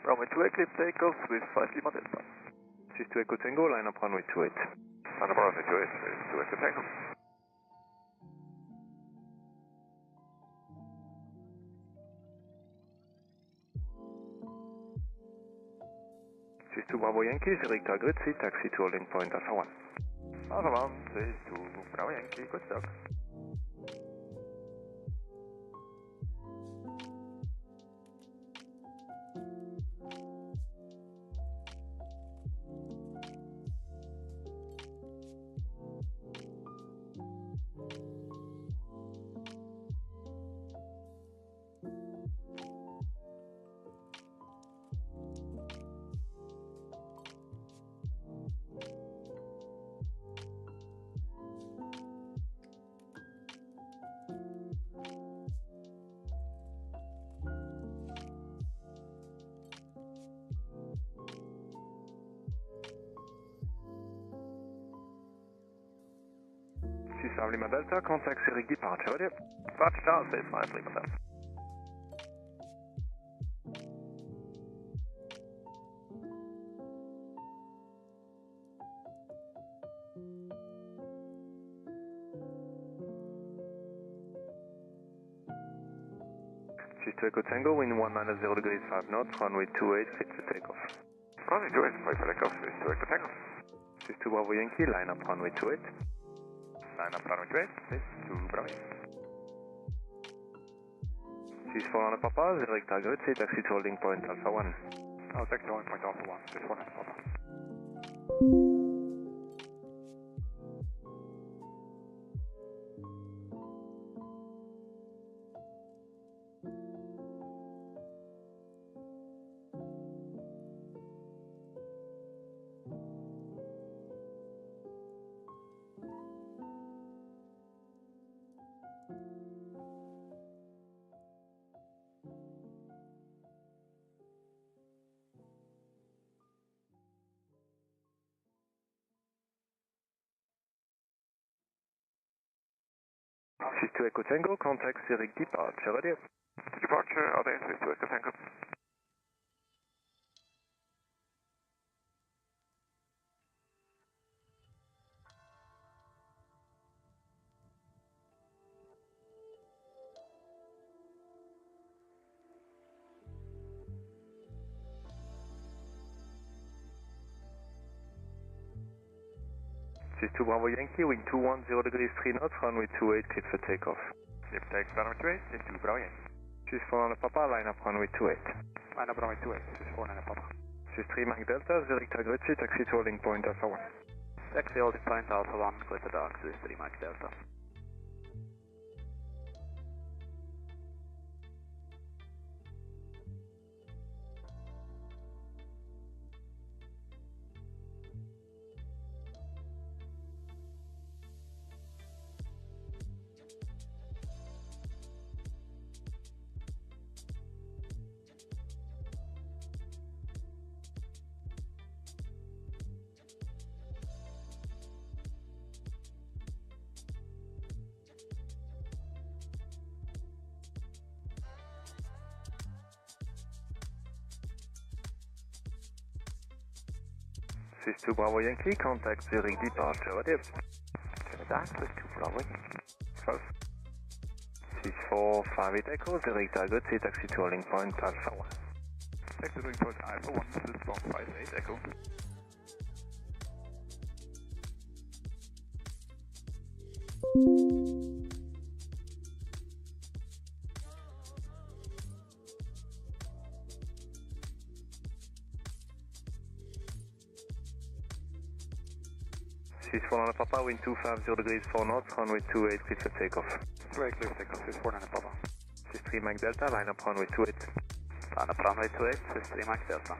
Runway 28, cleared for takeoff, Swiss 5 Lima Delta. Swiss 2 Echo Tango, line up runway 28. Line up runway 28, Swiss 2 Echo Tango. Swiss 2 Bravo Yankee, Zurich Grüezi, taxi to holding point Alpha 1. Alpha 1, Swiss 2 Bravo Yankee, good luck. Swiss 5 Lima Delta, contact Zurich departure. Ready? Departure down, Swiss 5 Lima Delta. Swiss 2 Echo Tango, wind 190 degrees 5 knots, runway 28, cleared for takeoff. Runway 28, wait for takeoff, Swiss 2 Echo Tango. Swiss 2 Bravo Yankee, line up runway 28. Line up runway 28, Swiss 2 Bravo Yankee. Swiss 4 Papa, Zurich Grüezi, taxi to holding point Alpha 1. Oh, taxi holding point Alpha 1, Swiss 4 Papa. Swiss 2 Echo Tango, contact Zurich departure. Ready? Departure, RD, Swiss 2 Echo Tango. Swiss 2 Bravo Yankee, wind 210 degrees 3 knots, runway 28, cleared for takeoff. Clear for takeoff, runway 28, Swiss 2 Bravo Yankee. Swiss 4 Papa, line up runway 28. Line up runway 28, Swiss 4 Papa. Swiss 3 Mike Delta, Zurich Grüezi, taxi to holding point Alpha 1. Taxi holding point Alpha 1, clear to dock, Swiss 3 Mike Delta. Swiss 2 Bravo Yankee, contact Zurich departure, radio. Trinidad, Swiss 2 Bravo. Close. 6458 Echo, Zurich target, C taxi to holding point Alpha 1. Taxi to holding point Alpha 1, this is 458 Echo. Swiss 4 Papa, wind 250 degrees 4 knots, runway 28, clear for takeoff. Very clear for takeoff, Swiss 4 Papa. Swiss 3 Mach Delta, line up runway 28. Line up runway 28, Swiss 3 Mach Delta.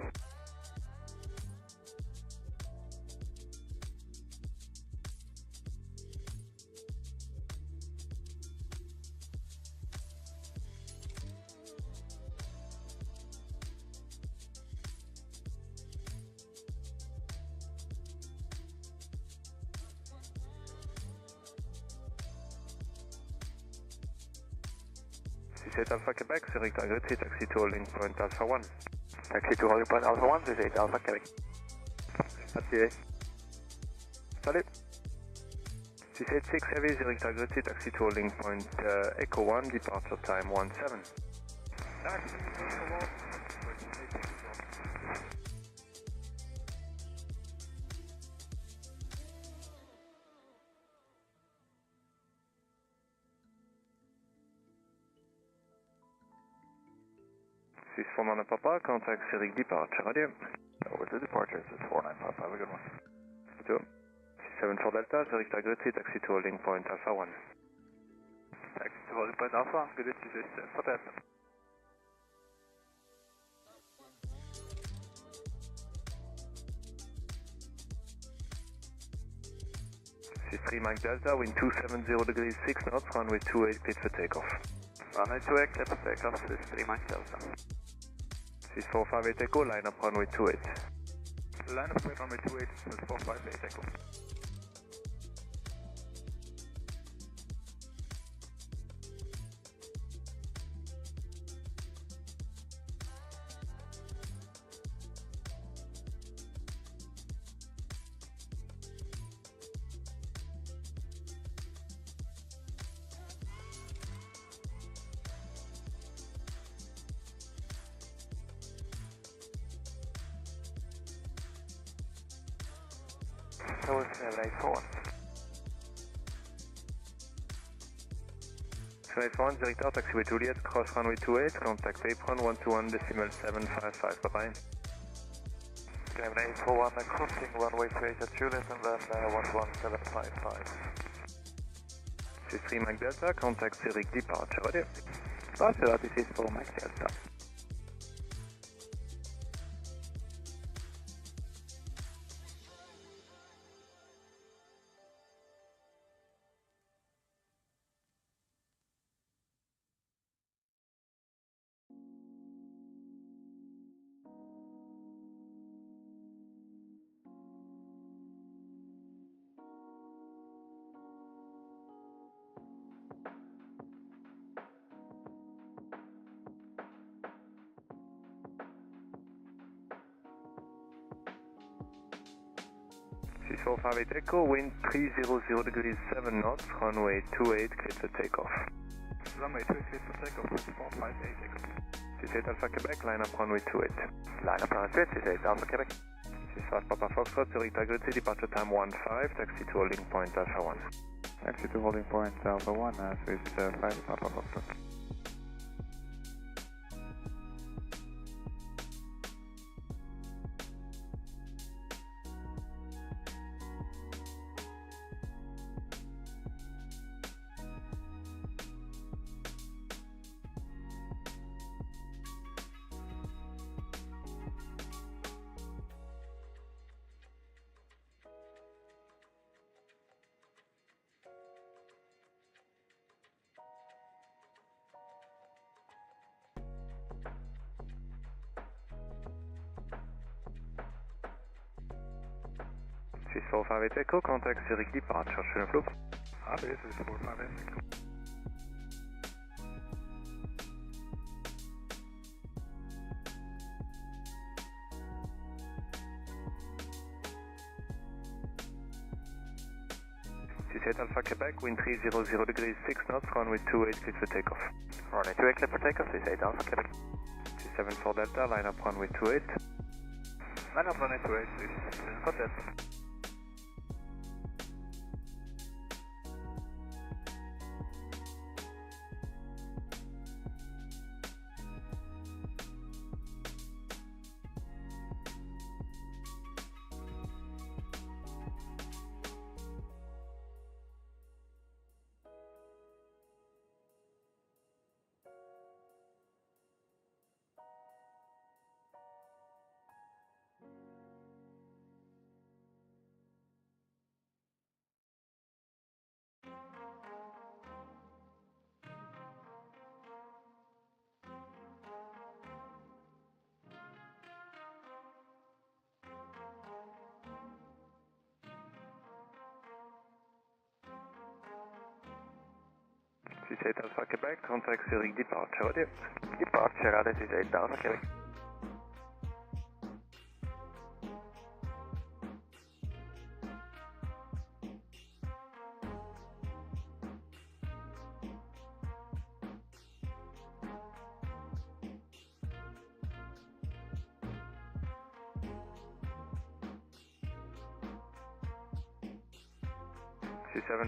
Swiss 8 Alpha Quebec, Zurich target, C taxi to holding point Alpha 1. Taxi to holding point Alpha 1, Swiss 8 Alpha Quebec. Attier. Salut. Swiss 8 6 Heavy, Zurich target, C taxi to holding point Echo 1, departure time 17. Taxi Echo 1. Swiss 49 Papa, contact Zurich departure, radio. Over to departure, Swiss 49 Papa, have a good one. Two. 74 Delta, Zurich target, C taxi to holding point Alpha 1. Taxi to holding point Alpha, good to Swiss 4 Delta. Swiss 3 Mach Delta, wind 270 degrees 6 knots, runway 28, clear for takeoff. Runway 28, clear for takeoff, Swiss 3 Mach Delta. Swiss 458 Echo, line up runway 28. Line up runway 28, Swiss 458 Echo. That was 784. 781, Zurich Tower, taxiway Juliet, cross runway 28, contact apron 121.755, bye-bye. 7841, crossing runway 28 at Juliet and then 11755. Swiss 3 Mach Delta, contact Zurich departure, radio. Departure, ATC 4 Mach Delta. Swiss 458 Echo, wind 300 degrees 7 knots, runway 28, clear for takeoff. Runway 28, clear for takeoff, Swiss 458 Echo. Swiss 8 Alpha Quebec, line up runway 28. Line up runway 28, Swiss 8 Alpha Quebec. Swiss 5 Papa Foxtrot, Zurich target, departure time 15, taxi to holding point Alpha 1. Taxi to holding point Alpha 1, Swiss 5 Papa Foxtrot. Swiss 458 Echo, contact Zurich departure, schönen Flug. ATC Swiss 458 Echo. 28 Alpha Quebec, wind 300 degrees 6 knots, runway 28, clear for takeoff. Runway 28, clear for takeoff, 28 Alpha Quebec. 274 Delta, line up runway 28. Line up runway 28, please. For Delta. Zurich Alpha Quebec, contact Zurich departure, radio. Departure, radio, Zurich Alpha Quebec.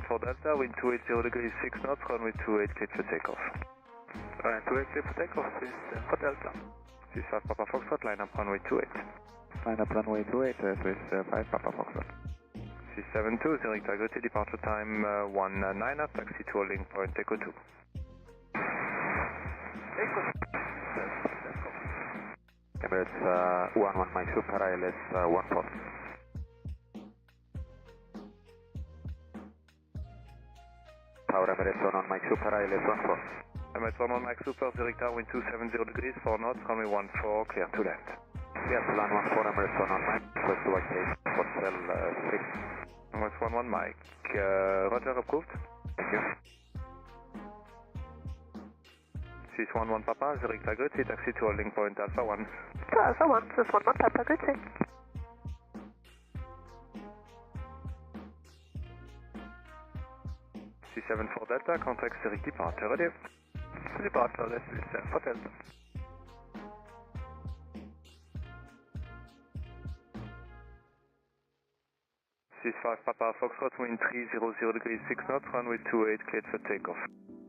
For Delta, wind 280 degrees 6 knots, runway 28, clear for takeoff. Runway 28, clear for takeoff, please. For Delta. 65 Papa Foxtrot, line up runway 28. Line up runway 28, Swiss 5 Papa Foxtrot. 672, Zurich targeted, departure time 19, taxi to holding point Echo 2. Echo 2. Emirates 11 Mike Super ILS 14. Tower Emirates 11 Mike Super ILS 14. Emirates 11 Mike Super, Zurich Tower, wind 270 degrees 4 knots, runway 14, clear to land. Yes, land 14 Emirates 11 Mike, request to vacate Hotel 6. Emirates 11 Mike, Roger, approved. Thank you. 611 Papa, Zurich targeted, taxi to holding point Alpha 1. To Alpha 1, 611 Papa, good day. 674 Delta, contact Zurich departure, radio. Departure, this is for Delta. Five Papa Foxtrot, wind 300 degrees 6 knots, runway 28, cleared for takeoff.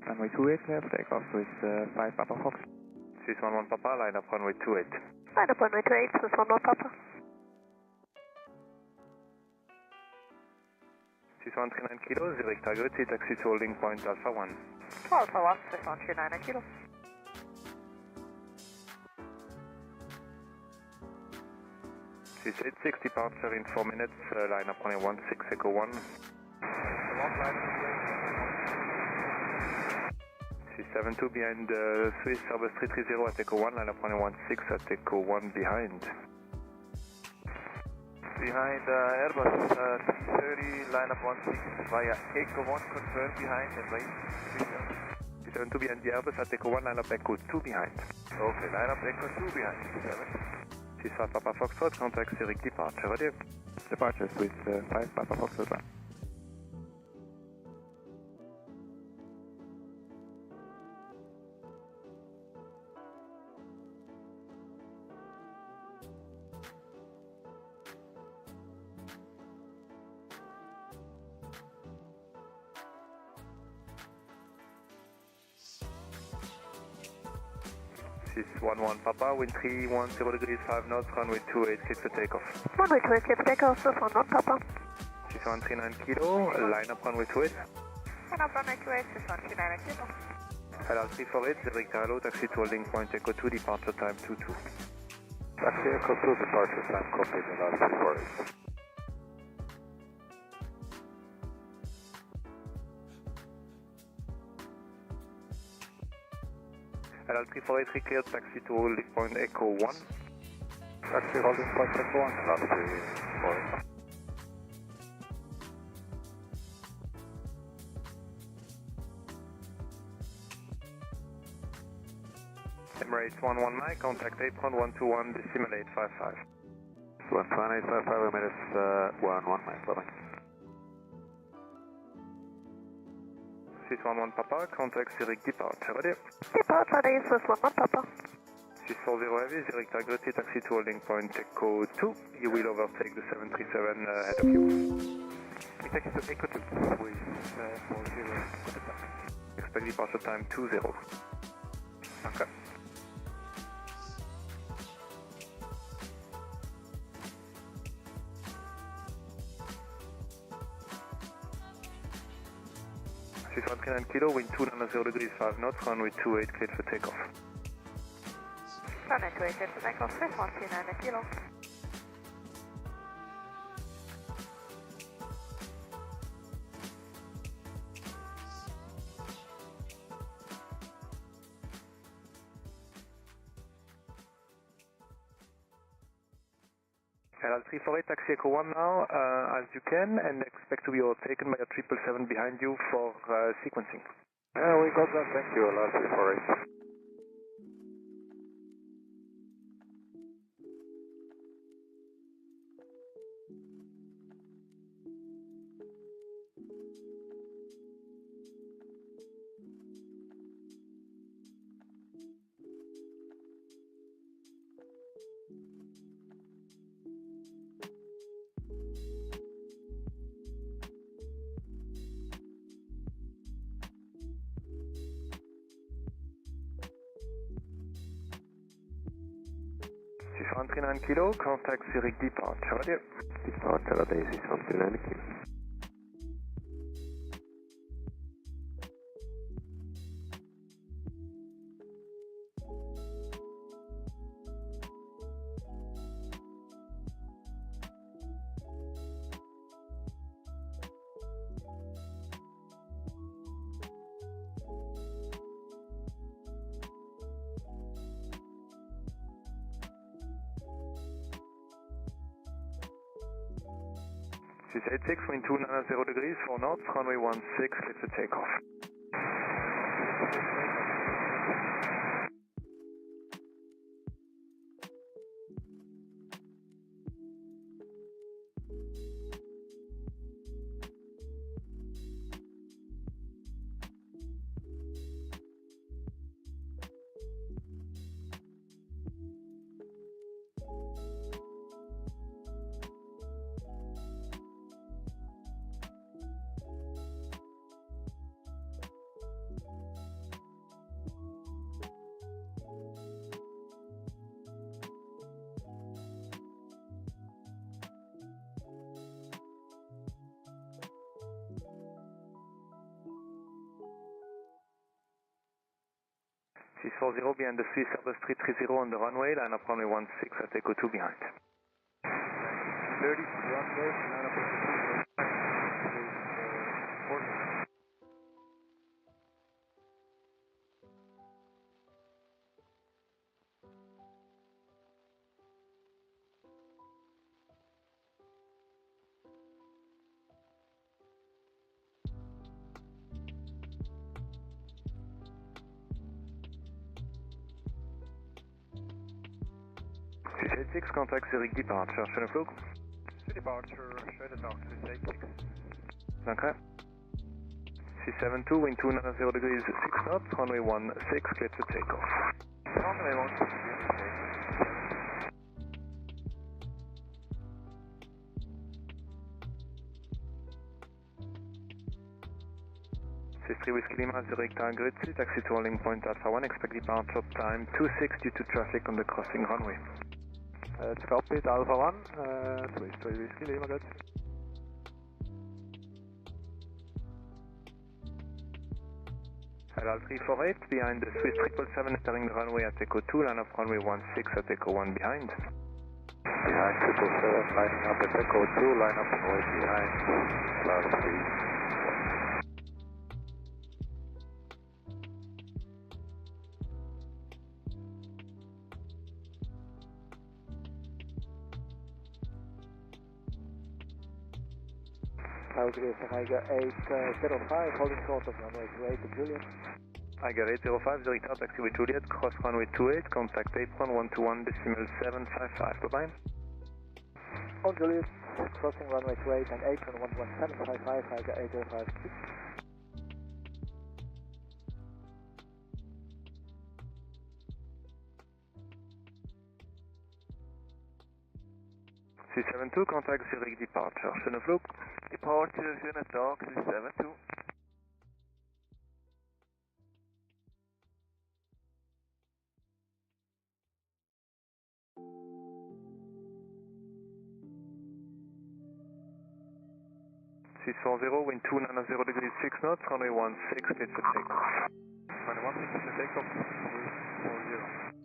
Runway 28, clear for takeoff with 5 Papa Fox. 611 Papa, line up runway 28. Line up runway 28, 611 Papa. 6139 Kilo, Zurich targeted, taxi to holding point Alpha 1. Alpha 1, 6139 Kilo. 686, departure in 4 minutes, line up runway 16, Echo 1. 672 behind Swiss Airbus 330 at Echo 1, line up runway 16 at Echo 1 behind. Behind Airbus 330, line up 16 via Echo 1, confirm behind and wait. 672 behind the Airbus at Echo 1, line up Echo 2 behind. Okay, line up Echo 2 behind. 65 Papa Foxtrot, contact Zurich departure, radio. Departure with 5 Papa Foxtrot. This is 11 Papa, wind 310 degrees 5 knots, runway 28, clear for takeoff. Runway 28, clear for takeoff, 611 Papa. 6139 Kilo, line up runway 28. Line up runway 28, 6139 Kilo. LR 348, Zurich Hello, taxi to holding point Echo 2, departure time 22. Taxi Echo 2, departure time, copy, LR 348. LR 348 cleared, taxi to holding point Echo 1. Taxi holding point Echo 1, LR 348. Emirates 11 Mike, contact apron 121, decimal 855. 121, 855, Emirates 11 Mike, bye-bye. Swiss 11 Papa, contact Zurich departure, ready? Departure ready, Swiss 11 Papa. 640 Heavy, Zurich target, taxi to holding point Echo 2. You will overtake the 737 ahead of you. We taxi to Echo 2 with 40. Expect departure time 20. Okay. Swiss 139 kilo, wind 290 degrees 5 knots, runway 28 cleared for takeoff. Runway 28 cleared for takeoff, Swiss 139 kilo. LL348, taxi Echo 1 now, as you can, and expect to be overtaken by a 777 behind you for sequencing. We got that, thank you, LL348. Swiss 139 kilo, contact Zurich departure, ready? Departure ready, Swiss 139 kilo. Swiss 86, wind 290 degrees, 4 knots, runway 16, cleared for takeoff. Swiss 40 behind the Swiss Airbus 330 on the runway, line up runway 16 at Echo 2 behind. 30, runway, line up Echo 2, 40. Swiss 86, contact Zurich departure, schönen Flug. Departure, schönen Tag, Swiss 86. Danke. Swiss 72, wind 290 degrees, 6 knots, runway 16, cleared for takeoff. Runway 16, Swiss 3 Whiskey Lima, Zurich target, taxi to holding point Alpha 1, expect departure time 26 due to traffic on the crossing runway. It's copied, Alpha 1, Swiss 3 Whiskey Lima, good. LL348, behind the Swiss 777, entering the runway at Echo 2, line up runway 16 at Echo 1 behind. Behind 777, lining up at Echo 2, line up runway behind, LL3. Tiger 805, holding short of runway 28 to Juliet. Tiger 805, Zurich Tower, taxi with Juliet, cross runway 28, contact apron 121.755, bye-bye. On Juliet, crossing runway 28 and apron 11755, Tiger 805. C72, contact Zurich departure. Schönen Flug. Departure, schönen Tag, C72. C40, wind 290 degrees 6 knots, runway 16, cleared for takeoff. Runway 16, cleared for takeoff, 40.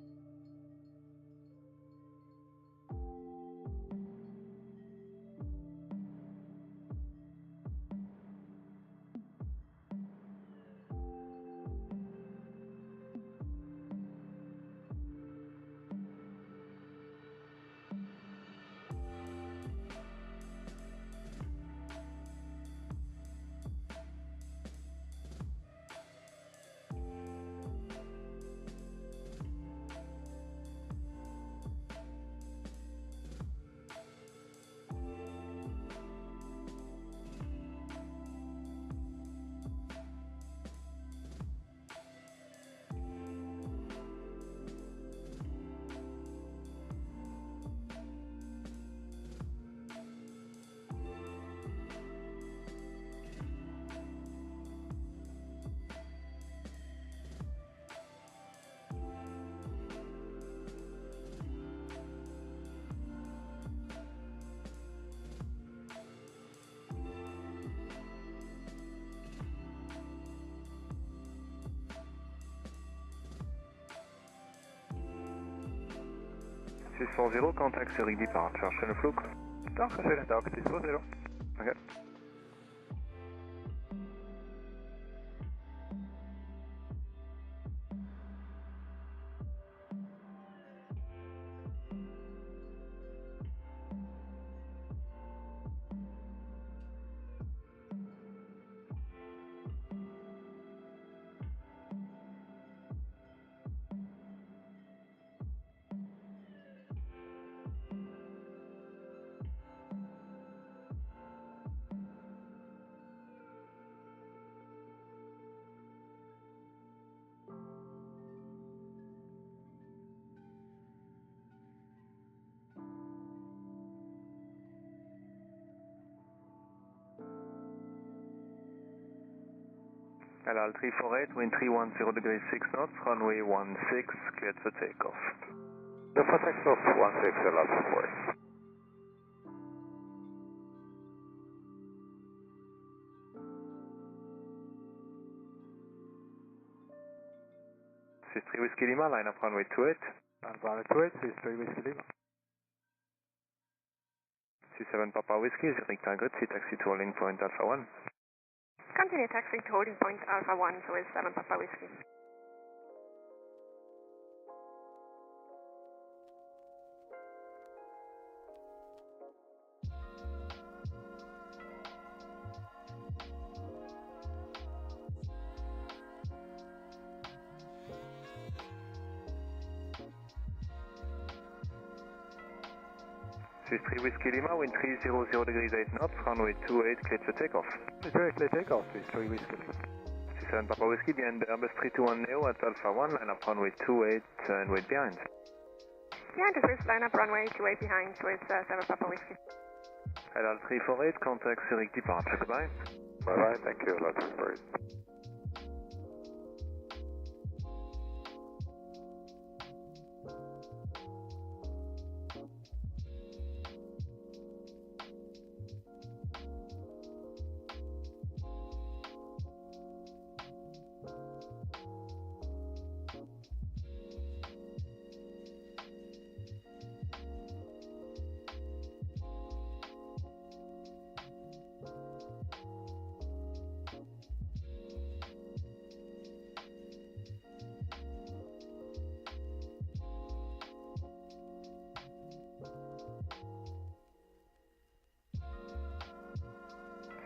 C40, contact Zurich departure. Schönen Flug. Danke, schönen Tag, C40. Okay. LL 348, wind 310 degrees 6 knots, runway 16, cleared for takeoff. The for takeoff, 16, LL 348. C3 Whiskey Lima, line up runway 28. And runway 28, C3 Whiskey Lima. C7 Papa Whiskey, Zurich Target, C taxi to holding point Alpha 1. Continue taxi to holding point Alpha 1, so it's 7 Papa Whiskey. C3 Whiskey Lima, wind 300 degrees 8 knots, runway 28, cleared for takeoff. C3 clear takeoff, C3 Whiskey Lima. C7 Papa Whiskey, behind the Airbus 321 Neo at Alpha 1, line up runway 28 and wait behind. Behind the Swiss, line up runway 28 behind, so it's 7 Papa Whiskey. LL 348, contact Zurich departure, goodbye. Bye bye, thank you, LL 348.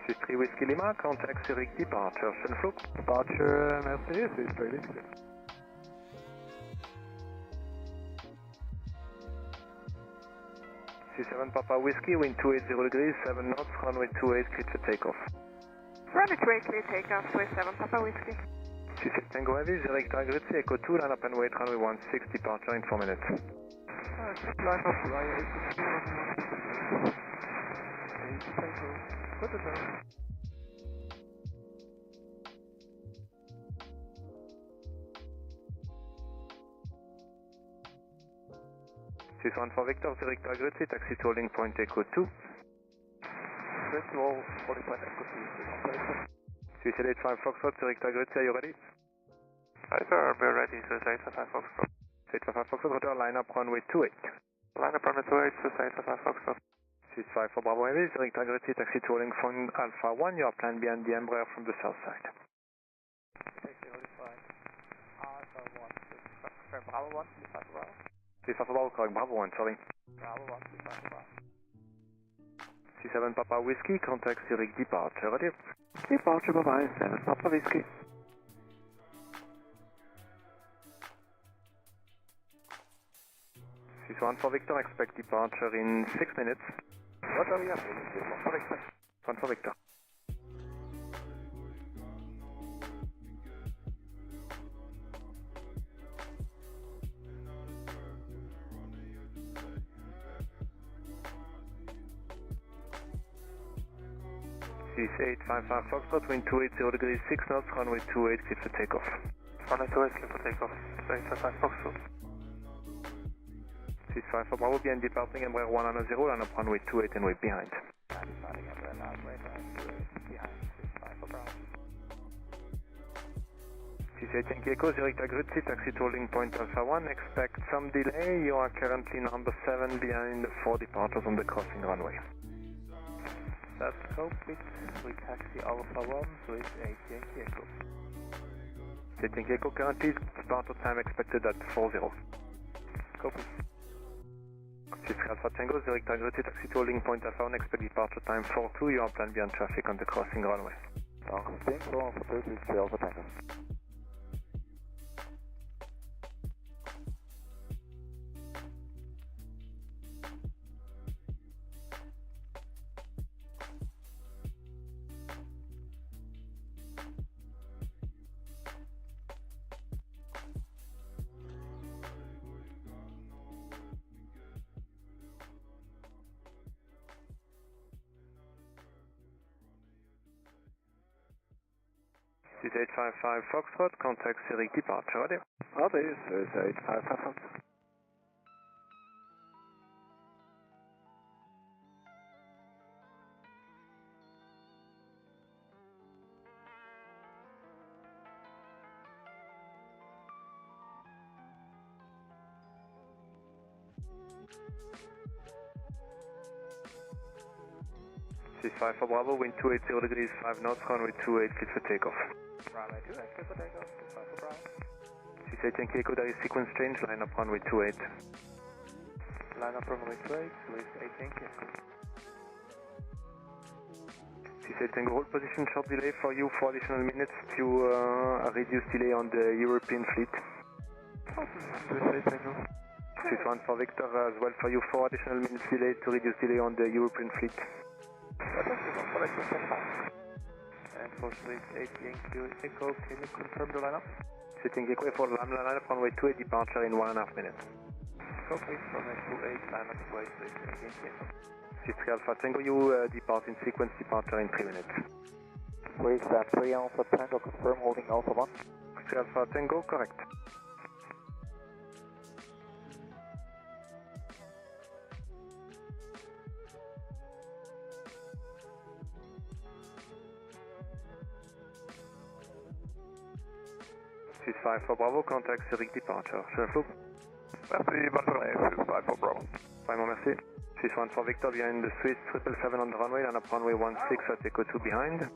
C3 Whiskey Lima, contact Zurich departure. Schönen Flug. Departure, merci, C3 Whiskey. C7 Papa Whiskey, wind 280 degrees, 7 knots, runway 28, cleared for takeoff. Runway 28, clear takeoff, so it's 7 Papa Whiskey. C6 Tango Heavy, Zurich Target, Echo 2, line up and wait, runway 16, departure in 4 minutes. Line up, runway 82, Good to know. Swiss 1 for Victor, Zurich Airport, taxi to holding point Echo 2. Swiss to all, holding point Echo 2. Swiss 85 Foxtrot, Zurich Airport, are you ready? Hi sir, we're ready, Swiss 85 Foxtrot. 85 Foxtrot, hotel, line up runway 28. Line up runway 28, Swiss 85 Foxtrot. Swiss 5 for Bravo Heavy, Zurich Airport, taxi to holding point Alpha 1, you are planned behind the Embraer from the south side. Taxi holding point Alpha 1, confirm Bravo 1, Swiss 5 Bravo. Swiss 5 for Bravo, correct, Bravo 1, sorry. Bravo 1, Swiss 5 Bravo. C7 Papa Whiskey, contact Zurich departure, ready? Departure, bye-bye, 7 Papa Whiskey. Swiss 1 for Victor, expect departure in 6 minutes. What are we up? Swiss 1 for Victor. 1 for Victor. Swiss 855 Foxtrot, wind 280 degrees 6 knots, runway 28, clear for takeoff. Runway 28, clear for takeoff. Swiss 855 Foxtrot. Swiss 5 for Bravo, behind departing Embraer 190, line up runway 28 and wait behind. Departing Embraer now, wait behind, Swiss 5 for Bravo. Swiss 8 Yankee Echo, Zurich Airport, taxi to holding point Alpha 1, expect some delay, you are currently number 7 behind 4 departures on the crossing runway. That's copied, we taxi Alpha 1, Swiss 8 Yankee Echo. 8 Yankee Echo, currently departure time expected at 40. Copy. Swiss Alpha Tango, Zurich Airport, taxi to holding point Alpha 1, expect departure time 42, you are planned behind traffic on the crossing runway. Tango, Alpha 30, Alpha Tango. Swiss 855 Foxtrot, contact Zurich departure, ready? Ready, Swiss 855 Foxtrot. Swiss 5 for Bravo, wind 280 degrees 5 knots, runway 28, clear for takeoff. Runway 28, clear for takeoff, Swiss 5 for Bravo. Swiss 8 Yankee Echo, there is sequence change, line up runway 28. Line up runway 28, Swiss 8 Yankee Echo. Swiss 8 Tango, hold position, short delay for you, 4 additional minutes to reduce delay on the European fleet. Swiss 8 Tango. Swiss 1 for Victor, as well for you, 4 additional minutes delay to reduce delay on the European fleet. And for Swiss 8 Yankee Echo, can you confirm the lineup? Swiss Yankee Echo for lineup runway 28, departure in 1.5 minutes. Copy, runway 28, lineup wait, Swiss 8 Yankee Echo. Swiss 3 Alpha Tango, you depart in sequence, departure in 3 minutes. Swiss 3 Alpha Tango, confirm holding Alpha 1. 3 Alpha Tango, correct. Swiss 5 for Bravo, contact Zurich departure. Chef Loop. Merci, bonne journée, Swiss 5 for Bravo. Vraiment merci. Swiss 1 for Victor, behind the Swiss 777 on the runway, line up runway 16 at Echo 2 behind.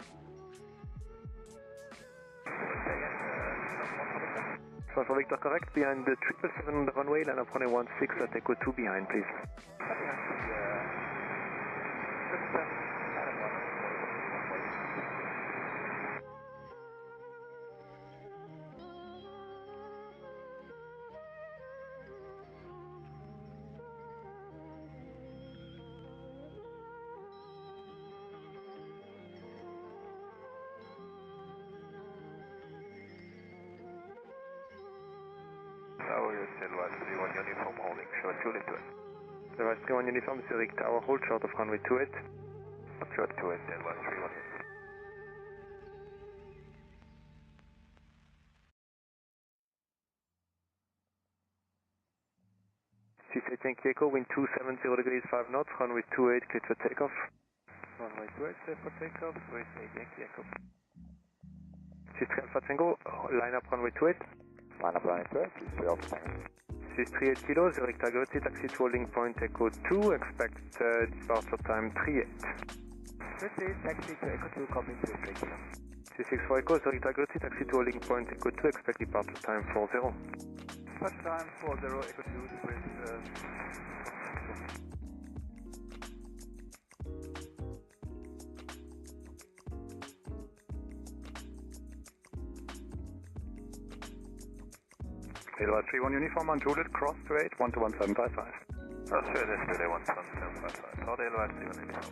Swiss 1 for Victor, correct, behind the 777 on the runway, line up runway 16 at Echo 2 behind, please. Tower, you're still at 31 uniform holding, show 2 into it. Level 31 uniform, Zurich Tower, hold short of runway 28. Short 28, Level 31. C8 Yankee Echo, wind 270 degrees 5 knots, runway 28, cleared for takeoff. Runway 28, clear for takeoff, Zurich 8 Yankee Echo. C3 Alpha Tango, line up runway 28. Line up runway 28, C3 Alpha Tango. C38 Kilo, Zurich Target, taxi to holding point Echo 2, expect departure time 38. Zurich taxi to Echo 2, copy 3 Kilo. C64 Echo, Zurich Target, taxi to holding point Echo 2, expect departure time 40. Departure time 40, Echo 2 with Level 31 uniform on Juliet, cross to 8, 121.755. Australia, this delay 11755. Hold Level 31 uniform.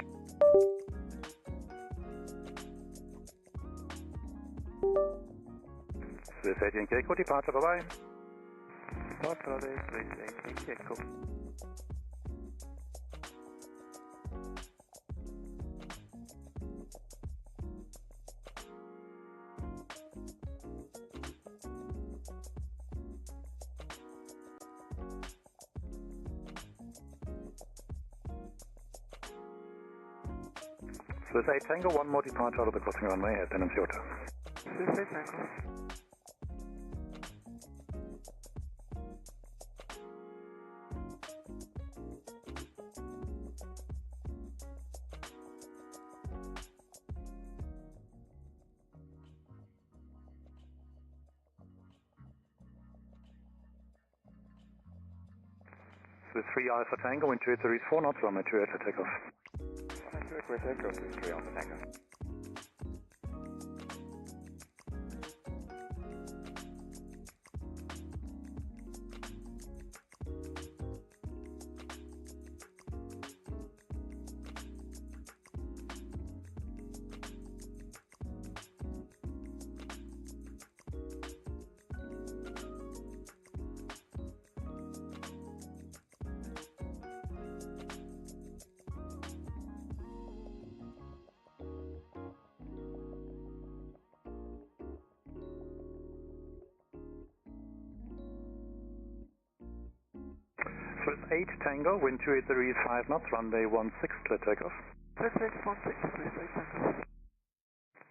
Swiss 8 Yankee Echo, departure, bye-bye. Departure, Swiss 8 Yankee Echo. Swiss 8 Tango, one more departure out of the crossing runway at Tenancy Hotel. Swiss 8 Tango. Swiss 3 Alpha Tango, wind 284 knots, runway 28 for takeoff. Swiss Echo, Swiss 3 Alpha Tango. Swiss 8 Tango, wind 28 degrees 5 knots, runway 16, clear takeoff. Swiss 8 16, Swiss 8 Tango.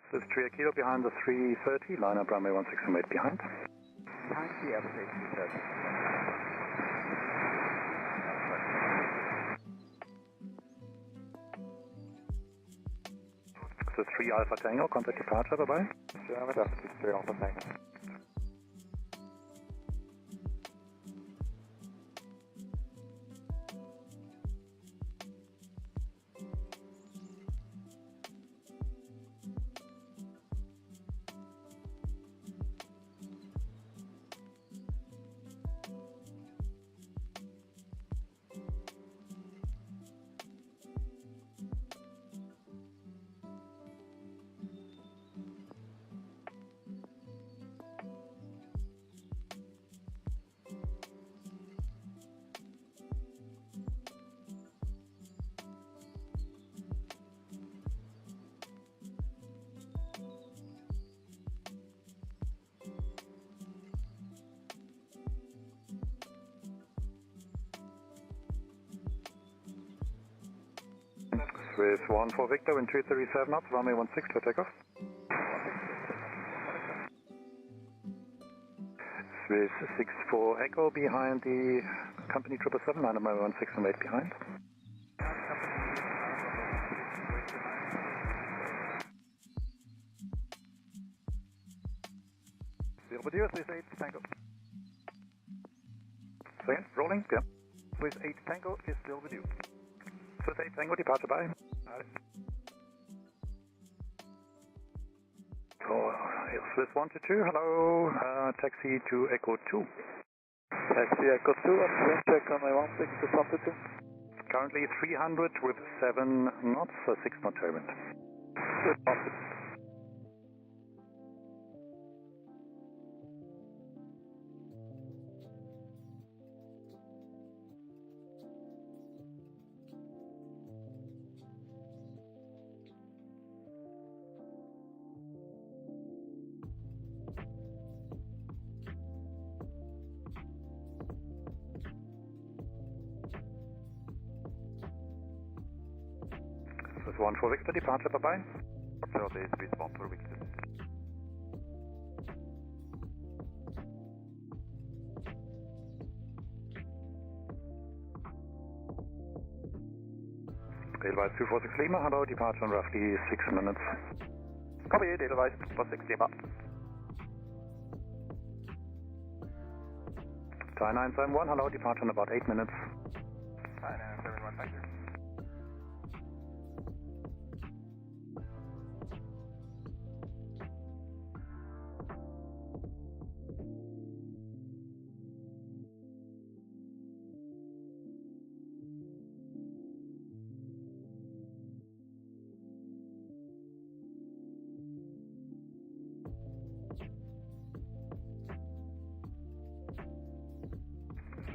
Swiss 3 Kilo behind the 330, line up runway 16 and wait behind. Behind the LSZH 330. Swiss 3 Alpha Tango, contact departure, bye-bye. German, that's Swiss 3 Alpha Tango. Swiss 1 for Victor, wind 237 knots, runway 16 for takeoff. Swiss 6 for Echo behind the company 777, line up runway 16 and wait behind. Zero, Swiss 8 Tango. Second, rolling, yeah. Swiss 8 Tango is still with you. Swiss 8 Tango, departure, bye. Oh, Swiss 1 to 2, hello, taxi to Echo 2. Taxi Echo 2, wind check on my 16 to stop to 2. Currently 300 with 7 knots, 6 knot tailwind. Good, stop to 2. 14 Victor, departure, bye-bye. Roger, airspace 14 Victor. Edelweiss 246 Lima, hello, departure in roughly 6 minutes. Copy, Edelweiss 246 Lima. Thai 971, hello, departure in about 8 minutes. Thai 971, thank you.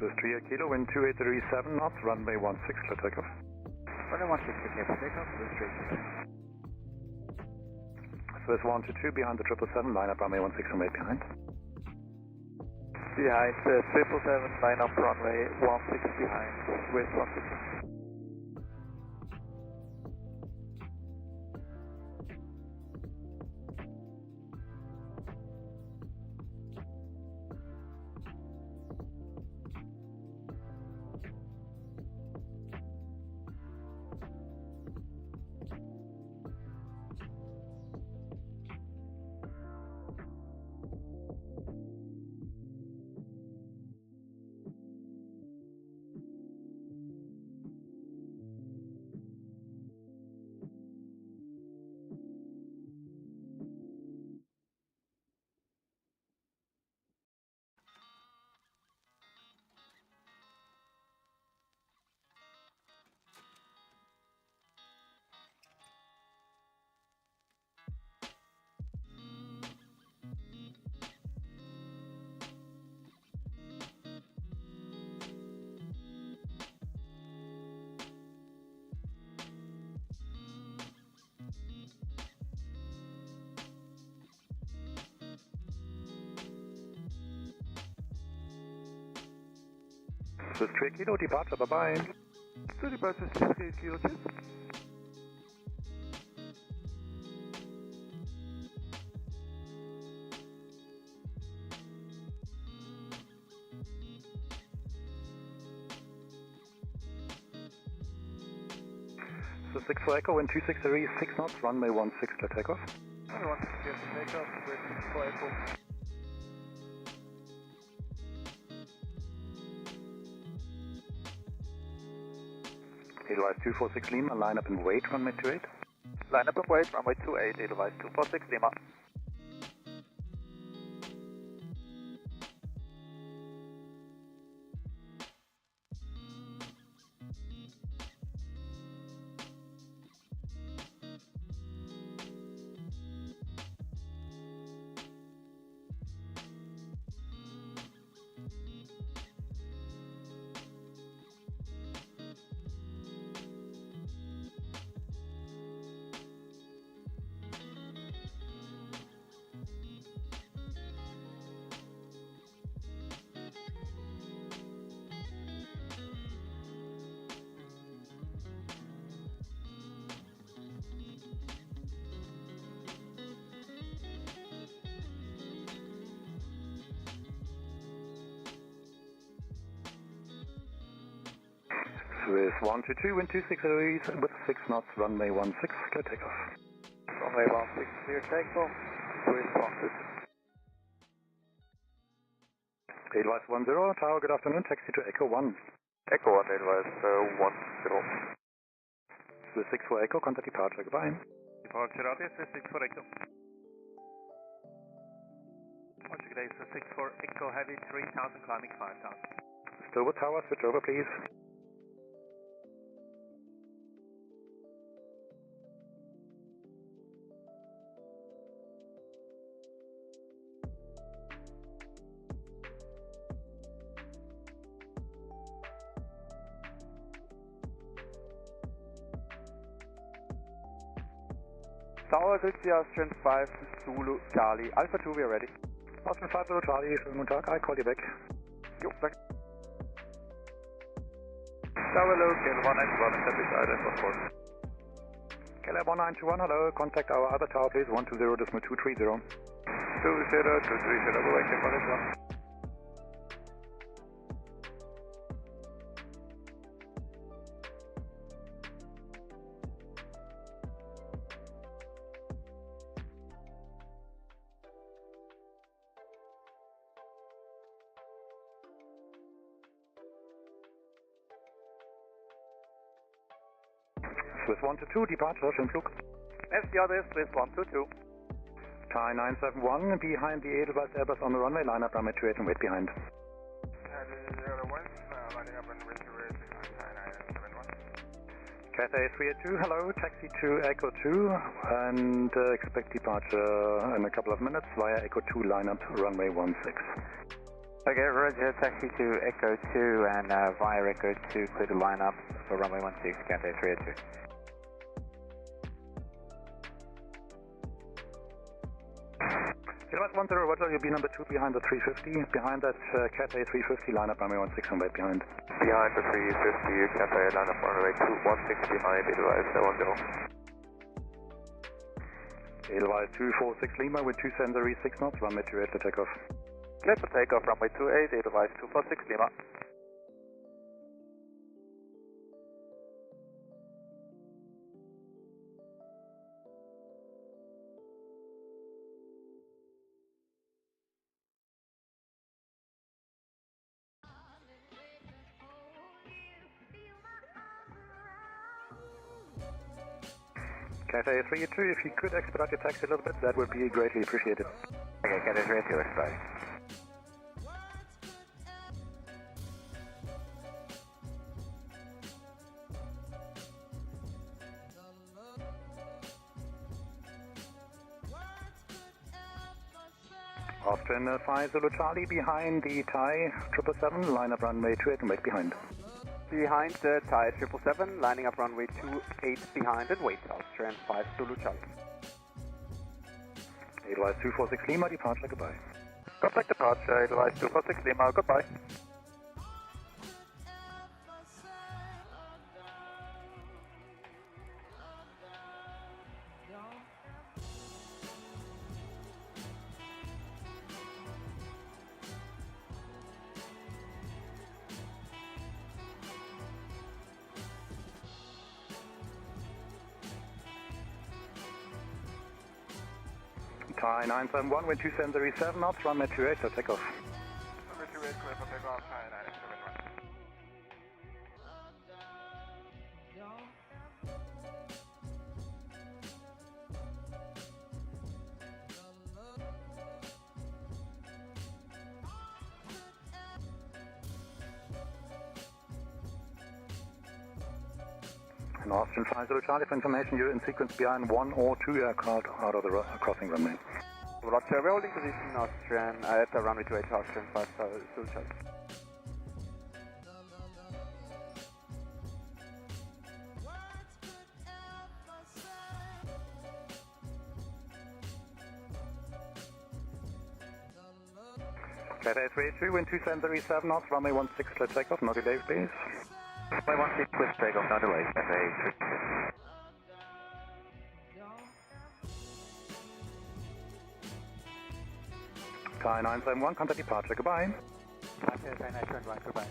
This is 3 Kilo, wind 2837 knots, runway 16, clear takeoff. Runway 16, clear for takeoff, this is 3 Kilo. So this 122 behind the 777, line up runway 16 and wait behind. Behind the 777, line up runway 16 behind, with 116. This is 3 Kilo, departure, bye-bye. So departure is 3 Kilo, cheers. This is 6 for Echo, wind 263, 6 knots, runway 16, clear takeoff. Runway 16, clear for takeoff, with 6 for Echo. Edelweiss 246 Lima, line up and wait, runway 28. Line up and wait, runway 28, Edelweiss 246 Lima. With 122, wind 263 with 6 knots, runway 16, clear takeoff. Runway 16, clear takeoff, with 16. Edelweiss 10, tower, good afternoon, taxi to Echo 1. Echo 1, Edelweiss 10. With 6 for Echo, contact departure, goodbye. Departure radius is 6 for Echo. Once again, so 6 for Echo Heavy, 3000, climbing 5000. Stillwood Tower, switch over, please. Tower, Galaxy Austrian 5, Zulu, Charlie, Alpha 2, we are ready. Austrian 5, Zulu, Charlie, schönen guten Tag, I call you back. Jo, danke. Tower, low, scale 191, Traffic Island 14. KLab 1921, hello, contact our other tower please, 120.230. 20.230, waiting for this one. Swiss 122, departure, Schönflug. SDR Swiss 122. Thai 971, behind the Edelweiss Airbus on the runway, line up runway 28 and wait behind. Lining up runway 28 behind Thai 971. Cathay 382, hello, taxi to Echo 2 and expect departure in a couple of minutes via Echo 2, line up runway 16. Okay, Roger, taxi to Echo 2 and via Echo 2, clear to line up for runway 16, Cathay 382. Edelweiss 10, Roger, you'll be number 2 behind the 350. Behind that Cathay 350, line up runway 16 and wait behind. Behind the 350, Cathay, line up runway 216 behind Edelweiss 10. Edelweiss 246 Lima with 270 6 knots, runway 28 to take off. Clear for takeoff, runway 28, Edelweiss 246 Lima. Cathay 382, if you could expedite your taxi a little bit, that would be greatly appreciated. Okay, Cathay 382, expedite. Austrian 5 Zulu Charlie behind the Thai 777, line up runway 28 and wait behind. Behind the Thai 777, lining up runway 28 behind and wait, Austrian 5 Zulu Charlie. Edelweiss 246 Lima, departure, goodbye. Contact departure, Edelweiss 246 Lima, goodbye. Thai 971 with 2737 knots, runway 28, so take off. Runway 28, clear for takeoff, Thai 971. And Austrian 5 Zulu Charlie, for information, you're in sequence behind 1 or 2 aircraft out of the crossing runway. Roger, we're holding position Austrian at the runway 28, Austrian 5 Zulu Charlie. Cathay 382, wind 2737 knots, runway 16, clear takeoff, no delays please. Runway 16, clear takeoff, no delays, Cathay 382. Thai 971, contact departure, goodbye. Thai 971, goodbye.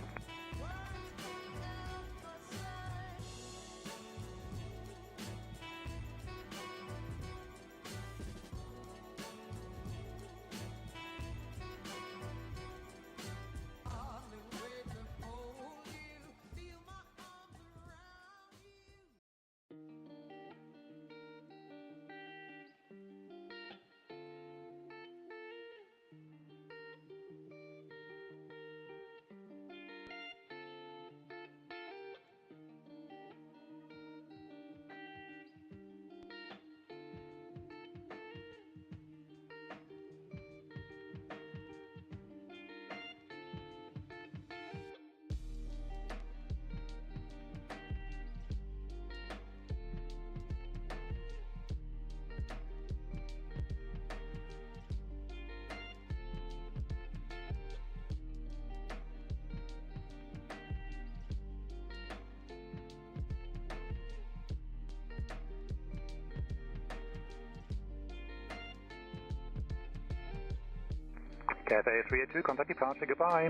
Cathay 382, contact departure, goodbye.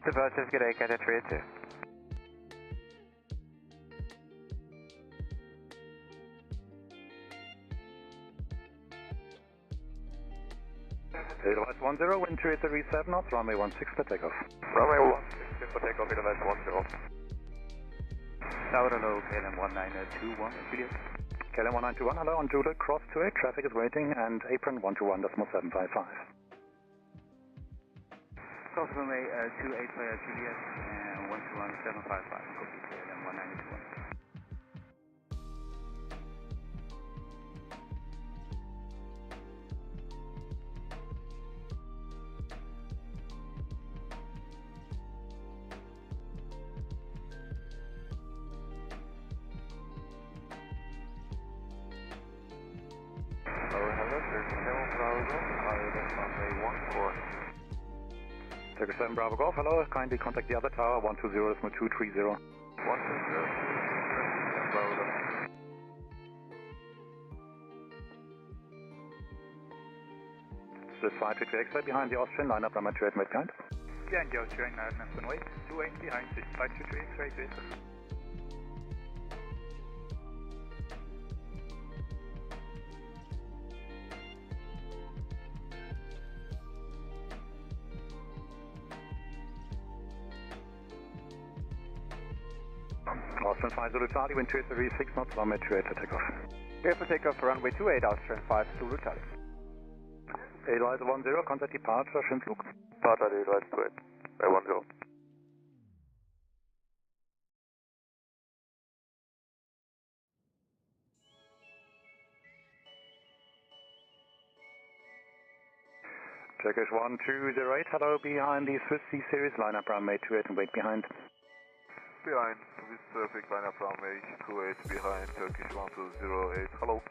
Departure, good day, Cathay 382. Edelweiss 10, wind 287 knots, runway 16 for takeoff. Runway 16 for takeoff, Edelweiss 10. Tower, hello, KLM 1921, Juliet. KLM 1921, hello, on Juliet, cross 28, traffic is waiting, and apron 121.755. Cross runway 28 via Juliet, and 121.755, copy, KLM 1921. Turkish 7 Bravo Golf, hello, kindly contact the other tower, 120.230. 120, This is 522 X-ray behind the Austrian, line up, runway 28 midguide. Behind the Austrian, line up runway 28 behind this 522 X-ray, please. Austrian 5 Zulu Charlie, wind 236 knots, runway 28 for takeoff. Clear for takeoff for runway 28, Austrian 5 Zulu Charlie. Edelweiss 10, contact departure, Schindlug. Departure, Edelweiss 28, 10. Turkish 1208, hello, behind the Swiss C series, line up runway 28 and wait behind. Behind, with traffic, line up runway 28 behind, Turkish 1208, hello.